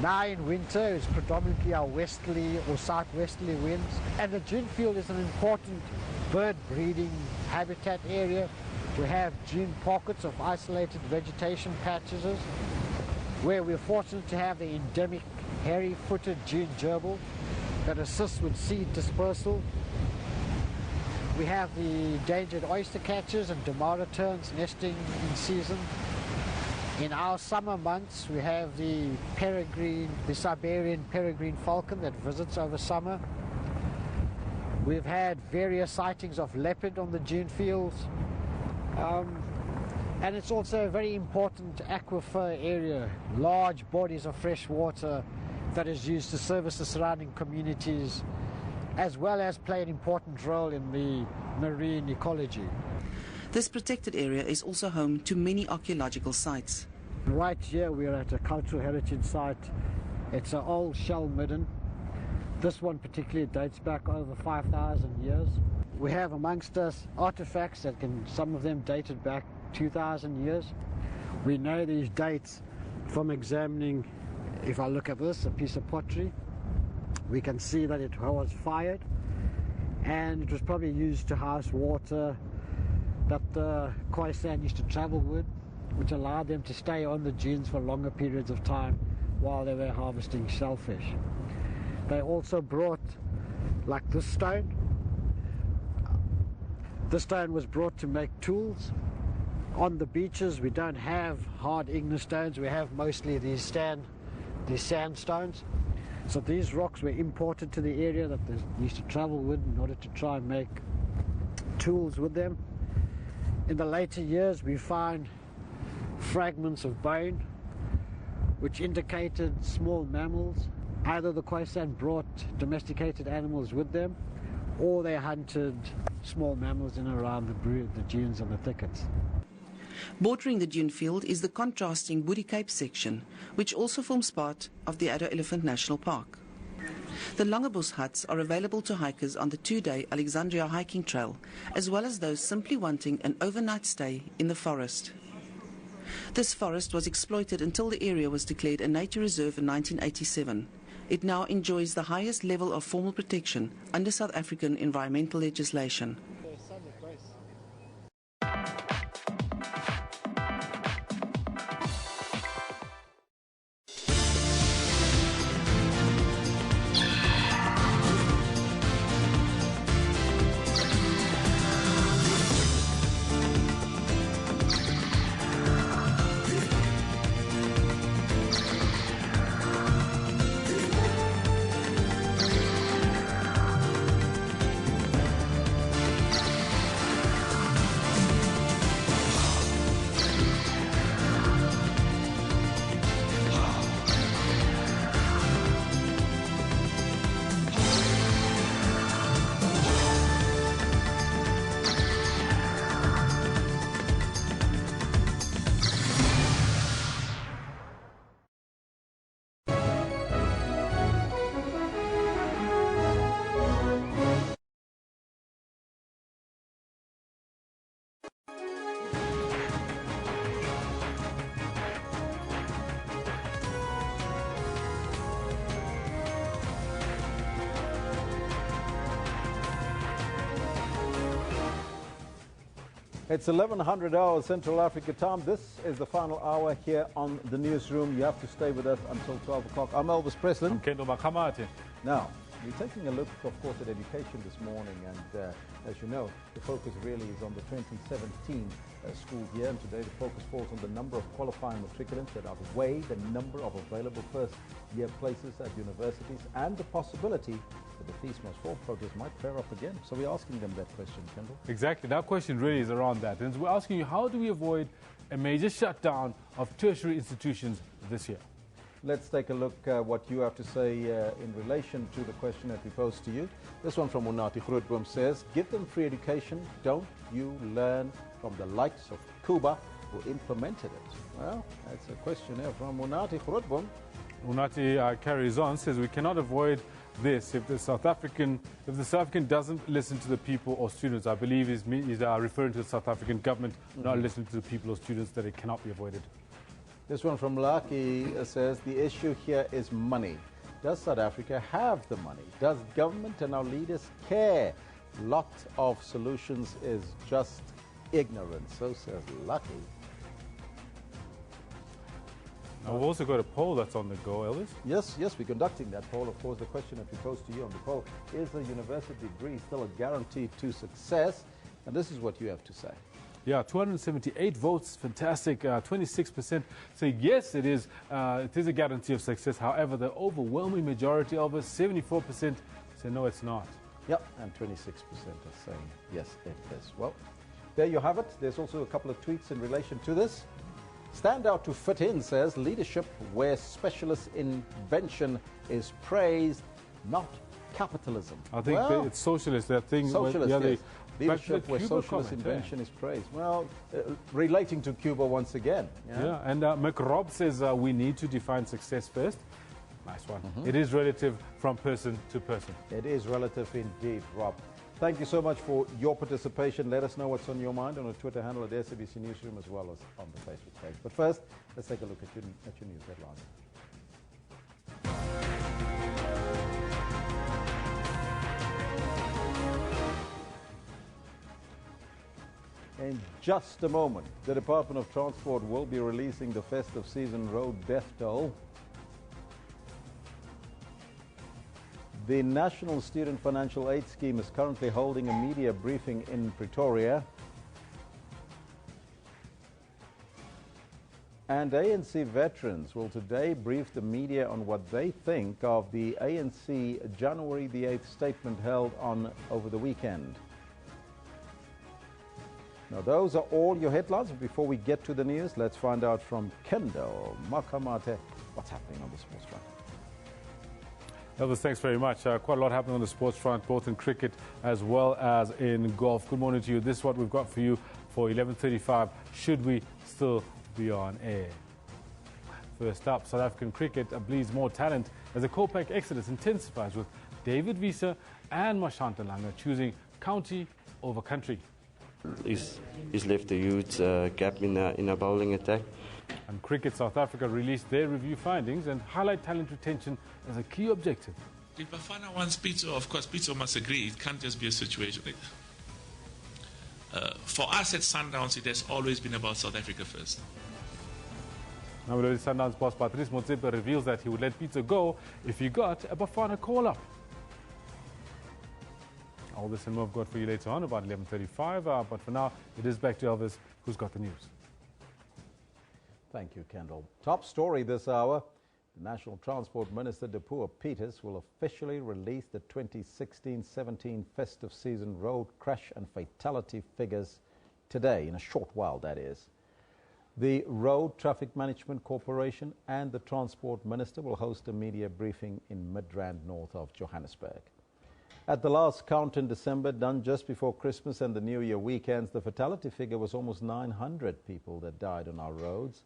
Now in winter, it's predominantly our westerly or southwesterly winds, and the dune field is an important bird breeding habitat area. We have dune pockets of isolated vegetation patches where we're fortunate to have the endemic hairy-footed dune gerbil that assists with seed dispersal. We have the endangered oyster catchers and Damara terns nesting in season. In our summer months, we have the Siberian peregrine falcon that visits over summer. We've had various sightings of leopard on the dune fields. And it's also a very important aquifer area, large bodies of fresh water that is used to service the surrounding communities, as well as play an important role in the marine ecology. This protected area is also home to many archaeological sites. Right here we're at a cultural heritage site. It's an old shell midden. This one particularly dates back over 5,000 years. We have amongst us artifacts that some of them dated back 2,000 years. We know these dates from examining, if I look at this, a piece of pottery, we can see that it was fired and it was probably used to house water that the Khoisan used to travel with, which allowed them to stay on the dunes for longer periods of time while they were harvesting shellfish. They also brought, like this stone. This stone was brought to make tools. On the beaches we don't have hard igneous stones, we have mostly these sandstones. So these rocks were imported to the area that they used to travel with in order to try and make tools with them. In the later years we found fragments of bone which indicated small mammals. Either the Khoisan brought domesticated animals with them or they hunted small mammals in and around the dunes and the thickets. Bordering the dune field is the contrasting Woody Cape section, which also forms part of the Addo Elephant National Park. The Langebos huts are available to hikers on the 2-day Alexandria hiking trail, as well as those simply wanting an overnight stay in the forest. This forest was exploited until the area was declared a nature reserve in 1987. It now enjoys the highest level of formal protection under South African environmental legislation. It's 1100 hours Central Africa time. This is the final hour here on the newsroom. You have to stay with us until 12 o'clock. I'm Elvis Preslin. I'm Kendall Makamati. Now, we're taking a look, of course, at education this morning. And as you know, the focus really is on the 2017 school year. And today the focus falls on the number of qualifying matriculants that outweigh the number of available first-year places at universities and the possibility that the fees must fall progress might flare up again. So we're asking them that question, Kendall. Exactly. That question really is around that. And we're asking you, how do we avoid a major shutdown of tertiary institutions this year? Let's take a look at what you have to say in relation to the question that we posed to you. This one from Munati Grootboom says, give them free education. Don't you learn from the likes of Cuba who implemented it? Well, that's a question here from Munati Grootboom. Munati carries on, says we cannot avoid this if the South African doesn't listen to the people or students. I believe he's referring to the South African government not listening to the people or students, that it cannot be avoided. This one from Lucky says the issue here is money. Does South Africa have the money? Does government and our leaders care? Lot of solutions is just ignorance. So says Lucky. Now, we've also got a poll that's on the go, Elvis. Yes, we're conducting that poll. Of course, the question that we posed to you on the poll, is a university degree still a guarantee to success? And this is what you have to say. Yeah, 278 votes, fantastic. 26% say yes, it is a guarantee of success. However, the overwhelming majority of us, 74%, say no, it's not. Yep, and 26% are saying yes, it is. Well, there you have it. There's also a couple of tweets in relation to this. Stand out to fit in says leadership where specialist invention is praised, not capitalism. I think it's socialist, that thing. Socialist, yes. Leadership where socialist invention is praised. Well, relating to Cuba once again. Yeah, and McRob says we need to define success first. Nice one. It is relative from person to person. It is relative indeed, Rob. Thank you so much for your participation. Let us know what's on your mind on our Twitter handle at SABC Newsroom as well as on the Facebook page. But first, let's take a look at your news headlines. In just a moment, the Department of Transport will be releasing the festive season road death toll. The National Student Financial Aid Scheme is currently holding a media briefing in Pretoria. And ANC veterans will today brief the media on what they think of the ANC January the 8th statement held over the weekend. Now, those are all your headlines. Before we get to the news, let's find out from Kendall Makamate what's happening on the sports front. Elvis, thanks very much. Quite a lot happening on the sports front, both in cricket as well as in golf. Good morning to you. This is what we've got for you for 11:35. Should we still be on air? First up, South African cricket bleeds more talent as the Copac exodus intensifies, with David Wiese and Mashanta Langa choosing county over country. He's left a huge gap in our bowling attack. And Cricket South Africa released their review findings and highlight talent retention as a key objective. If Bafana wants Pitso, of course Pitso must agree. It can't just be a situation like that. For us at Sundowns, it has always been about South Africa first. Now, Sundowns boss Patrice Motsepe reveals that he would let Pitso go if he got a Bafana call-up. All this and more I've got for you later on, about 11:35. But for now, it is back to Elvis, who's got the news. Thank you, Kendall. Top story this hour. The National Transport Minister, Dipuo Peters, will officially release the 2016-17 festive season road crash and fatality figures today, in a short while, that is. The Road Traffic Management Corporation and the Transport Minister will host a media briefing in Midrand, north of Johannesburg. At the last count in December, done just before Christmas and the New Year weekends, the fatality figure was almost 900 people that died on our roads.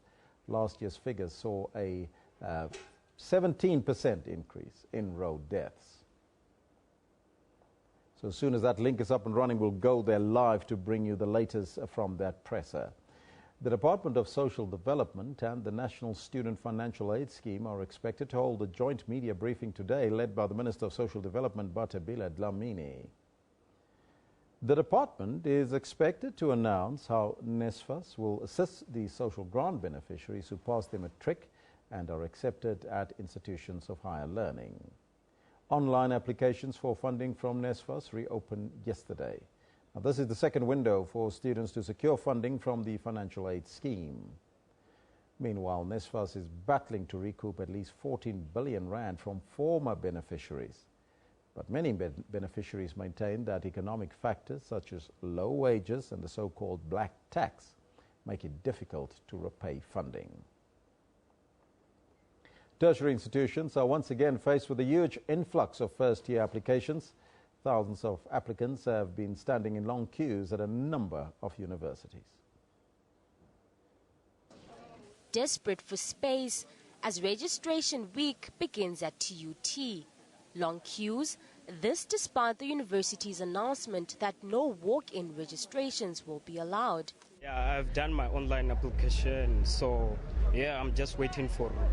Last year's figures saw a 17% increase in road deaths. So as soon as that link is up and running, we'll go there live to bring you the latest from that presser. The Department of Social Development and the National Student Financial Aid Scheme are expected to hold a joint media briefing today, led by the Minister of Social Development, Bathabile Dlamini. The department is expected to announce how NSFAS will assist the social grant beneficiaries who pass their matric and are accepted at institutions of higher learning. Online applications for funding from NSFAS reopened yesterday. Now, this is the second window for students to secure funding from the financial aid scheme. Meanwhile, NSFAS is battling to recoup at least 14 billion rand from former beneficiaries. But many beneficiaries maintain that economic factors such as low wages and the so-called black tax make it difficult to repay funding. Tertiary institutions are once again faced with a huge influx of first-year applications. Thousands of applicants have been standing in long queues at a number of universities. Desperate for space as registration week begins at TUT. Long queues, this despite the university's announcement that no walk-in registrations will be allowed. Yeah, I've done my online application, so yeah, I'm just waiting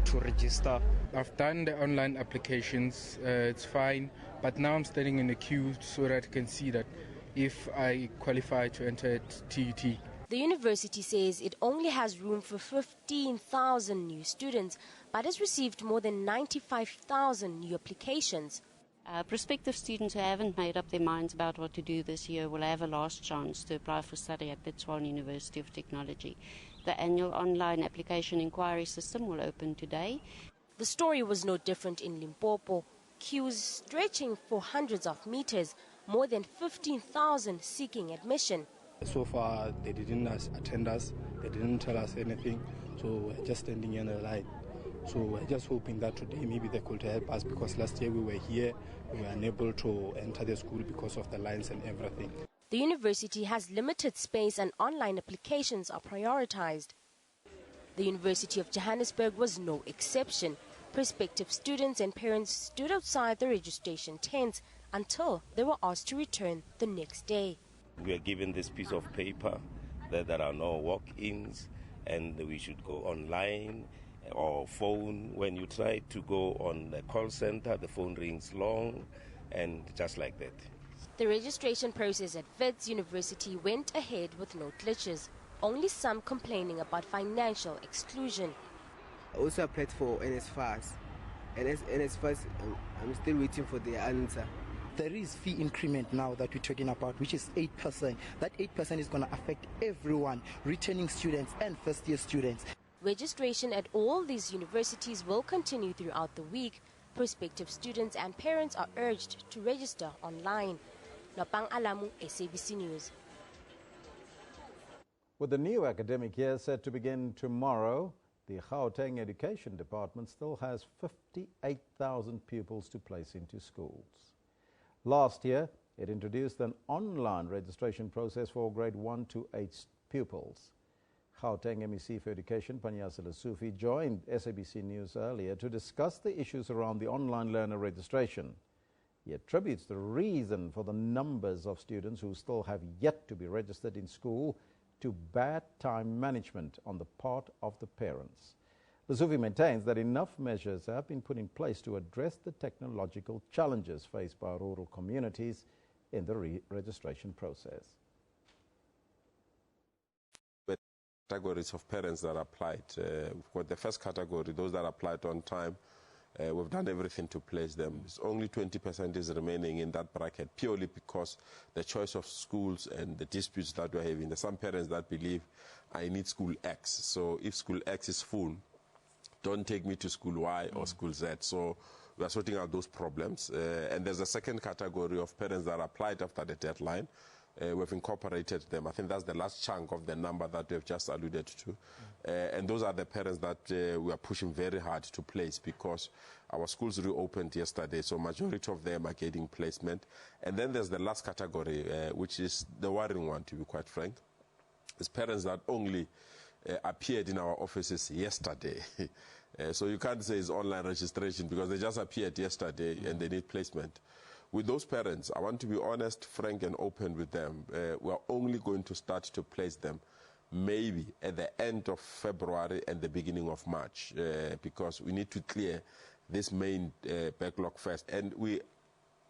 to register. I've done the online applications, it's fine, but now I'm standing in the queue so that I can see that if I qualify to enter at TUT. The university says it only has room for 15,000 new students, but has received more than 95,000 new applications. Prospective students who haven't made up their minds about what to do this year will have a last chance to apply for study at the Tshwane University of Technology. The annual online application inquiry system will open today. The story was no different in Limpopo. Queues stretching for hundreds of meters, more than 15,000 seeking admission. So far, they didn't attend us, they didn't tell us anything, so we're just standing in the line. So we're just hoping that today maybe they could help us, because last year we were here, we were unable to enter the school because of the lines and everything. The university has limited space and online applications are prioritized. The University of Johannesburg was no exception. Prospective students and parents stood outside the registration tents until they were asked to return the next day. We are given this piece of paper that there are no walk-ins and we should go online or phone. When you try to go on the call center, the phone rings long and just like that. The registration process at Wits University went ahead with no glitches, only some complaining about financial exclusion. I also applied for NSFAS. NSFAS, I'm still waiting for the answer. There is fee increment now that we're talking about, which is 8%. That 8% is going to affect everyone, returning students and first-year students. Registration at all these universities will continue throughout the week. Prospective students and parents are urged to register online. Napang Alamu, SABC News. With the new academic year set to begin tomorrow, the Gauteng Education Department still has 58,000 pupils to place into schools. Last year, it introduced an online registration process for grade 1 to 8 pupils. Gauteng MEC for Education, Panyasila Sufi, joined SABC News earlier to discuss the issues around the online learner registration. He attributes the reason for the numbers of students who still have yet to be registered in school to bad time management on the part of the parents. Lesufi maintains that enough measures have been put in place to address the technological challenges faced by rural communities in the registration process. Categories of parents that applied. We've got the first category, those that applied on time. We've done everything to place them. It's only 20% is remaining in that bracket, purely because the choice of schools and the disputes that we're having. There's some parents that believe, I need school X. So if school X is full, don't take me to school Y or school Z. So we are sorting out those problems. And there's a second category of parents that applied after the deadline. We've incorporated them. I think that's the last chunk of the number that we've just alluded to. And those are the parents that we are pushing very hard to place, because our schools reopened yesterday, so majority of them are getting placement. And then there's the last category, which is the worrying one, to be quite frank. It's parents that only appeared in our offices yesterday. So you can't say it's online registration, because they just appeared yesterday and they need placement. With those parents, I want to be honest, frank and open with them. We're only going to start to place them maybe at the end of February and the beginning of March, because we need to clear this main backlog first. And we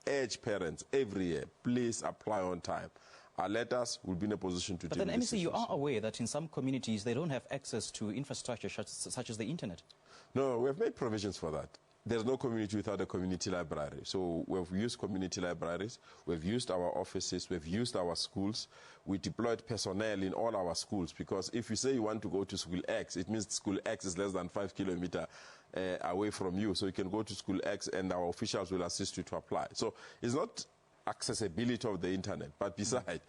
urge parents every year, please apply on time. alert us, we'll be in a position to But deal then, with MEC, you this. are aware that in some communities they don't have access to infrastructure such as the internet. No, we've made provisions for that. There's no community without a community library. So we've used community libraries, we've used our offices, we've used our schools. We deployed personnel in all our schools, because if you say you want to go to school X, it means school X is less than 5 kilometers away from you. So you can go to school X and our officials will assist you to apply. So it's not accessibility of the internet, but besides,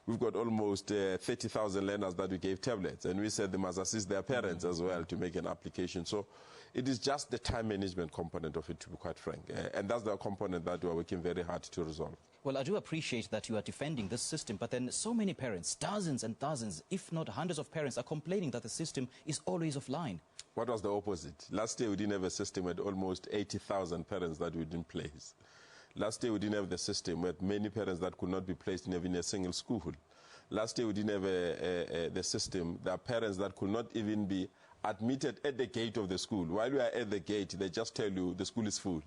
we've got almost 30,000 learners that we gave tablets, and we said they must assist their parents as well to make an application. So it is just the time management component of it, to be quite frank, and that's the component that we are working very hard to resolve. Well, I do appreciate that you are defending this system, but then so many parents, dozens and dozens, if not hundreds of parents, are complaining that the system is always offline. What was the opposite? Last year we didn't have a system with almost 80,000 parents that we didn't place. Last year we didn't have the system with many parents that could not be placed in even a single school. Last year we didn't have the system. There are parents that could not even be admitted at the gate of the school. While you are at the gate, they just tell you the school is full.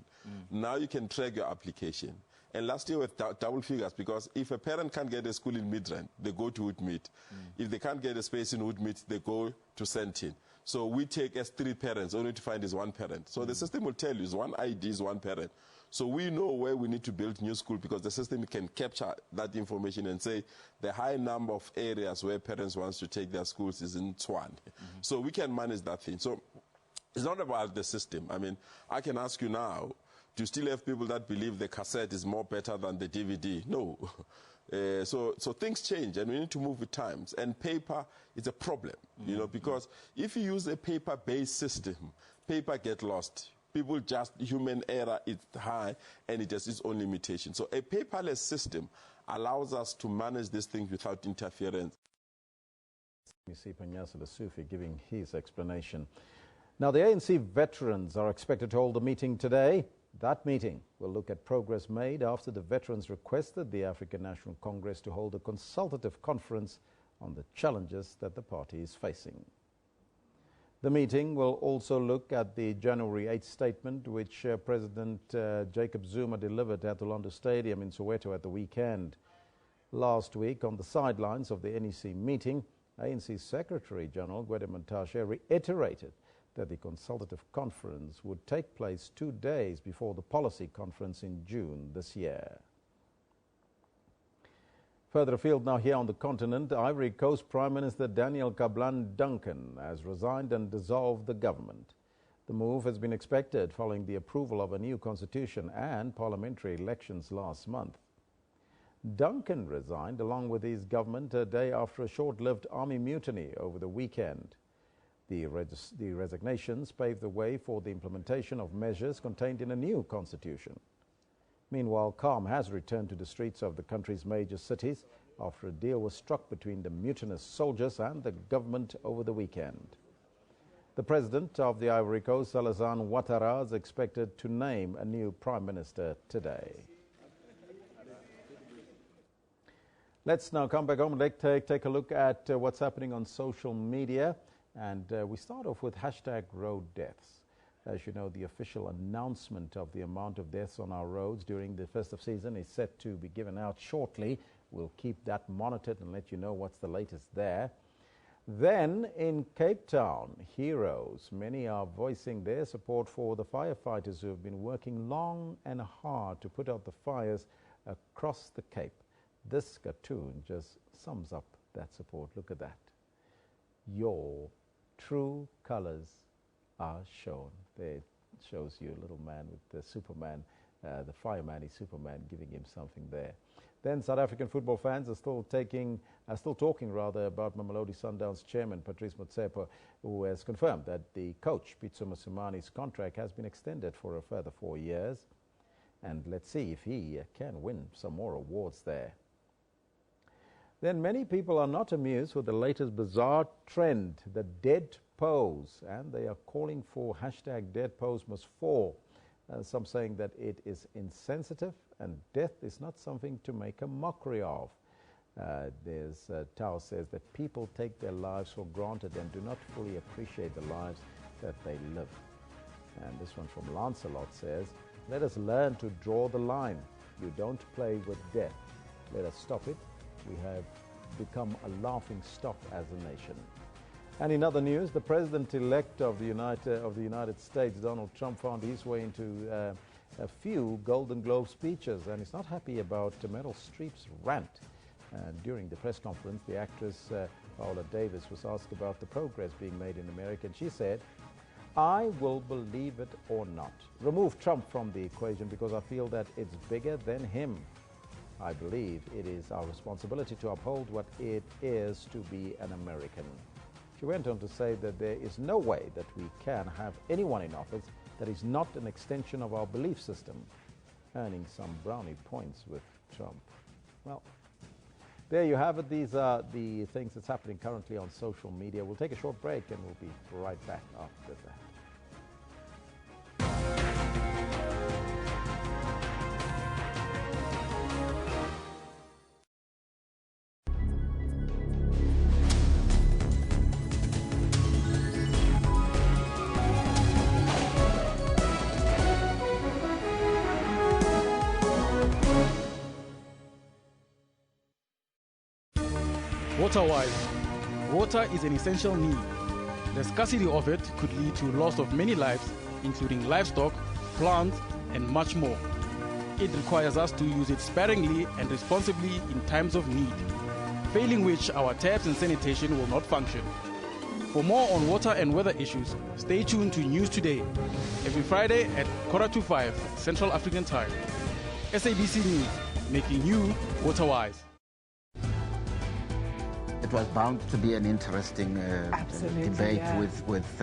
Now you can track your application. And last year with double figures, because if a parent can't get a school in Midrand, they go to Woodmead. If they can't get a space in Woodmead, they go to Sentin. So we take as 3 parents, only to find is 1 parent. So the system will tell you is 1 ID is 1 parent. So we know where we need to build new school, because the system can capture that information and say the high number of areas where parents want to take their schools is in Tshwane. So we can manage that thing. So it's not about the system. I mean, I can ask you now, do you still have people that believe the cassette is more better than the DVD? No. So things change, and we need to move with times. And paper is a problem, you know, because if you use a paper-based system, paper get lost. People just, human error is high, and it has its own limitations. So a paperless system allows us to manage these things without interference. You see Panyasa Lesufi giving his explanation. Now, the ANC veterans are expected to hold a meeting today. That meeting will look at progress made after the veterans requested the African National Congress to hold a consultative conference on the challenges that the party is facing. The meeting will also look at the January 8th statement which President Jacob Zuma delivered at the London Stadium in Soweto at the weekend. Last week, on the sidelines of the NEC meeting, ANC Secretary General Gwede Mantashe reiterated that the consultative conference would take place 2 days before the policy conference in June this year. Further afield now here on the continent, Ivory Coast Prime Minister Daniel Kablan Duncan has resigned and dissolved the government. The move has been expected following the approval of a new constitution and parliamentary elections last month. Duncan resigned along with his government a day after a short-lived army mutiny over the weekend. The resignations paved the way for the implementation of measures contained in a new constitution. Meanwhile, calm has returned to the streets of the country's major cities after a deal was struck between the mutinous soldiers and the government over the weekend. The president of the Ivory Coast, Alassane Ouattara, is expected to name a new prime minister today. Let's now come back home and take a look at what's happening on social media. And we start off with hashtag road deaths. As you know, the official announcement of the amount of deaths on our roads during the festive season is set to be given out shortly. We'll keep that monitored and let you know what's the latest there. Then in Cape Town, heroes. Many are voicing their support for the firefighters who have been working long and hard to put out the fires across the Cape. This cartoon just sums up that support. Look at that. Your true colors are shown. There it shows you a little man with the Superman, the fireman is Superman, giving him something there. Then South African football fans are still talking about Mamelodi Sundowns chairman Patrice Motsepe, who has confirmed that the coach Pitso Mosimani's contract has been extended for a further 4 years. And let's see if he can win some more awards there. Then many people are not amused with the latest bizarre trend, the dead pose, and they are calling for hashtag dead pose must fall. Some saying that it is insensitive and death is not something to make a mockery of. Tao says that people take their lives for granted and do not fully appreciate the lives that they live. And this one from Lancelot says, let us learn to draw the line. You don't play with death. Let us stop it We have become a laughing stock as a nation. And in other news, the President-elect of the United States, Donald Trump, found his way into a few Golden Globe speeches, and he's not happy about Meryl Streep's rant. During the press conference, the actress Viola Davis was asked about the progress being made in America, and she said, "I will believe it or not. Remove Trump from the equation because I feel that it's bigger than him. I believe it is our responsibility to uphold what it is to be an American." She went on to say that there is no way that we can have anyone in office that is not an extension of our belief system, earning some brownie points with Trump. Well, there you have it. These are the things that's happening currently on social media. We'll take a short break and we'll be right back after that. Water-wise, water is an essential need. The scarcity of it could lead to loss of many lives, including livestock, plants, and much more. It requires us to use it sparingly and responsibly in times of need, failing which our taps and sanitation will not function. For more on water and weather issues, stay tuned to News Today, every Friday at 4:45 Central African Time. SABC News, making you water-wise. It was bound to be an interesting debate with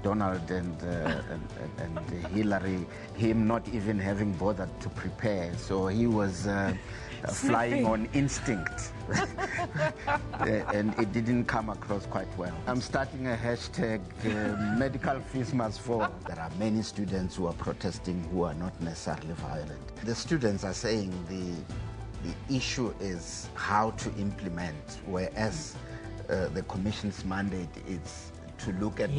Donald and Hillary, him not even having bothered to prepare. So he was flying on instinct. And it didn't come across quite well. I'm starting a hashtag, medical fees must fall. There are many students who are protesting who are not necessarily violent. The students are saying the issue is how to implement, whereas the Commission's mandate is to look at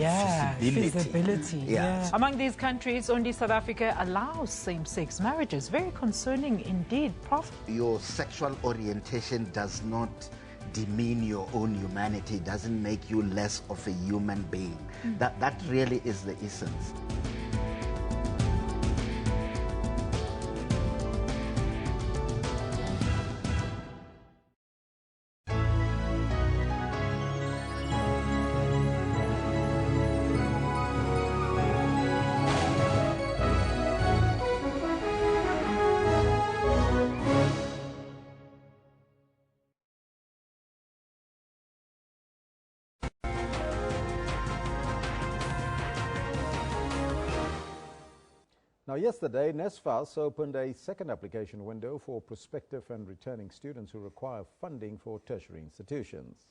feasibility. Yeah. Among these countries, only South Africa allows same-sex marriages. Very concerning indeed, Prof. Your sexual orientation does not demean your own humanity, doesn't make you less of a human being. That really is the essence. Now, yesterday, NSFAS opened a second application window for prospective and returning students who require funding for tertiary institutions.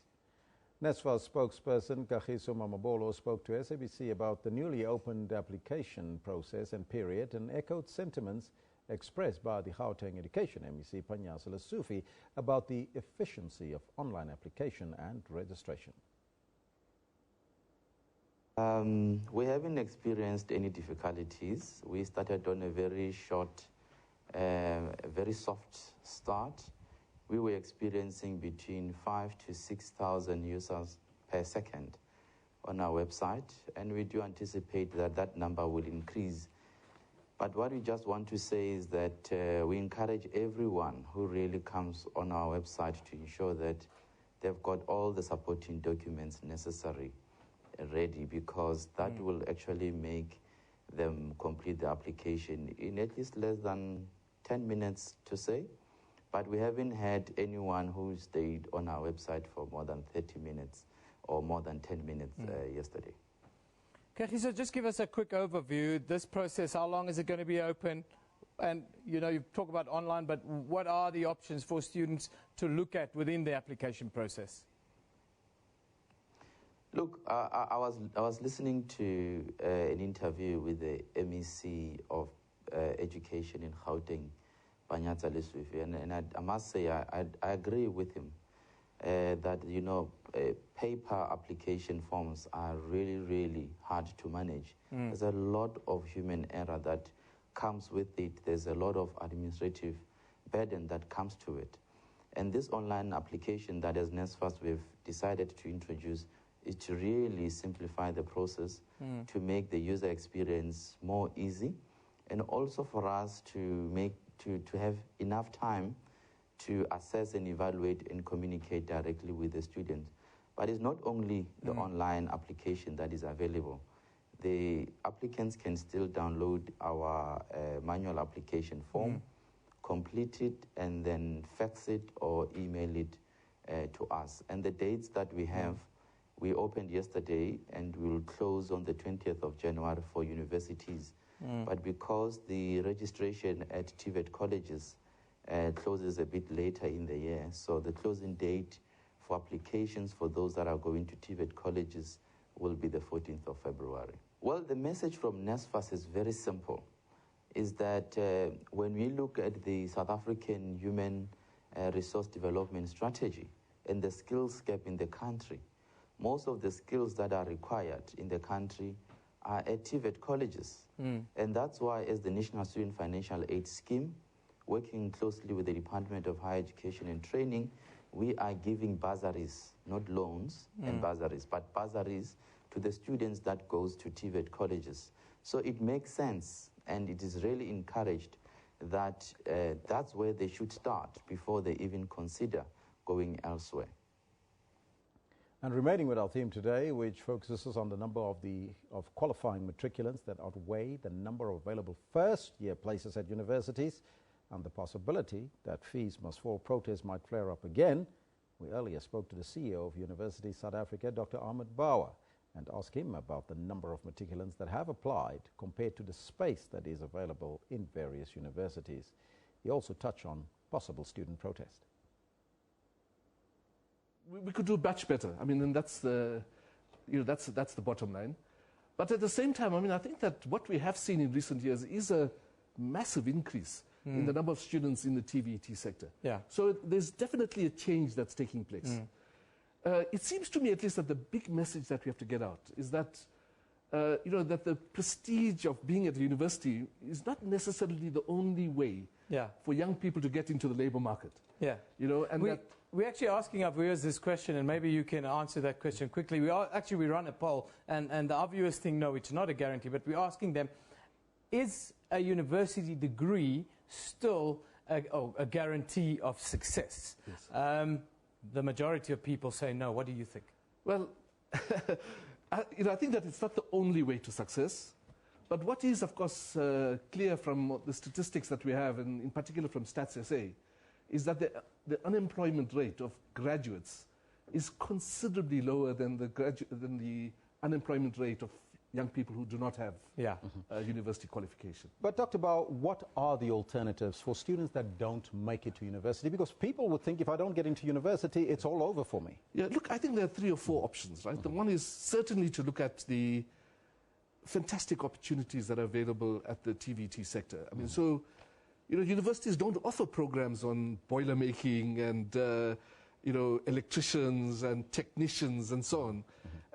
NSFAS spokesperson Kagiso Mamabolo spoke to SABC about the newly opened application process and period and echoed sentiments expressed by the Gauteng Education MEC Panyasala Sufi about the efficiency of online application and registration. We haven't experienced any difficulties. We started on a very short, very soft start. We were experiencing between 5,000 to 6,000 users per second on our website, and we do anticipate that that number will increase. But what we just want to say is that we encourage everyone who really comes on our website to ensure that they've got all the supporting documents necessary ready, because that will actually make them complete the application in at least less than 10 minutes to say. But we haven't had anyone who stayed on our website for more than 30 minutes or more than 10 minutes yesterday. Kagiso, just give us a quick overview. This process, how long is it going to be open? And, you know, you talk about online, but what are the options for students to look at within the application process? Look, I was listening to an interview with the MEC of Education in Gauteng, Panyasala Sufi, and I must say I agree with him that, you know, paper application forms are really, really hard to manage. There's a lot of human error that comes with it. There's a lot of administrative burden that comes to it. And this online application that as NSFAS we've decided to introduce is to really simplify the process, to make the user experience more easy, and also for us to have enough time to assess and evaluate and communicate directly with the student. But it's not only the online application that is available. The applicants can still download our manual application form, complete it, and then fax it or email it to us. And the dates that we have, we opened yesterday and we'll close on the 20th of January for universities. But because the registration at TVET colleges closes a bit later in the year, so the closing date for applications for those that are going to TVET colleges will be the 14th of February. Well, the message from NSFAS is very simple, is that when we look at the South African Human Resource Development Strategy and the skills gap in the country, most of the skills that are required in the country are at TVET colleges. And that's why, as the National Student Financial Aid Scheme, working closely with the Department of Higher Education and Training, we are giving bursaries, not loans and bursaries, but bursaries to the students that goes to TVET colleges. So it makes sense, and it is really encouraged that that's where they should start before they even consider going elsewhere. And remaining with our theme today, which focuses on the number of qualifying matriculants that outweigh the number of available first-year places at universities, and the possibility that fees must fall, protests might flare up again. We earlier spoke to the CEO of University South Africa, Dr. Ahmed Bauer, and asked him about the number of matriculants that have applied compared to the space that is available in various universities. He also touched on possible student protest. We could do much better. I mean, and that's the bottom line. But at the same time, I mean, I think that what we have seen in recent years is a massive increase in the number of students in the TVET sector. Yeah. So there's definitely a change that's taking place. It seems to me, at least, that the big message that we have to get out is that, that the prestige of being at a university is not necessarily the only way for young people to get into the labor market. Yeah. And we're actually asking our viewers this question, and maybe you can answer that question quickly. We run a poll, and our viewers think, no, it's not a guarantee, but we're asking them, is a university degree still a guarantee of success? Yes. The majority of people say no. What do you think? Well, I think that it's not the only way to success. But what is, of course, clear from the statistics that we have, and in particular from Stats SA, is that the unemployment rate of graduates is considerably lower than the unemployment rate of young people who do not have university qualification. But Dr. Bauer, what are the alternatives for students that don't make it to university? Because people would think, if I don't get into university, it's all over for me. Yeah, look, I think there are 3 or 4 options, right? The one is certainly to look at the fantastic opportunities that are available at the TVET sector. I mean, so, universities don't offer programs on boiler making and, electricians and technicians and so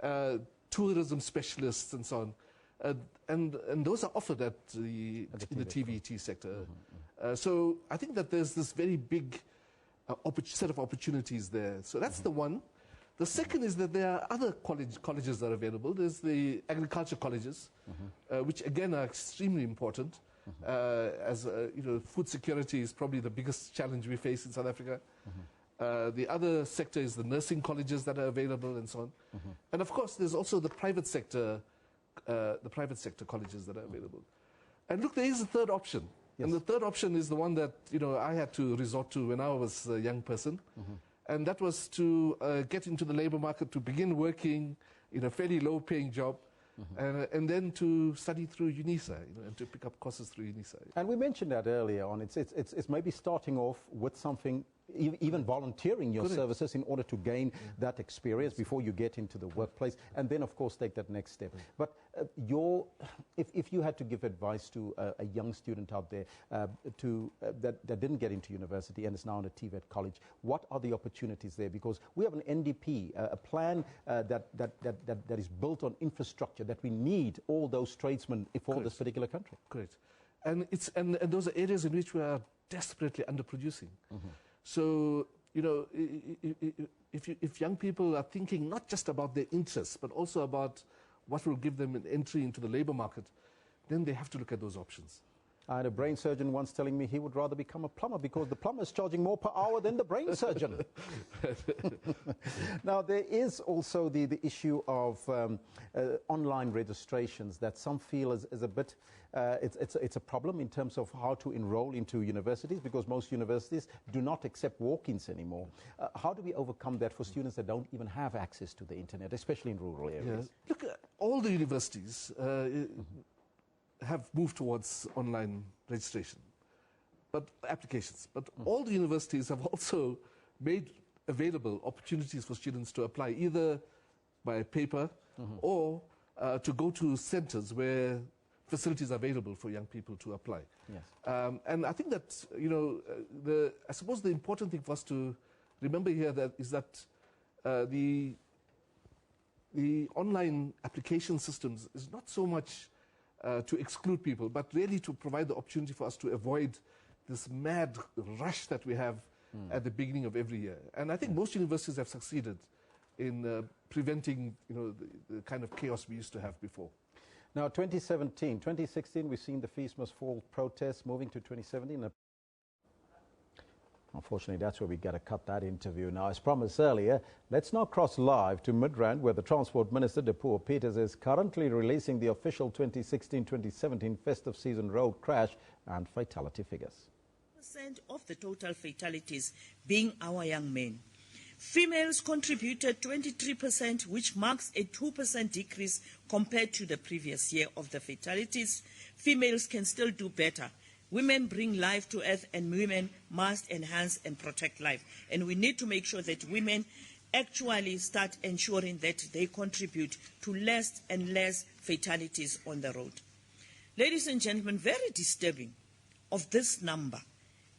on. Tourism specialists and so on, and those are offered in the TVET sector. So I think that there's this very big set of opportunities there. So that's the one. The second is that there are other colleges that are available. There's the agriculture colleges, which again are extremely important. As food security is probably the biggest challenge we face in South Africa. The other sector is the nursing colleges that are available and so on. And of course, there's also the private sector colleges that are available. And look, there is a third option. Yes. And the third option is the one that, I had to resort to when I was a young person. And that was to get into the labor market, to begin working in a fairly low-paying job, and then to study through UNISA, and to pick up courses through UNISA. And we mentioned that earlier on. It's maybe starting off with something, even volunteering your services in order to gain that experience before you get into the workplace, and then, of course, take that next step. But if you had to give advice to a young student out there that didn't get into university and is now in a TVET college, what are the opportunities there? Because we have an NDP, a plan that is built on infrastructure, that we need all those tradesmen for this particular country. Correct. And those are areas in which we are desperately underproducing. So you know, if young people are thinking not just about their interests, but also about what will give them an entry into the labor market, then they have to look at those options. I had a brain surgeon once telling me he would rather become a plumber because the plumber is charging more per hour than the brain surgeon. Now, there is also the issue of online registrations that some feel is a bit, it's a problem in terms of how to enroll into universities, because most universities do not accept walk-ins anymore. How do we overcome that for students that don't even have access to the internet, especially in rural areas? Yeah. Look, all the universities have moved towards online registration, but applications. But all the universities have also made available opportunities for students to apply either by paper or to go to centers where facilities are available for young people to apply. Yes. And I think that, you know, I suppose the important thing for us to remember here is that the online application systems is not so much to exclude people, but really to provide the opportunity for us to avoid this mad rush that we have at the beginning of every year. And I think most universities have succeeded in preventing, you know, the kind of chaos we used to have before. Now, 2016, we've seen the Fees Must Fall protests moving to 2017. Unfortunately, that's where we got to cut that interview. Now, as promised earlier, let's now cross live to Midrand, where the Transport Minister, Dipuo Peters, is currently releasing the official 2016-2017 festive season road crash and fatality figures. % of the total fatalities being our young men. Females contributed 23%, which marks a 2% decrease compared to the previous year of the fatalities. Females can still do better. Women bring life to earth, and women must enhance and protect life. And we need to make sure that women actually start ensuring that they contribute to less and less fatalities on the road. Ladies and gentlemen, very disturbing of this number,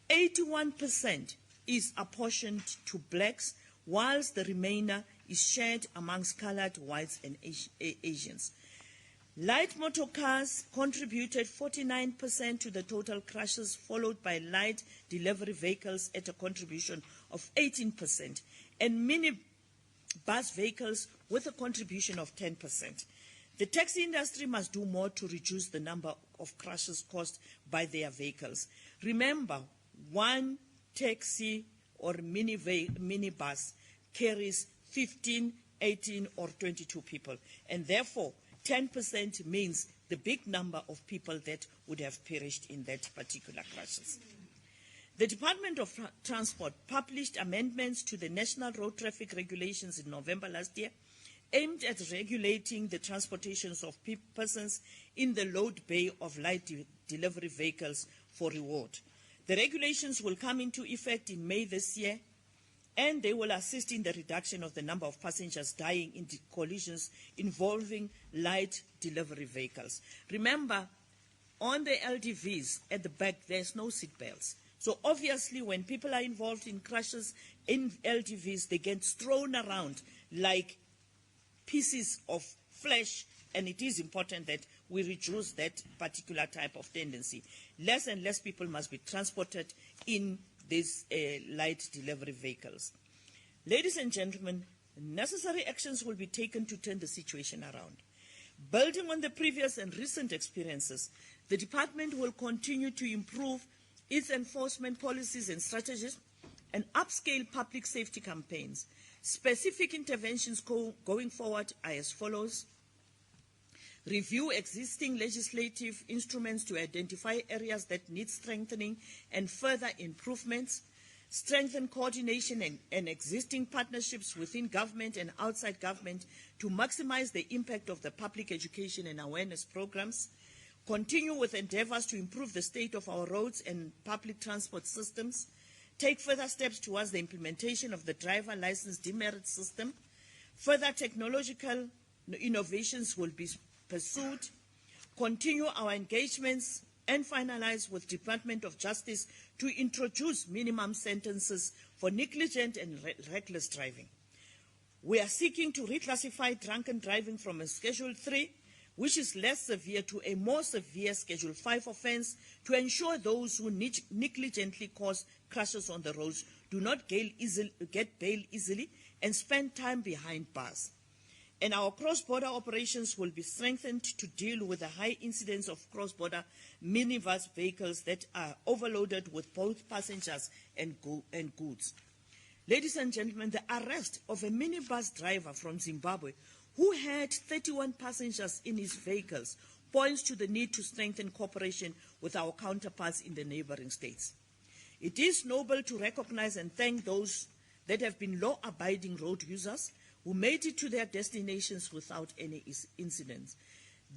81% is apportioned to blacks, whilst the remainder is shared amongst colored, whites, and Asians. Light motor cars contributed 49% to the total crashes, followed by light delivery vehicles at a contribution of 18%, and minibus vehicles with a contribution of 10%. The taxi industry must do more to reduce the number of crashes caused by their vehicles. Remember, one taxi or minibus carries 15, 18, or 22 people, and therefore 10% means the big number of people that would have perished in that particular crashes. The Department of Transport published amendments to the National Road Traffic Regulations in November last year, aimed at regulating the transportations of persons in the load bay of light delivery vehicles for reward. The regulations will come into effect in May this year, and they will assist in the reduction of the number of passengers dying in collisions involving light delivery vehicles. Remember, on the LDVs at the back, there's no seat belts. So obviously, when people are involved in crashes in LDVs, they get thrown around like pieces of flesh, and it is important that we reduce that particular type of tendency. Less and less people must be transported in these light delivery vehicles. Ladies and gentlemen, necessary actions will be taken to turn the situation around. Building on the previous and recent experiences, the department will continue to improve its enforcement policies and strategies and upscale public safety campaigns. Specific interventions going forward are as follows: review existing legislative instruments to identify areas that need strengthening and further improvements, strengthen coordination and existing partnerships within government and outside government to maximize the impact of the public education and awareness programs, continue with endeavors to improve the state of our roads and public transport systems, take further steps towards the implementation of the driver license demerit system. Further technological innovations will be pursued, continue our engagements, and finalize with Department of Justice to introduce minimum sentences for negligent and reckless driving. We are seeking to reclassify drunken driving from a Schedule 3, which is less severe, to a more severe Schedule 5 offence, to ensure those who negligently cause crashes on the roads do not get bail easily, and spend time behind bars. And our cross-border operations will be strengthened to deal with the high incidence of cross-border minibus vehicles that are overloaded with both passengers and goods. Ladies and gentlemen, the arrest of a minibus driver from Zimbabwe who had 31 passengers in his vehicles points to the need to strengthen cooperation with our counterparts in the neighboring states. It is noble to recognize and thank those that have been law-abiding road users who made it to their destinations without any incidents.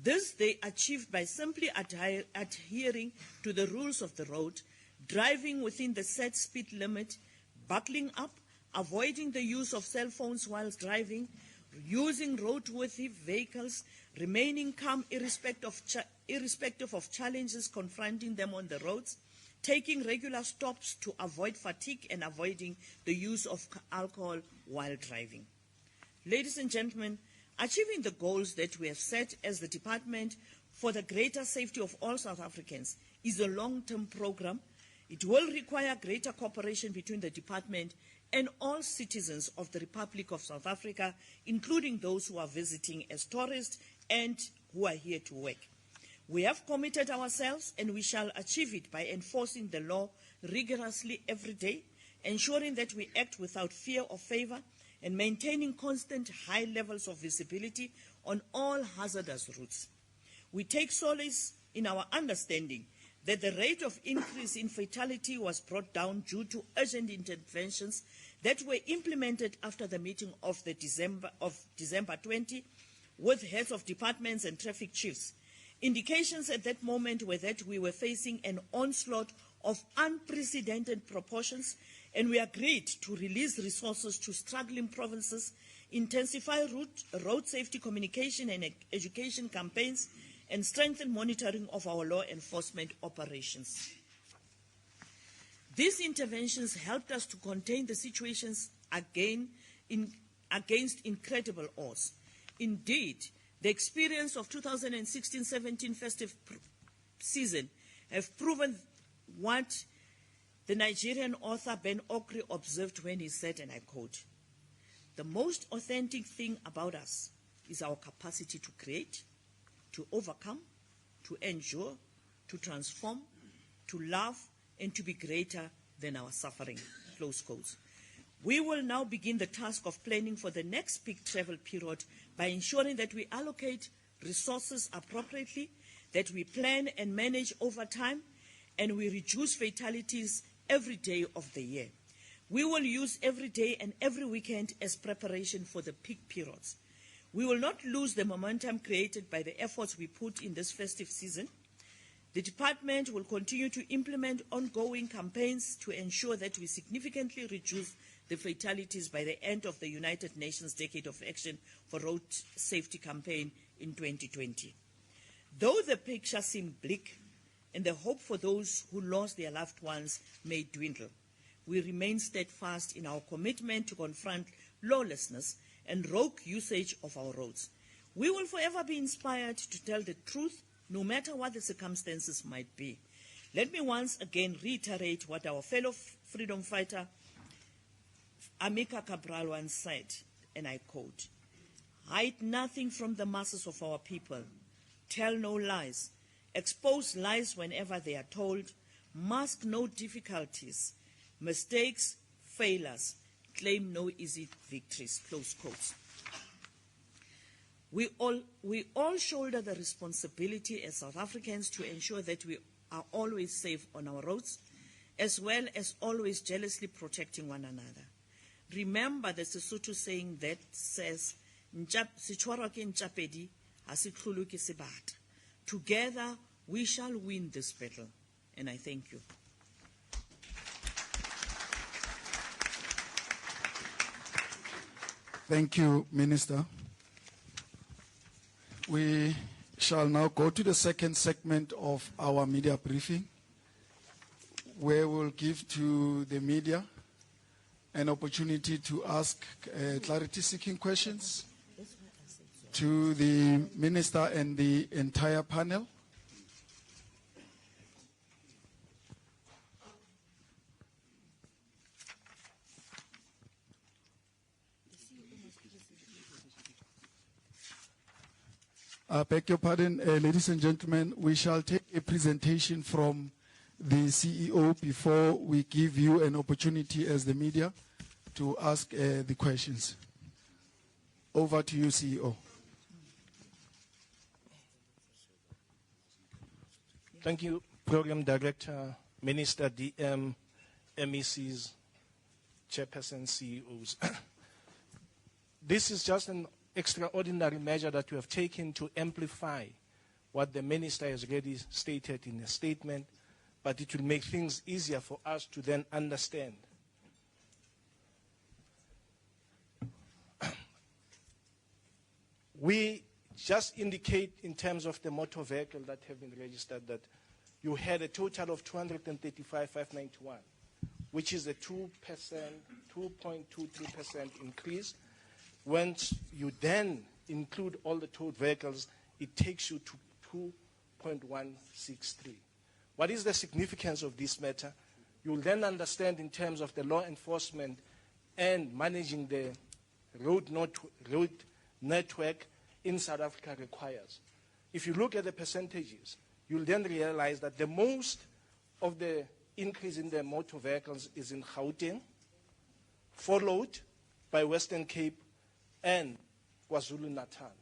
This they achieved by simply adhering to the rules of the road, driving within the set speed limit, buckling up, avoiding the use of cell phones while driving, using roadworthy vehicles, remaining calm irrespective of challenges confronting them on the roads, taking regular stops to avoid fatigue, and avoiding the use of alcohol while driving. Ladies and gentlemen, achieving the goals that we have set as the Department for the greater safety of all South Africans is a long-term program. It will require greater cooperation between the Department and all citizens of the Republic of South Africa, including those who are visiting as tourists and who are here to work. We have committed ourselves, and we shall achieve it by enforcing the law rigorously every day, ensuring that we act without fear or favor, and maintaining constant high levels of visibility on all hazardous routes. We take solace in our understanding that the rate of increase in fatality was brought down due to urgent interventions that were implemented after the meeting of December 20 with heads of departments and traffic chiefs. Indications at that moment were that we were facing an onslaught of unprecedented proportions, and we agreed to release resources to struggling provinces, intensify road safety communication and education campaigns, and strengthen monitoring of our law enforcement operations. These interventions helped us to contain the situations against incredible odds. Indeed, the experience of 2016-17 festive season have proven what the Nigerian author Ben Okri observed when he said, and I quote, "The most authentic thing about us is our capacity to create, to overcome, to endure, to transform, to love, and to be greater than our suffering." Close quotes. We will now begin the task of planning for the next peak travel period by ensuring that we allocate resources appropriately, that we plan and manage over time, and we reduce fatalities every day of the year. We will use every day and every weekend as preparation for the peak periods. We will not lose the momentum created by the efforts we put in this festive season. The Department will continue to implement ongoing campaigns to ensure that we significantly reduce the fatalities by the end of the United Nations Decade of Action for Road Safety campaign in 2020. Though the picture seems bleak and the hope for those who lost their loved ones may dwindle, we remain steadfast in our commitment to confront lawlessness and rogue usage of our roads. We will forever be inspired to tell the truth, no matter what the circumstances might be. Let me once again reiterate what our fellow freedom fighter Amika Cabral once said, and I quote, "Hide nothing from the masses of our people. Tell no lies. Expose lies whenever they are told. Mask no difficulties. Mistakes, failures. Claim no easy victories." Close quotes. We all shoulder the responsibility as South Africans to ensure that we are always safe on our roads, as well as always jealously protecting one another. Remember the Sesotho saying that says, "Sichwarwa ke ntjapedi, ha se tlholo ke sebata." Together we shall win this battle, and I thank you. Thank you, Minister. We shall now go to the second segment of our media briefing, where we'll give to the media an opportunity to ask clarity-seeking questions to the Minister and the entire panel. Beg your pardon, ladies and gentlemen, we shall take a presentation from the CEO before we give you an opportunity as the media to ask the questions. Over to you, CEO. Thank you, Program Director, Minister, DM, MECs, Chairperson, CEOs. This is just an extraordinary measure that we have taken to amplify what the Minister has already stated in a statement, but it will make things easier for us to then understand. We just indicate in terms of the motor vehicle that have been registered that you had a total of 235,591, which is a 2.23% increase. Once you then include all the towed vehicles, it takes you to 2.163. What is the significance of this matter? You will then understand in terms of the law enforcement and managing the road network in South Africa requires. If you look at the percentages, you'll then realize that the most of the increase in the motor vehicles is in Gauteng, followed by Western Cape and KwaZulu-Natal.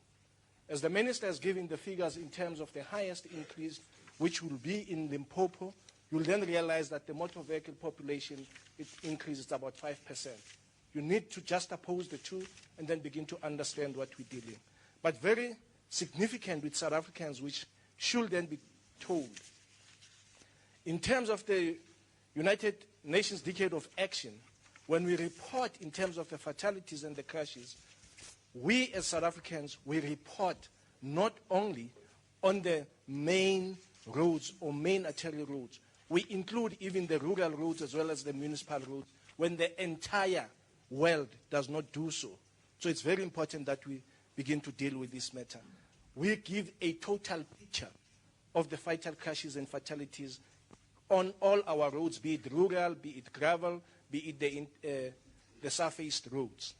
As the Minister has given the figures in terms of the highest increase, which will be in Limpopo, you'll then realize that the motor vehicle population increases about 5%. You need to just oppose the two and then begin to understand what we're dealing. But very significant with South Africans, which should then be told. In terms of the United Nations Decade of Action, when we report in terms of the fatalities and the crashes, we as South Africans, we report not only on the main roads or main arterial roads, we include even the rural roads as well as the municipal roads when the entire world does not do so. So it's very important that we begin to deal with this matter. We give a total picture of the fatal crashes and fatalities on all our roads, be it rural, be it gravel, be it the surfaced roads.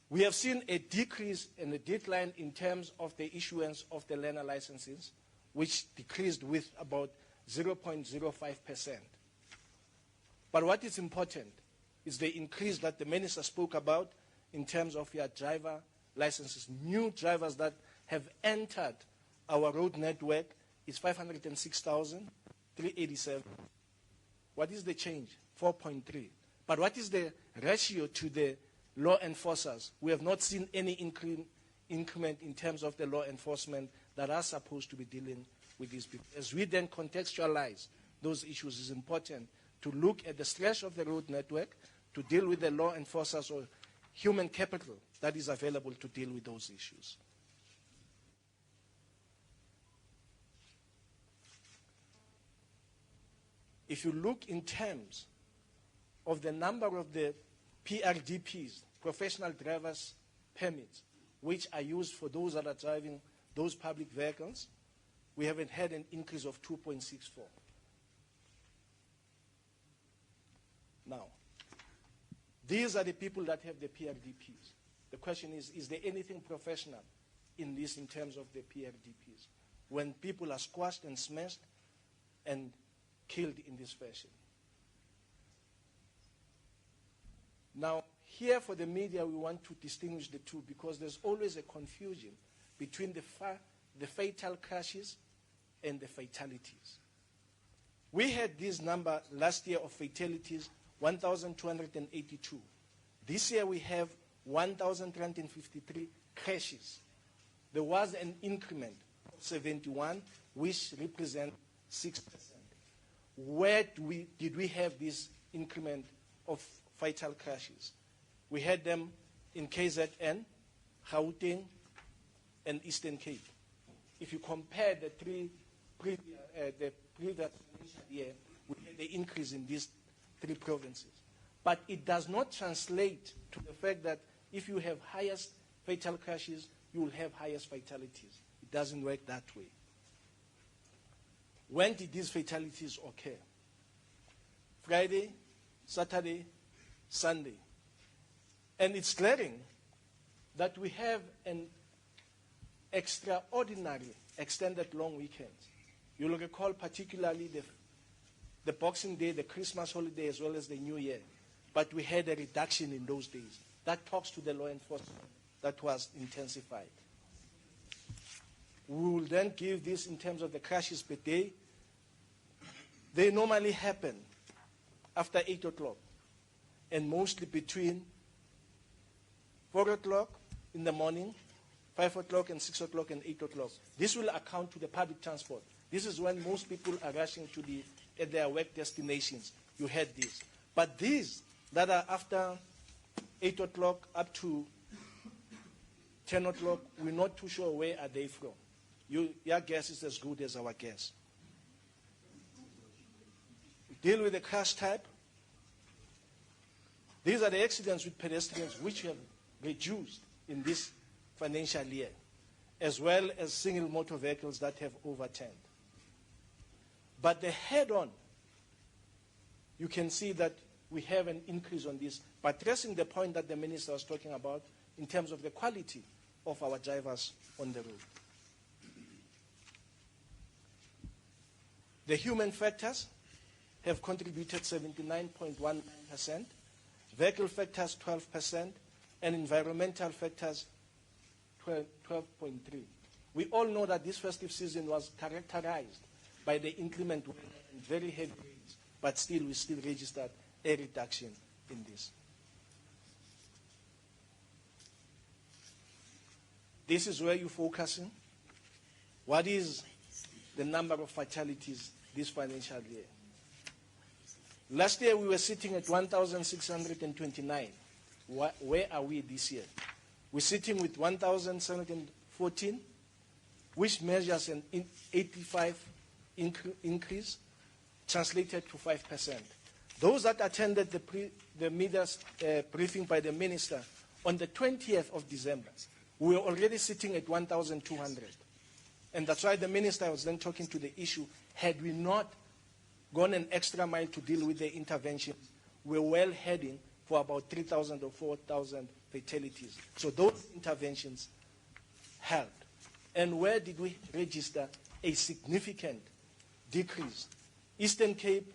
We have seen a decrease and a decline in terms of the issuance of the learner licenses, which decreased with about 0.05%. But what is important is the increase that the Minister spoke about in terms of your driver licenses. New drivers that have entered our road network is 506,387. What is the change? 4.3. But what is the ratio to the law enforcers? We have not seen any increment in terms of the law enforcement that are supposed to be dealing with these people. As we then contextualize those issues, it's important to look at the stretch of the road network, to deal with the law enforcers or human capital that is available to deal with those issues. If you look in terms of the number of the PRDPs, professional drivers permits, which are used for those that are driving those public vehicles, we haven't had an increase of 2.64. Now, these are the people that have the PRDPs. The question is there anything professional in this in terms of the PRDPs? When people are squashed and smashed and killed in this fashion. Now, here for the media, we want to distinguish the two because there's always a confusion between the fatal crashes and the fatalities. We had this number last year of fatalities, 1,282. This year we have 1,353 crashes. There was an increment of 71, which represents 6%. Where did we have this increment of fatal crashes? We had them in KZN, Gauteng, and Eastern Cape. If you compare the previous year, we had the increase in these three provinces. But it does not translate to the fact that if you have highest fatal crashes, you will have highest fatalities. It doesn't work that way. When did these fatalities occur? Friday, Saturday, Sunday. And it's glaring that we have an extraordinary extended long weekends. You'll recall particularly the Boxing Day, the Christmas holiday, as well as the New Year. But we had a reduction in those days. That talks to the law enforcement that was intensified. We will then give this in terms of the crashes per day. They normally happen after 8 o'clock and mostly between 4 o'clock in the morning, 5 o'clock and 6 o'clock and 8 o'clock. This will account to the public transport. This is when most people are rushing to their work destinations. You had this. But these that are after 8 o'clock up to 10 o'clock, we're not too sure where are they from. Your guess is as good as our guess. Deal with the crash type. These are the accidents with pedestrians which have reduced in this financial year, as well as single motor vehicles that have overturned. But the head-on, you can see that we have an increase on this, but addressing the point that the minister was talking about in terms of the quality of our drivers on the road. The human factors have contributed 79.1%, vehicle factors 12%, and environmental factors 12.3%. We all know that this festive season was characterized by the inclement weather and very heavy rains, but still we still registered a reduction in this. This is where you're focusing. What is the number of fatalities this financial year? Last year we were sitting at 1,629. Where are we this year? We're sitting with 1,714, which measures an 85 increase, translated to 5%. Those that attended the media briefing by the minister on the 20th of December, we were already sitting at 1,200. And that's why the minister was then talking to the issue, had we not gone an extra mile to deal with the intervention, we're well heading for about 3,000 or 4,000 fatalities. So those interventions helped. And where did we register a significant decrease? Eastern Cape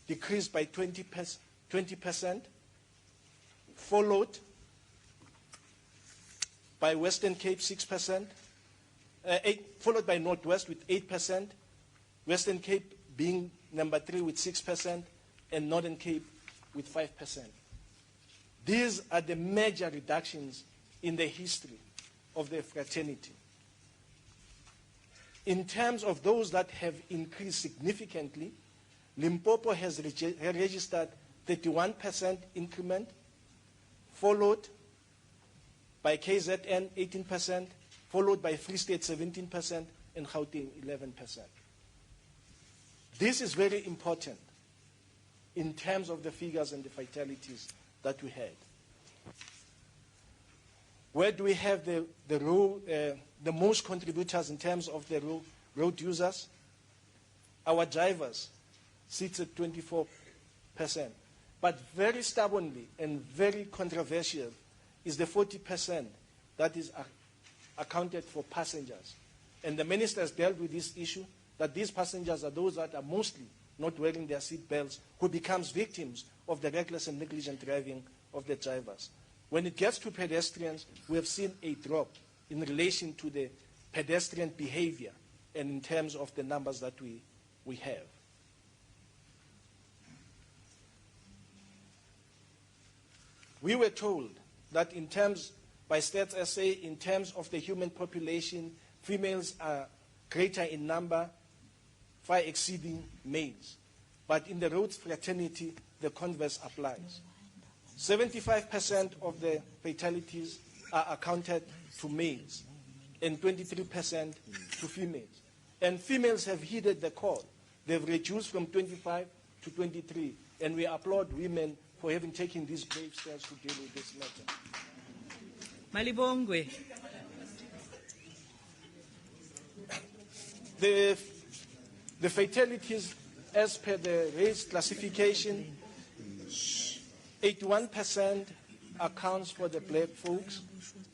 decreased by 20%, followed by Western Cape 6%, followed by Northwest with 8%, Western Cape being number 3 with 6%, and Northern Cape with 5%. These are the major reductions in the history of the fraternity. In terms of those that have increased significantly, Limpopo has registered 31% increment, followed by KZN 18%, followed by Free State 17%, and Gauteng 11%. This is very important in terms of the figures and the fatalities that we had. Where do we have the most contributors in terms of the road users? Our drivers sits at 24%. But very stubbornly and very controversial is the 40% that is accounted for passengers. And the minister has dealt with this issue, that these passengers are those that are mostly not wearing their seat belts, who becomes victims of the reckless and negligent driving of the drivers. When it gets to pedestrians, we have seen a drop in relation to the pedestrian behavior and in terms of the numbers that we have. We were told that in terms, by Stats SA, in terms of the human population, females are greater in number, far exceeding males. But in the roads fraternity, the converse applies. 75% of the fatalities are accounted to males and 23% to females. And females have heeded the call. They've reduced from 25 to 23. And we applaud women for having taken these brave steps to deal with this matter. Malibongwe. The fatalities, as per the race classification, 81% accounts for the black folks,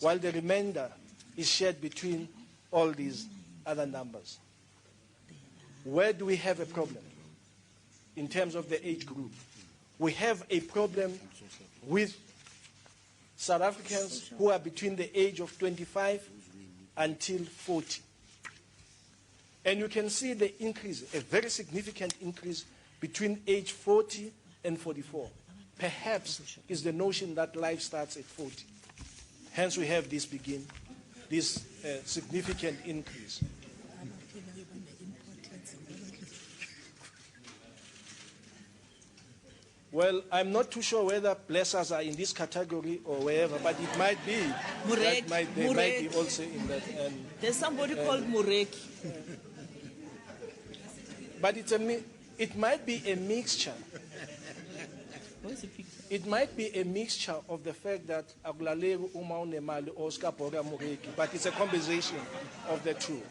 while the remainder is shared between all these other numbers. Where do we have a problem in terms of the age group? We have a problem with South Africans who are between the age of 25 until 40. And you can see the increase, a very significant increase between age 40 and 44. Perhaps is the notion that life starts at 40. Hence we have this significant increase. Well, I'm not too sure whether blessers are in this category or wherever, but it might be. They might be also in that. There's somebody called Mureki. But it might be a mixture. It might be a mixture of the fact that Agulalego Uma Unemali Oscar Bora Mureki, but it's a combination of the two.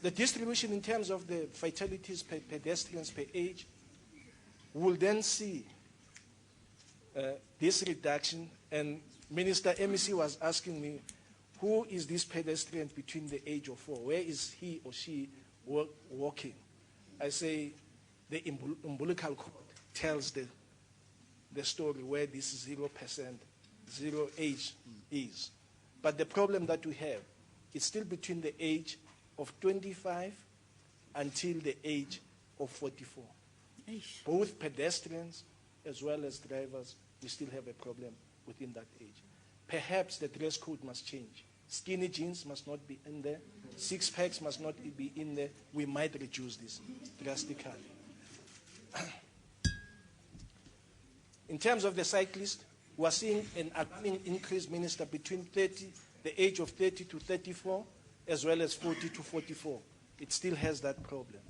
The distribution in terms of the fatalities per pedestrians per age, we'll then see this reduction. And Minister MEC was asking me, who is this pedestrian between the age of 4? Where is he or she walking? I say the umbilical cord tells the story where this 0%, zero age is. But the problem that we have is still between the age of 25 until the age of 44. Both pedestrians as well as drivers, we still have a problem within that age. Perhaps the dress code must change. Skinny jeans must not be in there. Six packs must not be in there. We might reduce this drastically. In terms of the cyclist, we are seeing an alarming increase, Minister, between the age of 30 to 34, as well as 40 to 44. It still has that problem.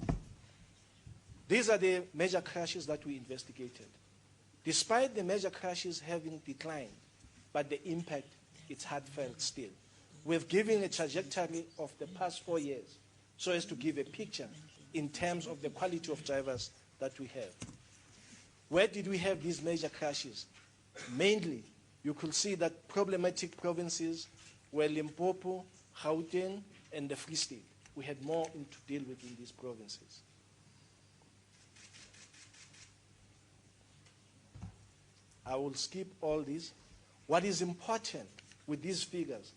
These are the major crashes that we investigated. Despite the major crashes having declined, but the impact, it's heartfelt still. We've given a trajectory of the past 4 years so as to give a picture in terms of the quality of drivers that we have. Where did we have these major crashes? Mainly, you could see that problematic provinces were Limpopo, Gauteng, and the Free State. We had more to deal with in these provinces. I will skip all these. What is important with these figures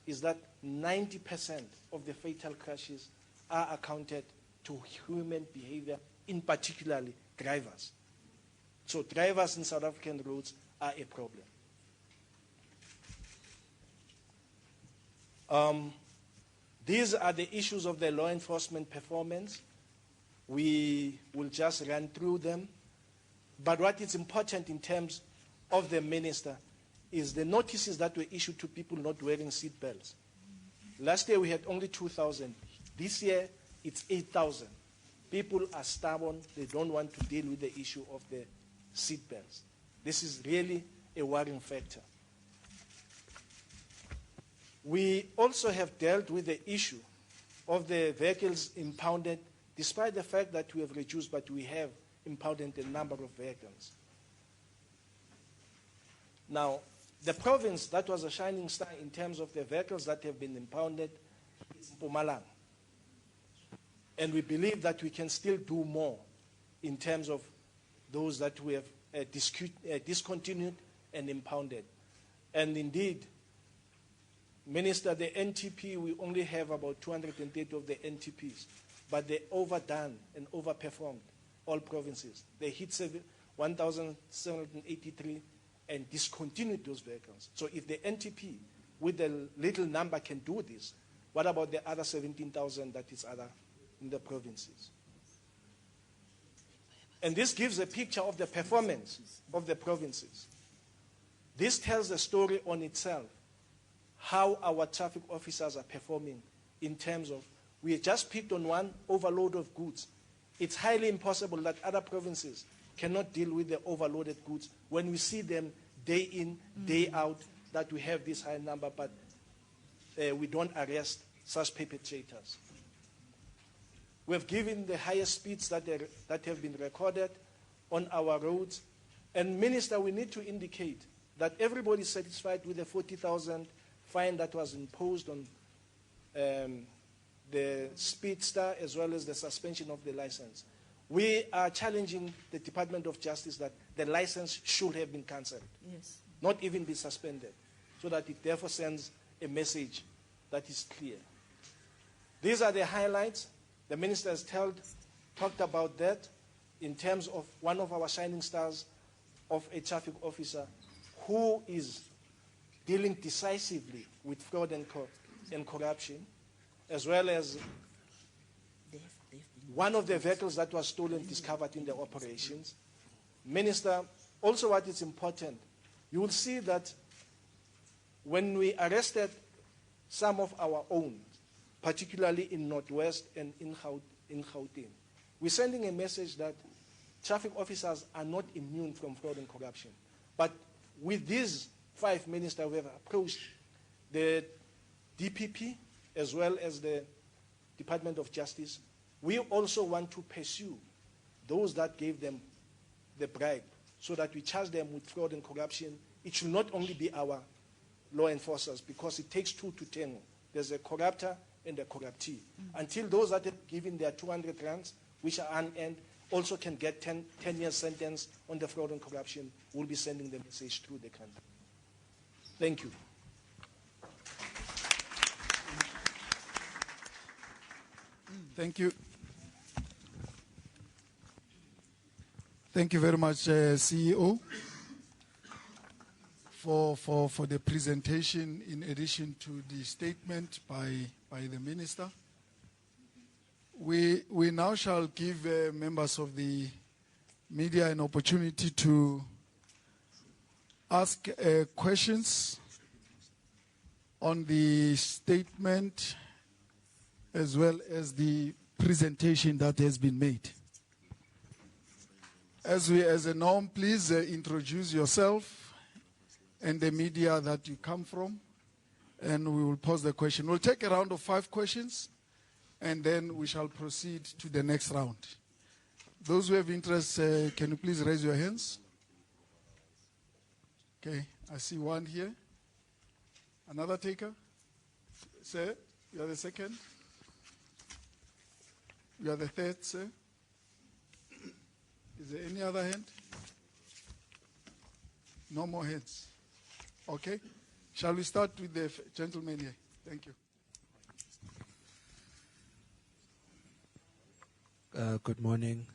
is that 90% of the fatal crashes are accounted to human behavior, in particularly drivers. So drivers in South African roads are a problem. These are the issues of the law enforcement performance. We will just run through them. But what is important in terms of the minister is the notices that were issued to people not wearing seat belts. Last year we had only 2,000. This year it's 8,000. People are stubborn. They don't want to deal with the issue of the seat belts. This is really a worrying factor. We also have dealt with the issue of the vehicles impounded, despite the fact that we have reduced, but we have impounded a number of vehicles. Now, the province that was a shining star in terms of the vehicles that have been impounded is Mpumalanga. And we believe that we can still do more in terms of those that we have discontinued and impounded. And indeed, Minister, the NTP, we only have about 230 of the NTPs, but they overdone and overperformed all provinces. They hit 1,783 and discontinued those vehicles. So if the NTP, with the little number, can do this, what about the other 17,000 that is other in the provinces? And this gives a picture of the performance of the provinces. This tells the story on itself, how our traffic officers are performing in terms of, we just picked on one overload of goods. It's highly impossible that other provinces cannot deal with the overloaded goods when we see them day in, day out, that we have this high number, but we don't arrest such perpetrators. We have given the highest speeds that have been recorded on our roads, And Minister, we need to indicate that everybody is satisfied with the 40,000 fine that was imposed on the speedster as well as the suspension of the license. We are challenging the Department of Justice that the license should have been cancelled, Yes. not even be suspended, so that it therefore sends a message that is clear. These are the highlights. The Minister has talked about that in terms of one of our shining stars of a traffic officer who is dealing decisively with fraud and corruption, as well as one of the vehicles that was stolen discovered in the operations. Minister, also what is important, you will see that when we arrested some of our own, particularly in Northwest and in Gauteng, we're sending a message that traffic officers are not immune from fraud and corruption. But with these 5 ministers, we have approached the DPP as well as the Department of Justice. We also want to pursue those that gave them the bribe so that we charge them with fraud and corruption. It should not only be our law enforcers, because it takes 2 to tango. There's a corruptor and a corruptee. Until those that have given their 200 rands, which are unearned, also can get 10 years sentence on the fraud and corruption, we'll be sending the message through the country. Thank you. Thank you. Thank you very much, CEO, for the presentation in addition to the statement by the Minister. We now shall give members of the media an opportunity to ask questions on the statement as well as the presentation that has been made. As a norm, please introduce yourself and the media that you come from, and we will pose the question. We'll take a round of 5 questions, and then we shall proceed to the next round. Those who have interest, can you please raise your hands? Okay, I see one here. Another taker? Sir, you are the second. You are the third, sir. Is there any other hand? No more hands. Okay. Shall we start with the gentleman here? Thank you. Good morning.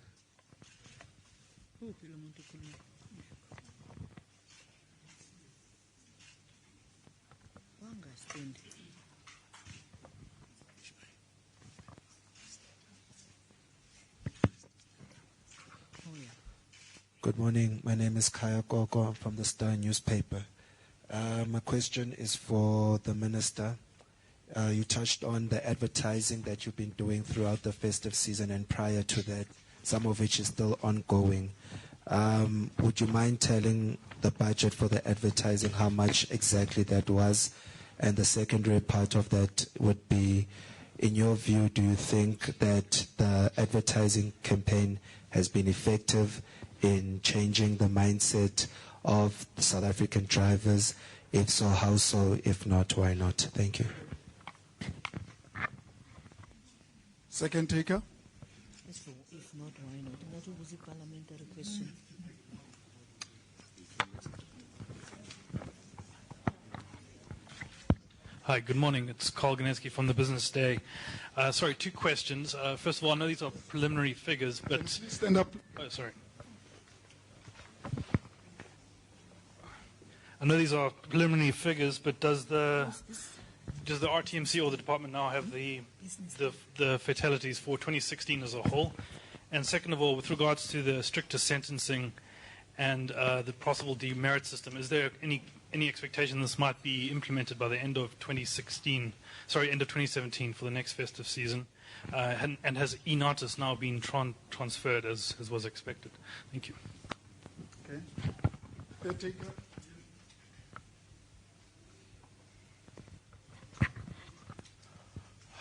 Good morning. My name is Kaya Koko. I'm from the Star newspaper. My question is for the Minister. You touched on the advertising that you've been doing throughout the festive season and prior to that, some of which is still ongoing. Would you mind telling the budget for the advertising, how much exactly that was? And the secondary part of that would be, in your view, do you think that the advertising campaign has been effective in changing the mindset of the South African drivers? If so, how so? If not, why not? Thank you. Second taker. If not, why not? That was a parliamentary question. Hi, good morning. It's Carl Ganeski from the Business Day. Sorry, 2 questions. First of all, I know these are preliminary figures, but... Stand up. Oh, sorry. I know these are preliminary figures, but does the RTMC or the department now have the fatalities for 2016 as a whole? And second of all, with regards to the stricter sentencing and the possible demerit system, is there any expectation this might be implemented by the end of 2017 for the next festive season? And has e-notice now been transferred as was expected? Thank you. Okay. Third taker.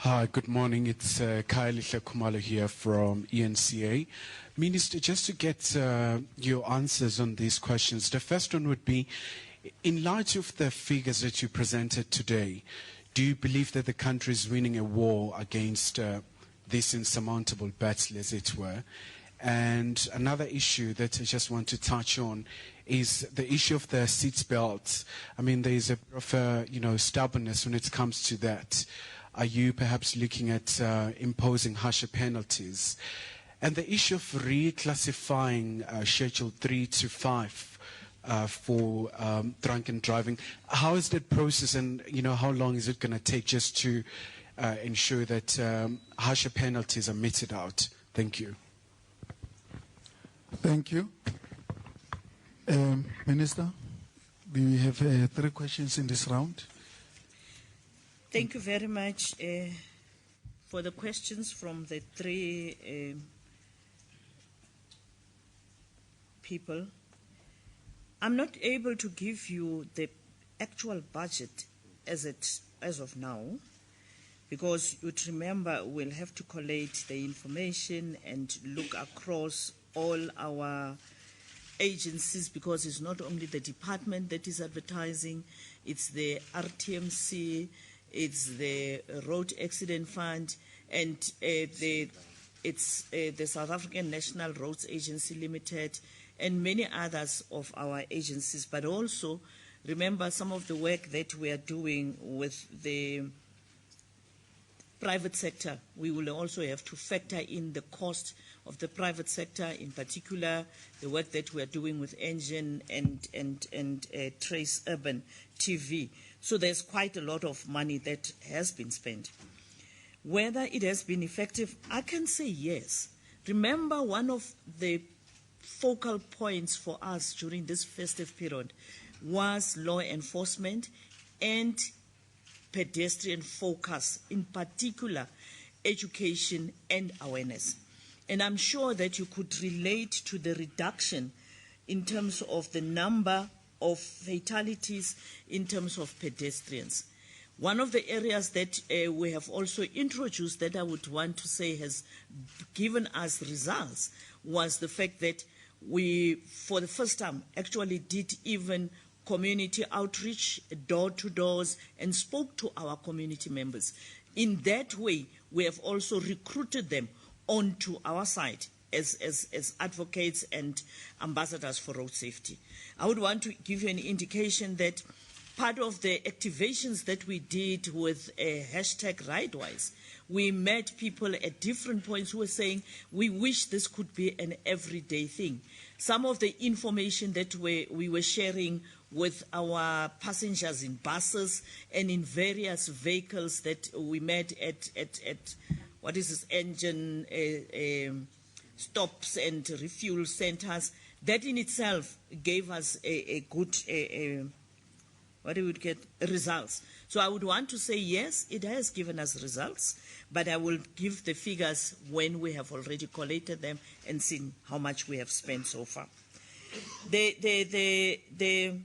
Hi, good morning. It's Kylie Kumalo here from ENCA. Minister, just to get your answers on these questions. The first one would be, in light of the figures that you presented today, do you believe that the country is winning a war against this insurmountable battle, as it were? And another issue that I just want to touch on is the issue of the seat belts. I mean, there is a bit of stubbornness when it comes to that. Are you perhaps looking at imposing harsher penalties? And the issue of reclassifying Schedule 3 to 5 for drunken driving, how is that process, and how long is it going to take just to ensure that harsher penalties are meted out? Thank you. Thank you. Minister, we have 3 questions in this round. Thank you very much for the questions from the 3 people. I'm not able to give you the actual budget as of now, because you'd remember we'll have to collate the information and look across all our agencies, because it's not only the department that is advertising, it's the RTMC, it's the Road Accident Fund, and it's the South African National Roads Agency Limited, and many others of our agencies. But also, remember some of the work that we are doing with the private sector. We will also have to factor in the cost of the private sector, in particular the work that we are doing with Engine and Trace Urban TV. So there's quite a lot of money that has been spent. Whether it has been effective, I can say yes. Remember, one of the focal points for us during this festive period was law enforcement and pedestrian focus, in particular education and awareness. And I'm sure that you could relate to the reduction in terms of the number of fatalities in terms of pedestrians. One of the areas that we have also introduced that I would want to say has given us results was the fact that we, for the first time, actually did even community outreach, door-to-doors, and spoke to our community members. In that way, we have also recruited them onto our side as advocates and ambassadors for road safety. I would want to give you an indication that part of the activations that we did with a hashtag RideWise, we met people at different points who were saying, we wish this could be an everyday thing. Some of the information that we were sharing with our passengers in buses and in various vehicles that we met at what is this, engine stops and refuel centers, that in itself gave us a good what do we get? Results. So I would want to say, yes, it has given us results, but I will give the figures when we have already collated them and seen how much we have spent so far. The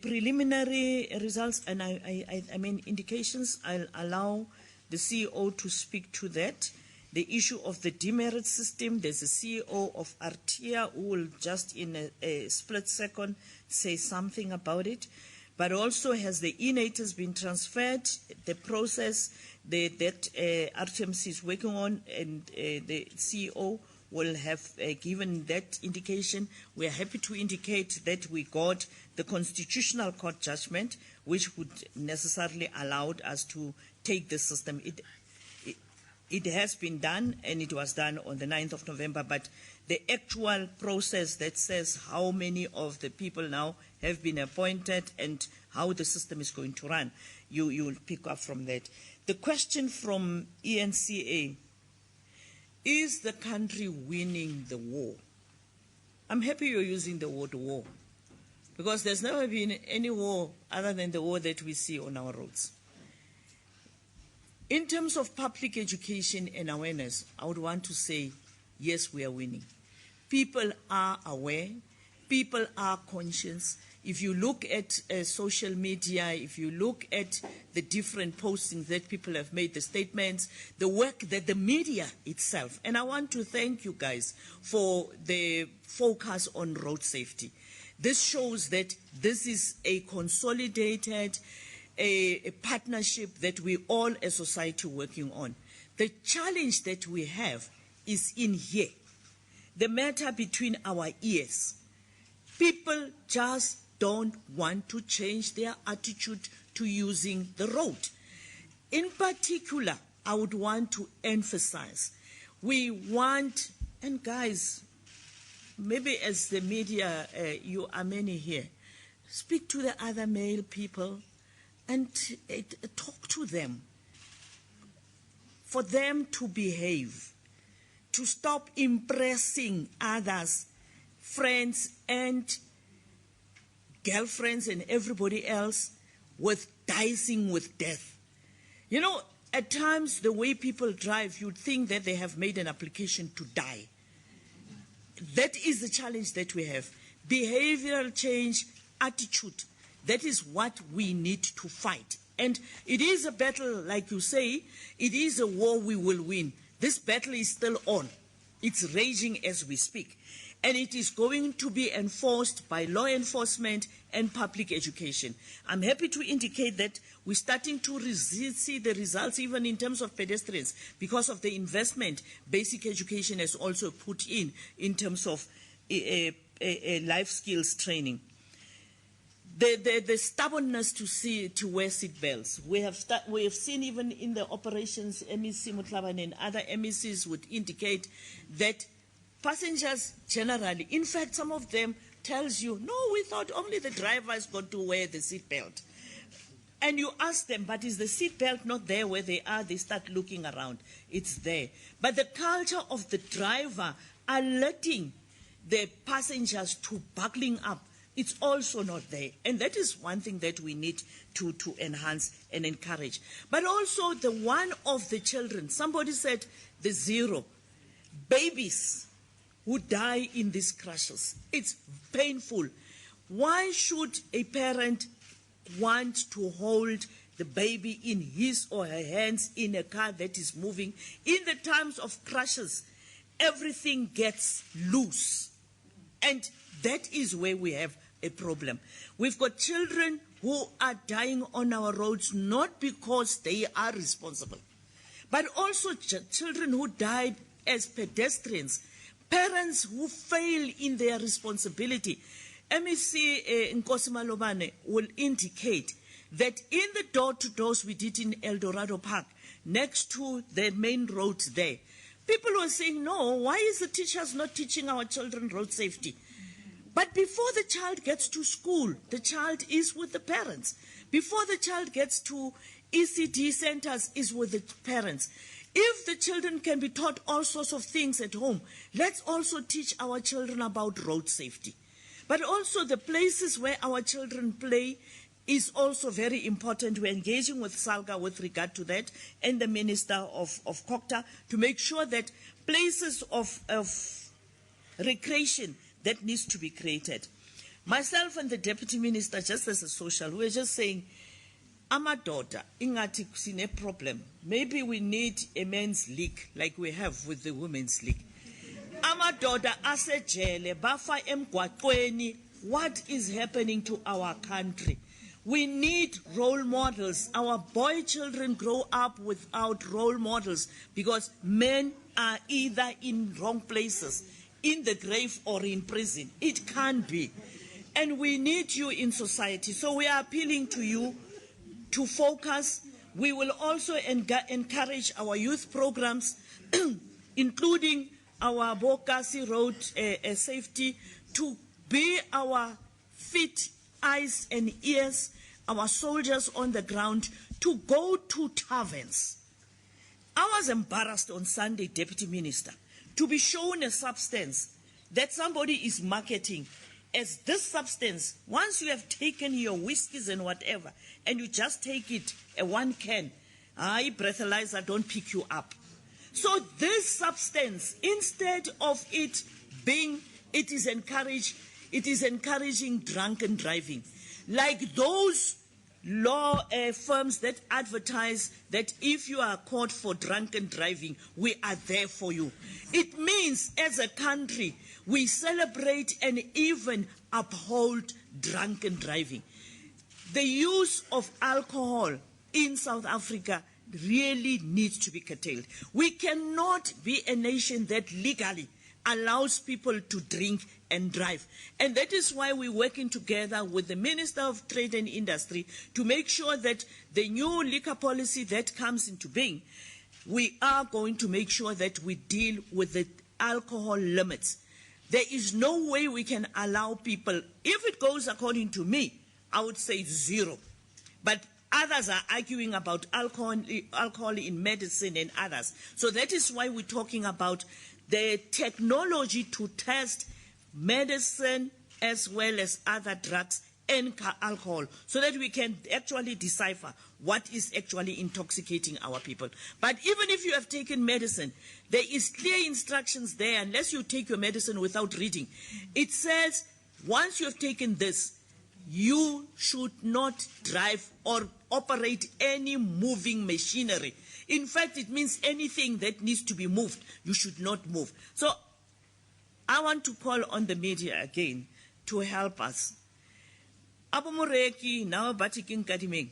preliminary results, and I mean indications, I'll allow the CEO to speak to that. The issue of the demerit system, there's a CEO of Artia who will just in a split second say something about it. But also, has the e-nators been transferred, the process that RTMC is working on, and the CEO will have given that indication. We are happy to indicate that we got the Constitutional Court judgment, which would necessarily allow us to take the system. It has been done, and it was done on the 9th of November, but the actual process that says how many of the people now have been appointed and how the system is going to run, you will pick up from that. The question from ENCA, is the country winning the war? I'm happy you're using the word war, because there's never been any war other than the war that we see on our roads. In terms of public education and awareness, I would want to say, yes, we are winning. People are aware. people are conscious. If you look at social media, if you look at the different postings that people have made, the statements, the work that the media itself, and I want to thank you guys for the focus on road safety. This shows that this is a consolidated a partnership that we all as society working on. The challenge that we have is in here, the matter between our ears. People just don't want to change their attitude to using the road. In particular, I would want to emphasize, we want, and guys, maybe as the media, you are many here, speak to the other male people and talk to them, for them to behave, to stop impressing others, friends and girlfriends and everybody else with dicing with death. You know, at times the way people drive, you'd think that they have made an application to die. That is the challenge that we have. Behavioral change, attitude, that is what we need to fight. And it is a battle, like you say, it is a war we will win. This battle is still on. It's raging as we speak. And it is going to be enforced by law enforcement and public education. I'm happy to indicate that we're starting to see the results even in terms of pedestrians because of the investment basic education has also put in terms of life skills training. The stubbornness to wear seat belts. We have seen even in the operations, MEC Mutlaban and other MECs would indicate that passengers generally, in fact, some of them tells you, no, we thought only the drivers got to wear the seat belt. And you ask them, but is the seat belt not there where they are? They start looking around. It's there. But the culture of the driver alerting the passengers to buckling up, it's also not there. And that is one thing that we need to enhance and encourage. But also the one of the children, somebody said the zero, babies who die in these crashes. It's painful. Why should a parent want to hold the baby in his or her hands in a car that is moving? In the times of crashes, everything gets loose. And that is where we have a problem. We've got children who are dying on our roads not because they are responsible, but also children who died as pedestrians, parents who fail in their responsibility. MEC Nkosi Malobane will indicate that in the door-to-doors we did in El Dorado Park, next to the main road there, people were saying, no, why is the teachers not teaching our children road safety? But before the child gets to school, the child is with the parents. Before the child gets to ECD centers, is with the parents. If the children can be taught all sorts of things at home, let's also teach our children about road safety. But also the places where our children play is also very important. We're engaging with SALGA with regard to that and the Minister of COCTA to make sure that places of recreation that needs to be created. Myself and the Deputy Minister, just as a social, we're just saying, amadoda, ingati sine problem. Maybe we need a men's league like we have with the women's league. Amadoda asejele bafa emgwaqweni. What is happening to our country? We need role models. Our boy children grow up without role models because men are either in wrong places, in the grave or in prison. It can't be. And we need you in society. So we are appealing to you to focus. We will also encourage our youth programs, including our Bokasi Road safety, to be our feet, eyes and ears, our soldiers on the ground, to go to taverns. I was embarrassed on Sunday, Deputy Minister, to be shown a substance that somebody is marketing as this substance. Once you have taken your whiskeys and whatever, and you just take it, a one can, breathalyzer don't pick you up. So this substance, instead of it is encouraged, it is encouraging drunken driving. Like those law firms that advertise that if you are caught for drunken driving, we are there for you. It means as a country, we celebrate and even uphold drunken driving. The use of alcohol in South Africa really needs to be curtailed. We cannot be a nation that legally allows people to drink and drive. And that is why we're working together with the Minister of Trade and Industry to make sure that the new liquor policy that comes into being, we are going to make sure that we deal with the alcohol limits. There is no way we can allow people, if it goes according to me, I would say 0. But others are arguing about alcohol in medicine and others. So that is why we're talking about the technology to test medicine as well as other drugs and alcohol, so that we can actually decipher what is actually intoxicating our people. But even if you have taken medicine, there is clear instructions there, unless you take your medicine without reading. It says, once you have taken this, you should not drive or operate any moving machinery. In fact, it means anything that needs to be moved, you should not move. So I want to call on the media again to help us. Abomoreki now batiking kadiming.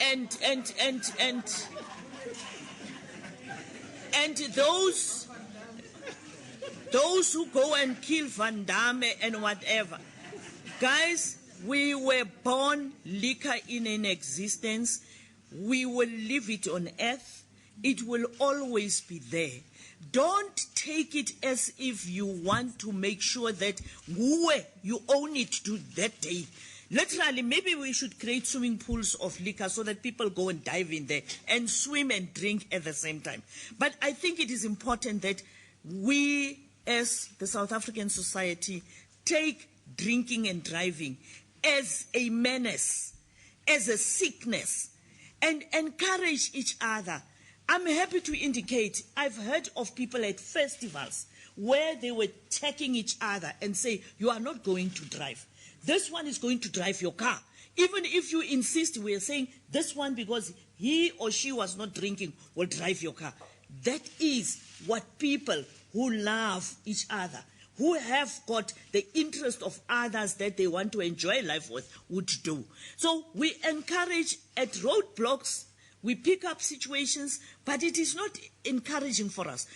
And those who go and kill Van Damme and whatever. Guys, we were born liquor in an existence. We will leave it on earth. It will always be there. Don't take it as if you want to make sure that you own it to that day. Literally, maybe we should create swimming pools of liquor so that people go and dive in there and swim and drink at the same time. But I think it is important that we, as the South African society, take drinking and driving as a menace, as a sickness, and encourage each other. I'm happy to indicate, I've heard of people at festivals where they were checking each other and say, you are not going to drive. This one is going to drive your car. Even if you insist, we are saying this one, because he or she was not drinking, will drive your car. That is what people who love each other, who have got the interest of others that they want to enjoy life with, would do. So we encourage at roadblocks, we pick up situations, but it is not encouraging for us.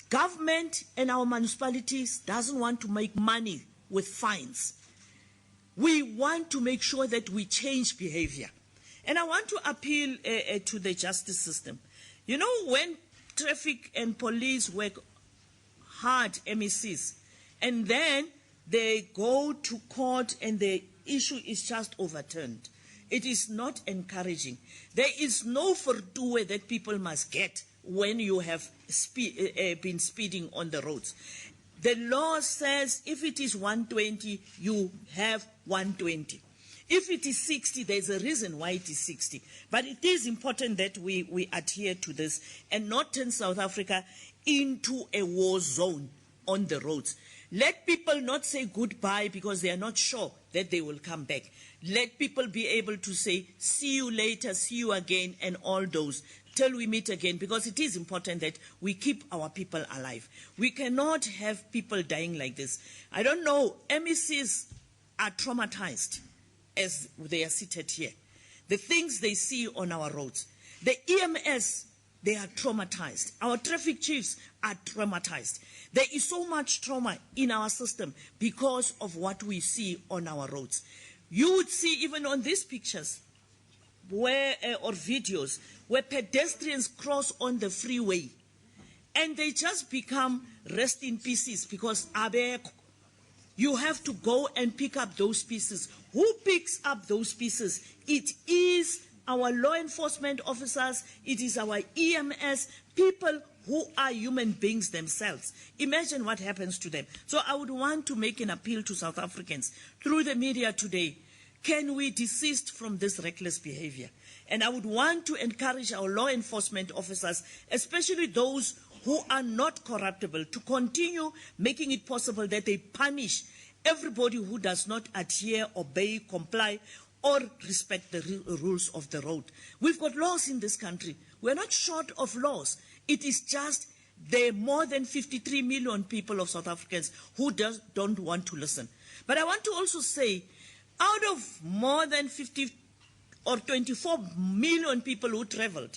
Government and our municipalities doesn't want to make money with fines. We want to make sure that we change behavior. And I want to appeal to the justice system. You know, when traffic and police work hard, MECs, and then they go to court and the issue is just overturned, it is not encouraging. There is no fortune that people must get when you have been speeding on the roads. The law says if it is 120, you have 120. If it is 60, there's a reason why it is 60. But it is important that we adhere to this and not turn South Africa into a war zone on the roads. Let people not say goodbye because they are not sure that they will come back. Let people be able to say, see you later, see you again, and all those, till we meet again, because it is important that we keep our people alive. We cannot have people dying like this. I don't know, MECs are traumatized as they are seated here. The things they see on our roads. The EMS, they are traumatized. Our traffic chiefs are traumatized. There is so much trauma in our system because of what we see on our roads. You would see even on these pictures or videos where pedestrians cross on the freeway and they just become rest in pieces because you have to go and pick up those pieces. Who picks up those pieces? It is our law enforcement officers, it is our EMS, people who are human beings themselves. Imagine what happens to them. So I would want to make an appeal to South Africans through the media today. Can we desist from this reckless behavior? And I would want to encourage our law enforcement officers, especially those who are not corruptible to continue making it possible that they punish everybody who does not adhere, obey, comply, or respect the rules of the road. We've got laws in this country. We're not short of laws. It is just there are more than 53 million people of South Africans who don't want to listen. But I want to also say, out of more than 50 or 24 million people who traveled,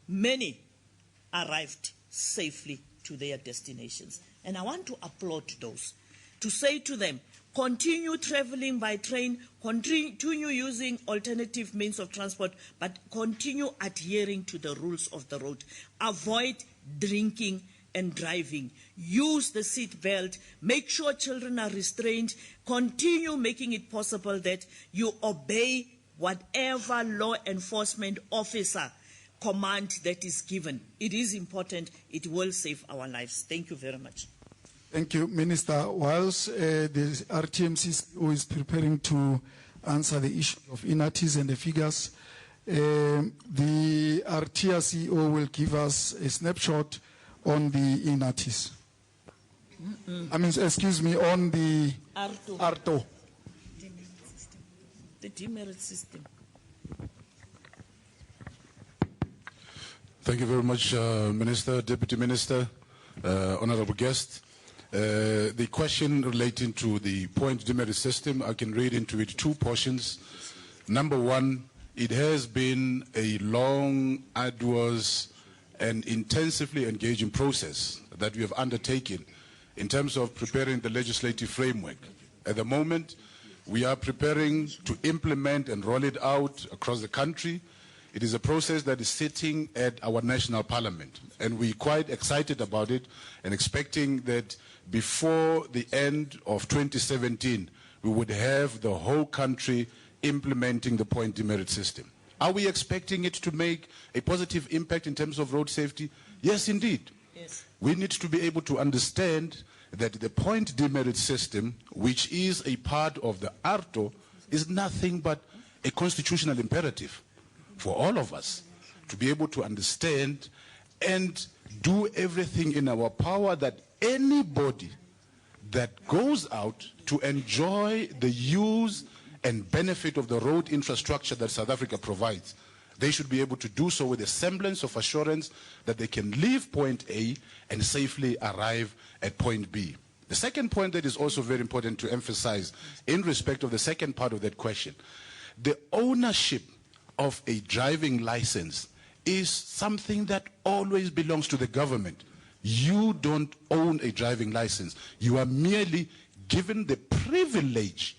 many arrived safely to their destinations. And I want to applaud those, to say to them, continue traveling by train, continue using alternative means of transport, but continue adhering to the rules of the road. Avoid drinking and driving. Use the seat belt. Make sure children are restrained. Continue making it possible that you obey whatever law enforcement officer command that is given. It is important. It will save our lives. Thank you very much. Thank you, Minister. Whilst the RTMC who is preparing to answer the issue of INATIS and the figures, the RTIA CEO will give us a snapshot on the INATIS. Excuse me, on the ARTO. The demerit system. Thank you very much, Minister, Deputy Minister, Honorable guest. The question relating to the point demerit system, I can read into it two portions. Number one, it has been a long, arduous, and intensively engaging process that we have undertaken in terms of preparing the legislative framework. At the moment, we are preparing to implement and roll it out across the country. It is a process that is sitting at our national parliament, and we're quite excited about it and expecting that before the end of 2017, we would have the whole country implementing the point demerit system. Are we expecting it to make a positive impact in terms of road safety? Yes, indeed. Yes. We need to be able to understand that the point demerit system, which is a part of the ARTO, is nothing but a constitutional imperative for all of us to be able to understand and do everything in our power that anybody that goes out to enjoy the use and benefit of the road infrastructure that South Africa provides, they should be able to do so with a semblance of assurance that they can leave point A and safely arrive at point B. The second point that is also very important to emphasize in respect of the second part of that question, the ownership of a driving license is something that always belongs to the government. You don't own a driving license. You are merely given the privilege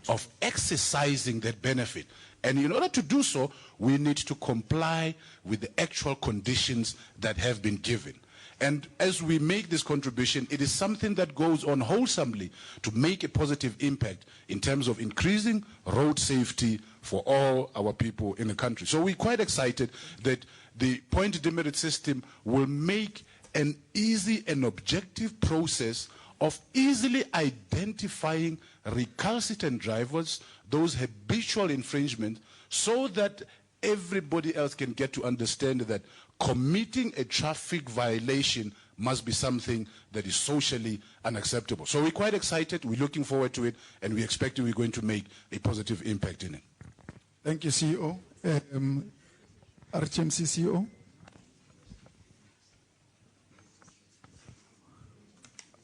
of exercising that benefit. And in order to do so, we need to comply with the actual conditions that have been given. And as we make this contribution, it is something that goes on wholesomely to make a positive impact in terms of increasing road safety for all our people in the country. So we're quite excited that the point demerit system will make an easy and objective process of easily identifying recalcitrant drivers, those habitual infringements, so that everybody else can get to understand that committing a traffic violation must be something that is socially unacceptable. So we're quite excited, we're looking forward to it, and we expect we're going to make a positive impact in it. Thank you, CEO. RTMC CEO.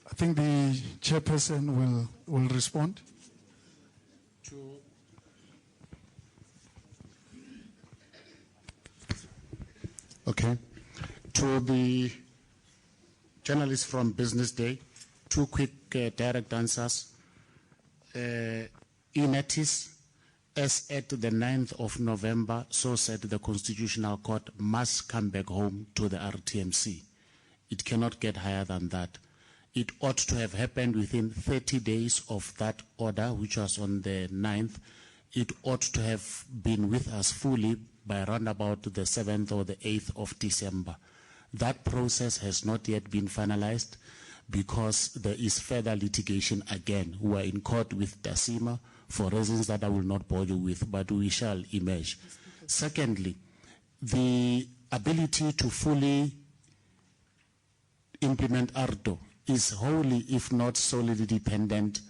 I think the chairperson will respond. Okay. To the journalists from Business Day, two quick direct answers. INATIS, as at the 9th of November, so said the Constitutional Court, must come back home to the RTMC. It cannot get higher than that. It ought to have happened within 30 days of that order, which was on the 9th. It ought to have been with us fully by around about the 7th or the 8th of December. That process has not yet been finalized because there is further litigation again. We are in court with DASIMA for reasons that I will not bore you with, but we shall emerge. Secondly, the ability to fully implement ARTO is wholly, if not solely, dependent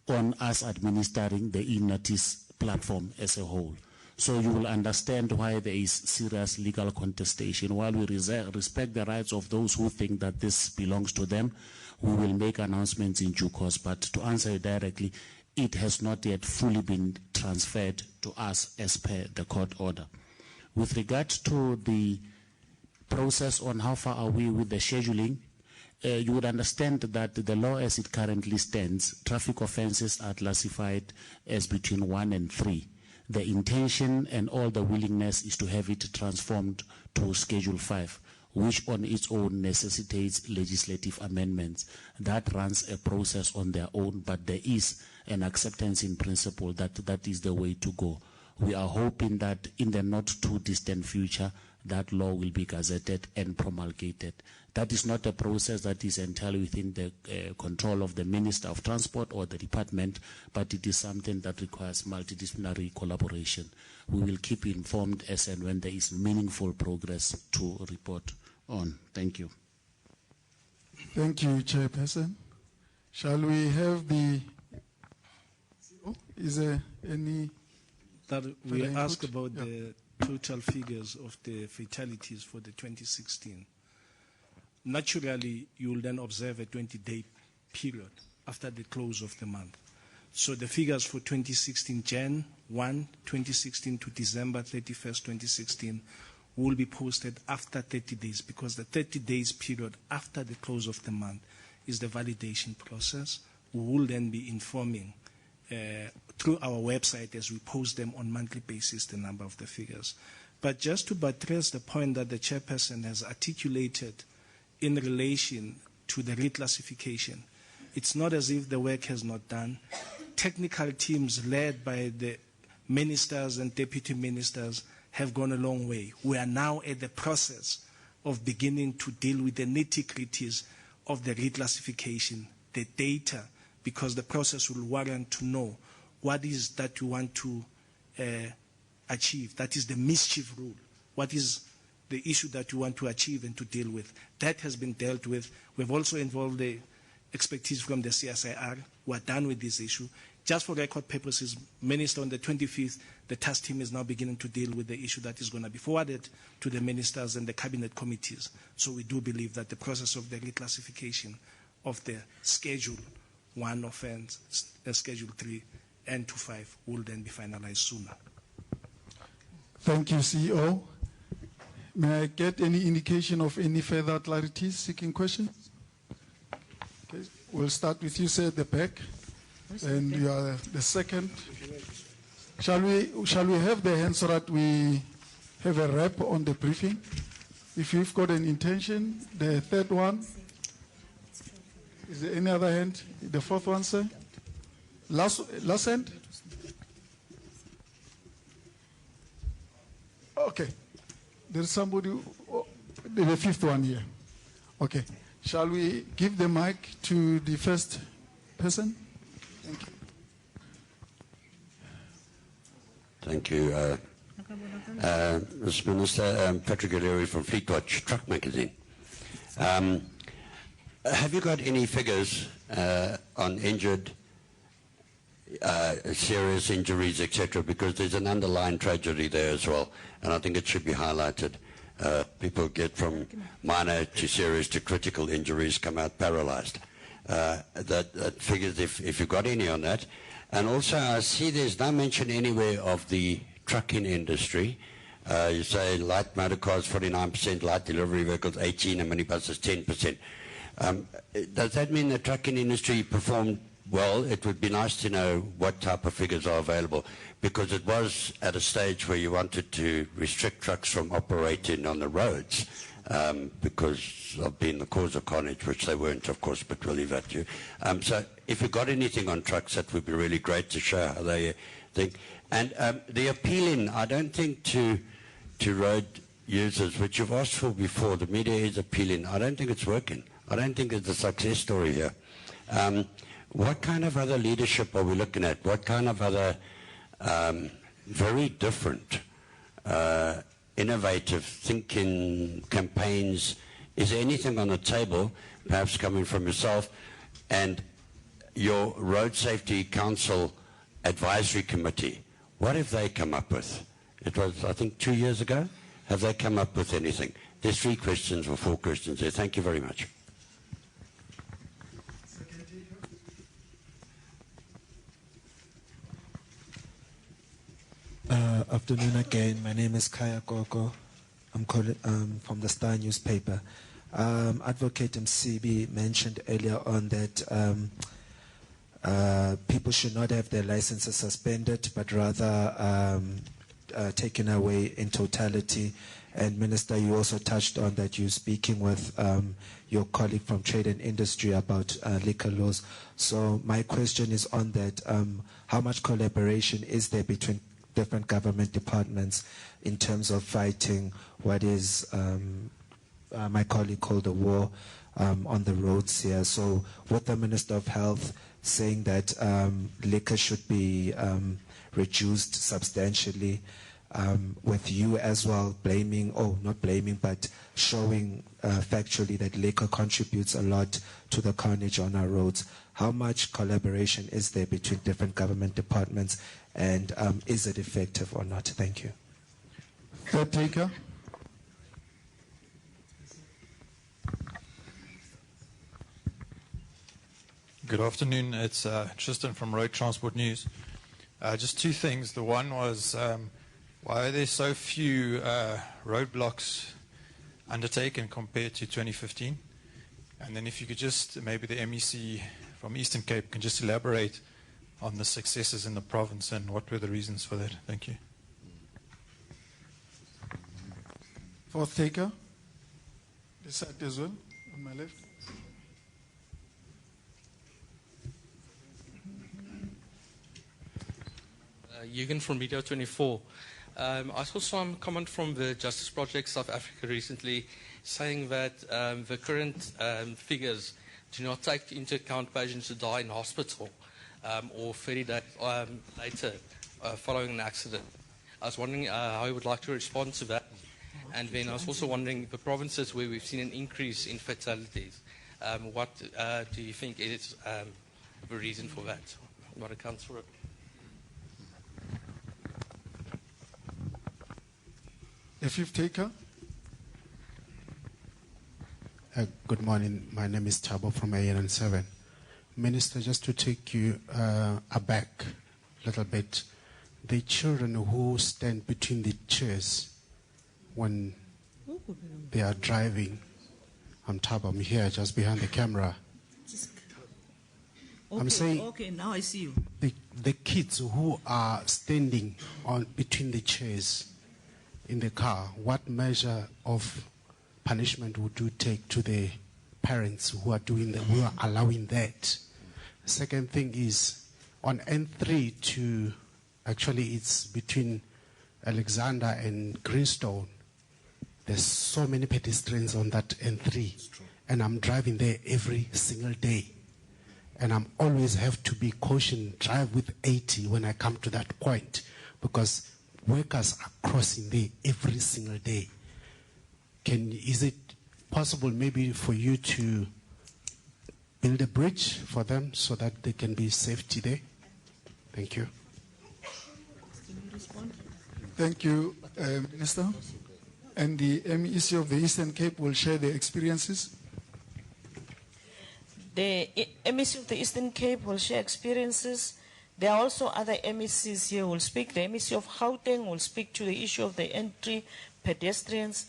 on us administering the e-notice platform as a whole. So you will understand why there is serious legal contestation. While we respect the rights of those who think that this belongs to them, we will make announcements in due course. But to answer you directly, it has not yet fully been transferred to us as per the court order. With regard to the process on how far are we with the scheduling, you would understand that the law as it currently stands, traffic offences are classified as between 1 and 3. The intention and all the willingness is to have it transformed to Schedule 5, which on its own necessitates legislative amendments. That runs a process on their own, but there is an acceptance in principle that that is the way to go. We are hoping that in the not too distant future, that law will be gazetted and promulgated. That is not a process that is entirely within the control of the Minister of Transport or the department, but it is something that requires multidisciplinary collaboration. We will keep you informed as and when there is meaningful progress to report on. Thank you. Thank you, Chairperson. Shall we have the... Is there any... That we ask about the total figures of the fatalities for the 2016. Naturally, you will then observe a 20-day period after the close of the month. So the figures for 2016, Jan 1, 2016 to December 31st, 2016, will be posted after 30 days because the 30 days period after the close of the month is the validation process. We will then be informing through our website as we post them on monthly basis the number of the figures. But just to buttress the point that the chairperson has articulated in relation to the reclassification, it's not as if the work has not done. Technical teams led by the ministers and deputy ministers have gone a long way. We are now at the process of beginning to deal with the nitty-gritties of the reclassification, the data, because the process will warrant to know what is that you want to achieve. That is the mischief rule. What is the issue that you want to achieve and to deal with? That has been dealt with. We've also involved the expertise from the CSIR who are done with this issue. Just for record purposes, Minister, on the 25th, the task team is now beginning to deal with the issue that is going to be forwarded to the ministers and the cabinet committees. So we do believe that the process of the reclassification of the Schedule 1 offense, Schedule 3, and to 5 will then be finalized sooner. Thank you, CEO. May I get any indication of any further clarities, seeking questions? Okay. We'll start with you, sir, at the back. And you are the second. Shall we have the hand so that we have a wrap on the briefing? If you've got an intention, the third one. Is there any other hand? The fourth one, sir? Last hand? Okay. There's somebody, the fifth one here. Okay. Shall we give the mic to the first person? Thank you. Mr. Minister, Patrick O'Leary from Fleetwatch Truck Magazine. Have you got any figures on injured, serious injuries, etc.? Because there's an underlying tragedy there as well, and I think it should be highlighted. People get from minor to serious to critical injuries, come out paralyzed. That figures, if you've got any on that. And also, I see there's no mention anywhere of the trucking industry. You say light motor cars 49%, light delivery vehicles 18%, and minibuses 10%. Does that mean the trucking industry performed well? It would be nice to know what type of figures are available, because it was at a stage where you wanted to restrict trucks from operating on the roads because of being the cause of carnage, which they weren't, of course, but we'll leave that to you. So if you've got anything on trucks, that would be really great to show how they think. And the appealing, I don't think, to road users, which you've asked for before, the media is appealing. I don't think it's working. I don't think it's a success story here. What kind of other leadership are we looking at? What kind of other very different, innovative thinking campaigns? Is there anything on the table? perhaps coming from yourself, and your Road Safety Council Advisory Committee. What have they come up with? It was, I think, 2 years ago. Have they come up with anything? There's 3 questions or 4 questions there. Thank you very much. Afternoon again. My name is Kaya Koko. I'm calling from the Star newspaper. Advocate MCB mentioned earlier on that people should not have their licenses suspended, but rather taken away in totality. And Minister, you also touched on that you're speaking with your colleague from Trade and Industry about liquor laws. So my question is on that. How much collaboration is there between different government departments in terms of fighting what is my colleague called a war on the roads here? So with the Minister of Health saying that liquor should be reduced substantially, with you as well blaming, not blaming, but showing factually that liquor contributes a lot to the carnage on our roads. How much collaboration is there between different government departments, and is it effective or not? Thank you. Third taker. Good afternoon. It's Tristan from Road Transport News. Just 2 things. The one was, why are there so few roadblocks undertaken compared to 2015? And then if you could just, maybe the MEC from Eastern Cape can just elaborate on the successes in the province and what were the reasons for that. Thank you. Fourth taker. This side as well, on my left. Eugen from Media 24. I saw some comment from the Justice Project South Africa recently saying that the current figures do not take into account patients who die in hospital or 30 days later following an accident. I was wondering how you would like to respond to that. And then I was also wondering the provinces where we've seen an increase in fatalities, what do you think is the reason for that? What accounts for it? The fifth taker. Good morning. My name is Thabo from AN7. Minister, just to take you aback a little bit, the children who stand between the chairs when they are driving, I'm Thabo, I'm here just behind the camera. Okay, I'm saying, okay, now I see you. The kids who are standing on between the chairs in the car, what measure of punishment would you take to the parents who are who are allowing that? Second thing is on N3 to, actually it's between Alexander and Greenstone. There's so many pedestrians on that N3, and I'm driving there every single day. And I'm always have to be cautioned, drive with 80 when I come to that point, because workers are crossing there every single day. Is it possible maybe for you to build a bridge for them so that they can be safety there? Thank you. Thank you, Minister. And the MEC of the Eastern Cape will share their experiences. The MEC of the Eastern Cape will share experiences. There are also other MECs here who will speak. The MEC of Gauteng will speak to the issue of the entry pedestrians.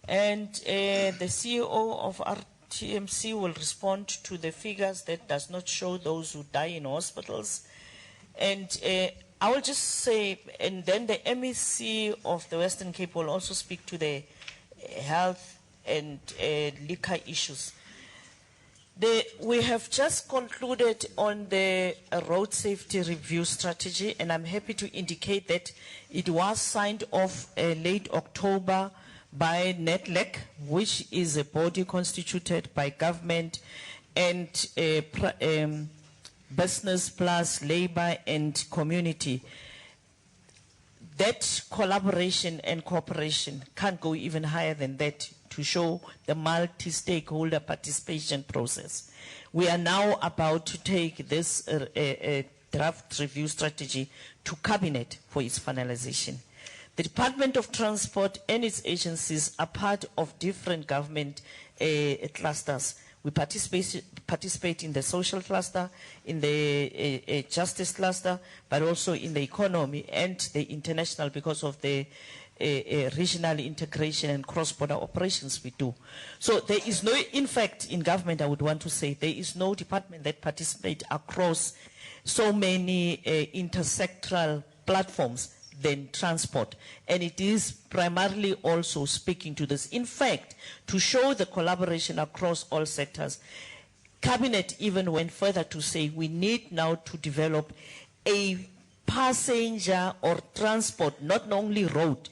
And the CEO of RTMC will respond to the figures that does not show those who die in hospitals. And I will just say, and then the MEC of the Western Cape will also speak to the health and liquor issues. We have just concluded on the road safety review strategy, and I'm happy to indicate that it was signed off late October by NETLEC, which is a body constituted by government and business plus labor and community. That collaboration and cooperation can't go even higher than that to show the multi-stakeholder participation process. We are now about to take this draft review strategy to Cabinet for its finalization. The Department of Transport and its agencies are part of different government clusters. We participate in the social cluster, in the justice cluster, but also in the economy and the international because of the regional integration and cross-border operations we do. So there is no, in fact, in government, I would want to say, there is no department that participates across so many intersectoral platforms than transport. And it is primarily also speaking to this. In fact, to show the collaboration across all sectors, Cabinet even went further to say we need now to develop a passenger or transport, not only road,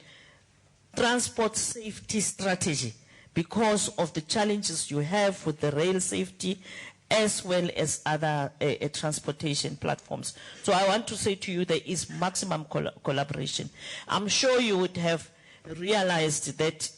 transport safety strategy because of the challenges you have with the rail safety as well as other transportation platforms. So I want to say to you there is maximum collaboration. I'm sure you would have realized that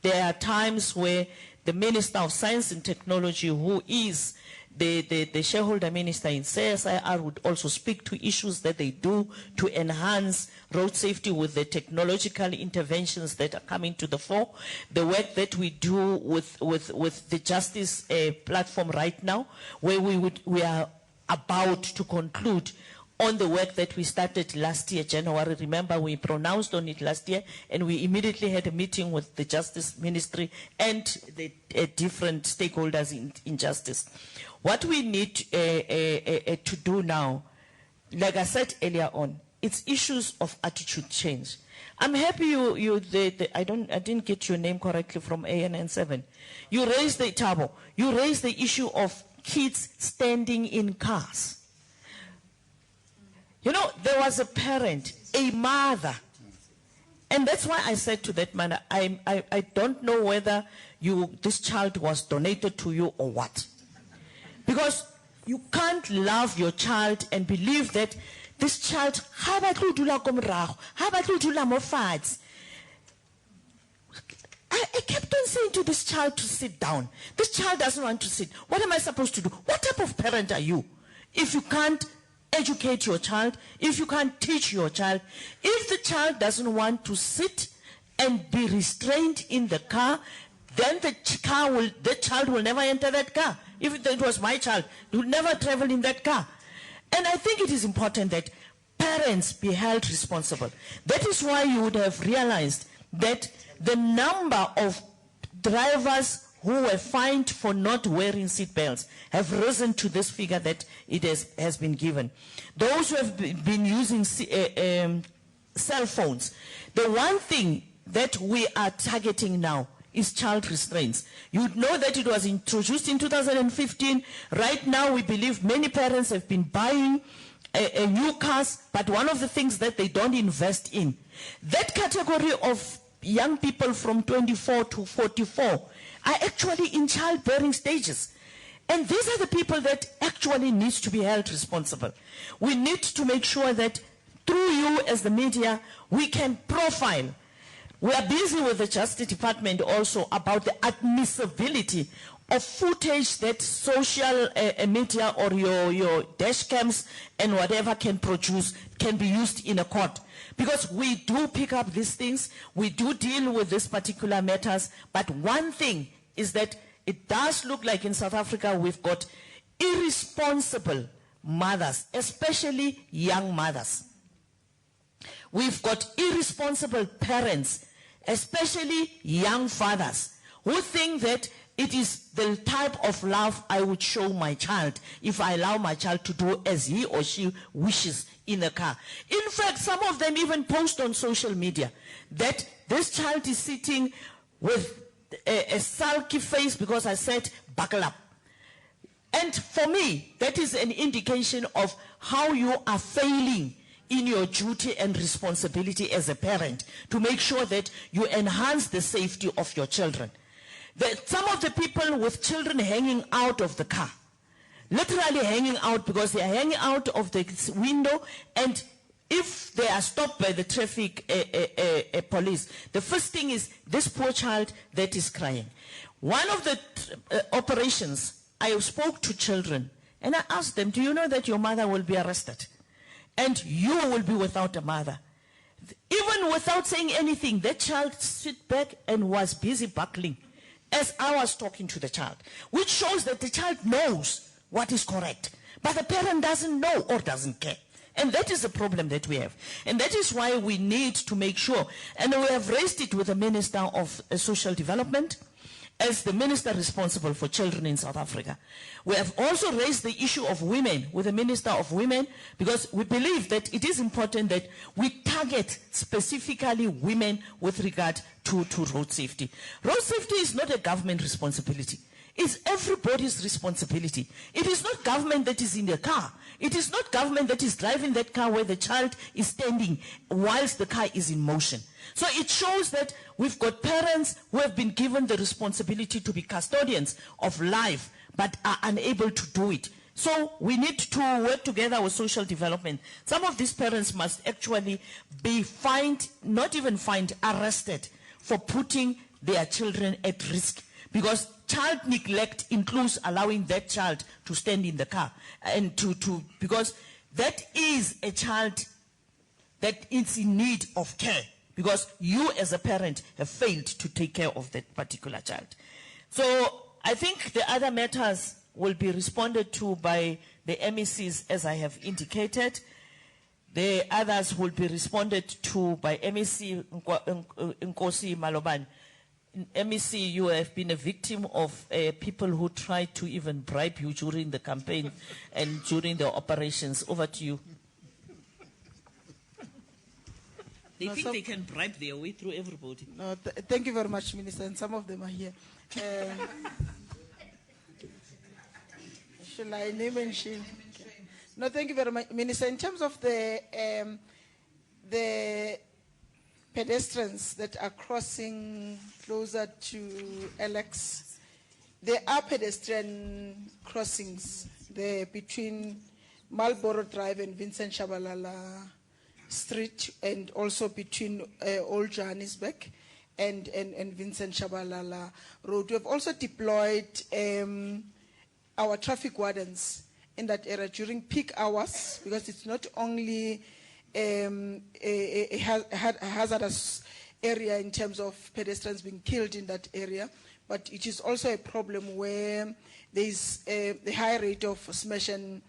there are times where the Minister of Science and Technology, who is the shareholder minister in CSIR, would also speak to issues that they do to enhance road safety with the technological interventions that are coming to the fore. The work that we do with the justice platform right now, where we are about to conclude on the work that we started last year, January. Remember, we pronounced on it last year, and we immediately had a meeting with the Justice Ministry and the different stakeholders in justice. What we need to do now, like I said earlier on, it's issues of attitude change. I'm happy I didn't get your name correctly from ANN7. You raised the Tabo. You raised the issue of kids standing in cars. You know, there was a parent, a mother, and that's why I said to that man, I don't know whether this child was donated to you or what. Because you can't love your child and believe that this child, I kept on saying to this child to sit down. This child doesn't want to sit. What am I supposed to do? What type of parent are you if you can't educate your child, if you can't teach your child? If the child doesn't want to sit and be restrained in the car, then the child will never enter that car. If it was my child, it would never travel in that car. And I think it is important that parents be held responsible. That is why you would have realized that the number of drivers who were fined for not wearing seat belts have risen to this figure that it has been given. Those who have been using cell phones, the one thing that we are targeting now is child restraints. You know that it was introduced in 2015. Right now, we believe many parents have been buying new cars, but one of the things that they don't invest in, that category of young people from 24 to 44 are actually in childbearing stages. And these are the people that actually need to be held responsible. We need to make sure that through you as the media, we can profile. We are busy with the Justice Department also about the admissibility of footage that social media or your dash cams and whatever can produce can be used in a court. Because we do pick up these things, we do deal with these particular matters, but one thing is that it does look like in South Africa we've got irresponsible mothers, especially young mothers. We've got irresponsible parents, especially young fathers, who think that it is the type of love I would show my child if I allow my child to do as he or she wishes in a car. In fact, some of them even post on social media that this child is sitting with a sulky face because I said, buckle up. And for me, that is an indication of how you are failing in your duty and responsibility as a parent to make sure that you enhance the safety of your children. Some of the people with children hanging out of the car, literally hanging out because they are hanging out of the window, and if they are stopped by the traffic police, the first thing is this poor child that is crying. One of the operations, I spoke to children and I asked them, do you know that your mother will be arrested? And you will be without a mother. Even without saying anything, that child sit back and was busy buckling as I was talking to the child, which shows that the child knows what is correct, but the parent doesn't know or doesn't care. And that is the problem that we have. And that is why we need to make sure, and we have raised it with the Minister of Social Development, as the minister responsible for children in South Africa. We have also raised the issue of women with the Minister of Women, because we believe that it is important that we target specifically women with regard to road safety. Road safety is not a government responsibility. It's everybody's responsibility. It is not government that is in the car. It is not government that is driving that car where the child is standing whilst the car is in motion. So it shows that we've got parents who have been given the responsibility to be custodians of life, but are unable to do it. So we need to work together with social development. Some of these parents must actually be fined, not even fined, arrested for putting their children at risk. Because child neglect includes allowing that child to stand in the car and because that is a child that is in need of care, because you as a parent have failed to take care of that particular child. So I think the other matters will be responded to by the MECs, as I have indicated. The others will be responded to by MEC Nkosi Malobane. MEC, you have been a victim of people who tried to even bribe you during the campaign and during the operations. Over to you. They think they can bribe their way through everybody. No, thank you very much, Minister, and some of them are here. Shall I name and shame? No, thank you very much, Minister. In terms of the pedestrians that are crossing closer to Alex, there are pedestrian crossings there between Marlborough Drive and Vincent Shabalala Street, and also between Old Johannesburg and Vincent Shabalala Road. We have also deployed our traffic wardens in that area during peak hours, because it's not only a hazardous area in terms of pedestrians being killed in that area, but it is also a problem where there is a high rate of smash and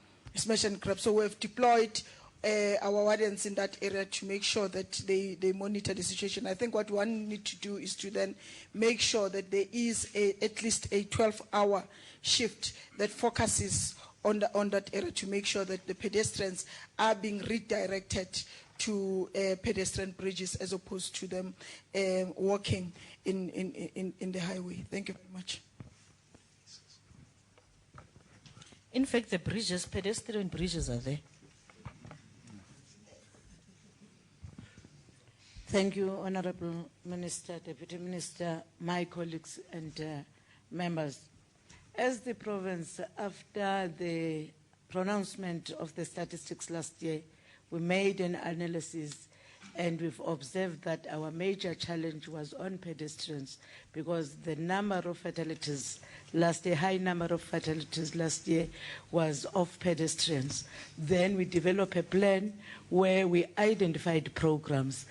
grab. So we have deployed our wardens in that area to make sure that they monitor the situation. I think what one needs to do is to then make sure that there is at least a 12-hour shift that focuses on that area to make sure that the pedestrians are being redirected to pedestrian bridges as opposed to them walking in the highway. Thank you very much. In fact, the bridges, pedestrian bridges are there. Thank you, Honorable Minister, Deputy Minister, my colleagues and members. As the province, after the pronouncement of the statistics last year, we made an analysis and we've observed that our major challenge was on pedestrians, because the number of fatalities last year, high number of fatalities last year was of pedestrians. Then we developed a plan where we identified programs.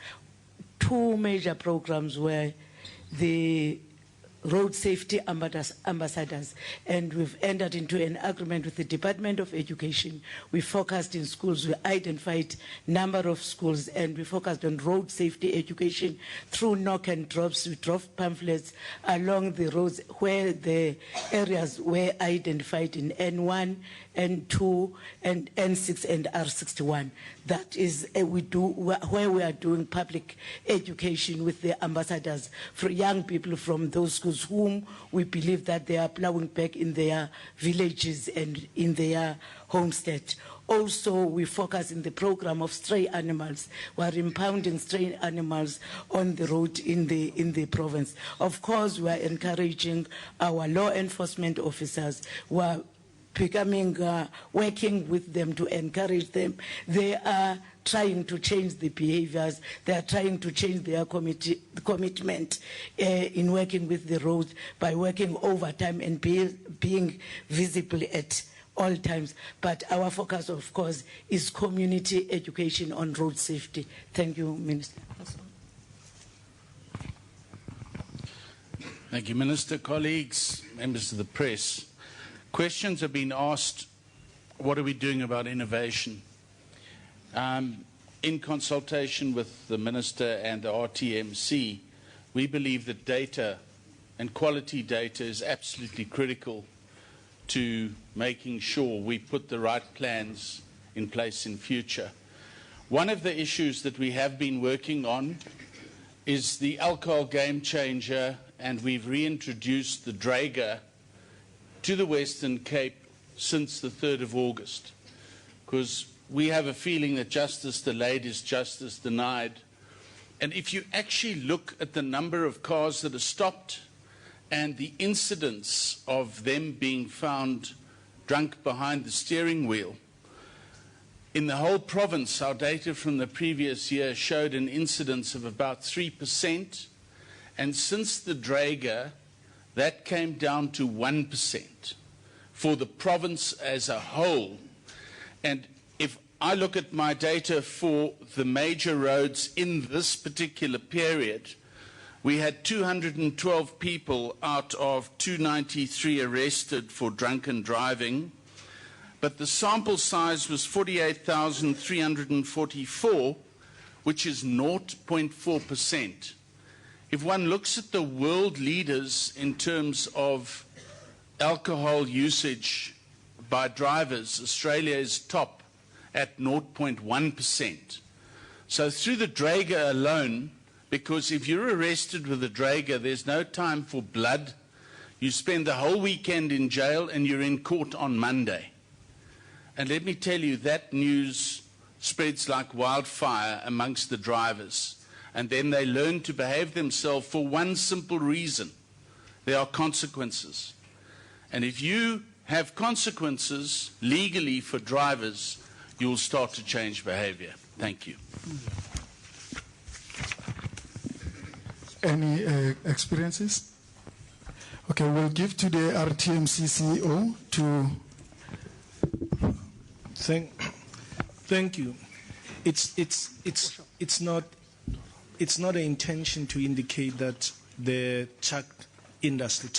Two major programs were the road safety ambassadors, and we've entered into an agreement with the Department of Education. We focused in schools, we identified number of schools, and we focused on road safety education through knock and drops. We drove pamphlets along the roads where the areas were identified in N1, N2, and N6 and R61. That is we do where we are doing public education with the ambassadors for young people from those schools whom we believe that they are plowing back in their villages and in their homestead. Also, we focus in the program of stray animals. We are impounding stray animals on the road in the province. Of course, we are encouraging our law enforcement officers who are working with them to encourage them. They are trying to change the behaviors. They are trying to change their commitment in working with the roads by working overtime and being visible at all times. But our focus, of course, is community education on road safety. Thank you, Minister. Thank you, Minister. Colleagues, members of the press, questions have been asked, what are we doing about innovation? In consultation with the Minister and the RTMC, we believe that data and quality data is absolutely critical to making sure we put the right plans in place in future. One of the issues that we have been working on is the alcohol game changer, and we've reintroduced the Draeger to the Western Cape since the 3rd of August, because we have a feeling that justice delayed is justice denied. And if you actually look at the number of cars that are stopped and the incidence of them being found drunk behind the steering wheel, in the whole province, our data from the previous year showed an incidence of about 3%, and since the Draeger, that came down to 1% for the province as a whole. And if I look at my data for the major roads in this particular period, we had 212 people out of 293 arrested for drunken driving, but the sample size was 48,344, which is 0.4%. If one looks at the world leaders in terms of alcohol usage by drivers, Australia is top at 0.1%. So through the Draeger alone, because if you're arrested with a Draeger, there's no time for blood. You spend the whole weekend in jail and you're in court on Monday. And let me tell you, that news spreads like wildfire amongst the drivers. And then they learn to behave themselves for one simple reason. There are consequences. And if you have consequences legally for drivers, you'll start to change behavior. Thank you. Any experiences? Okay, we'll give to the RTMC CEO to... Thank you. It's not an intention to indicate that the truck industry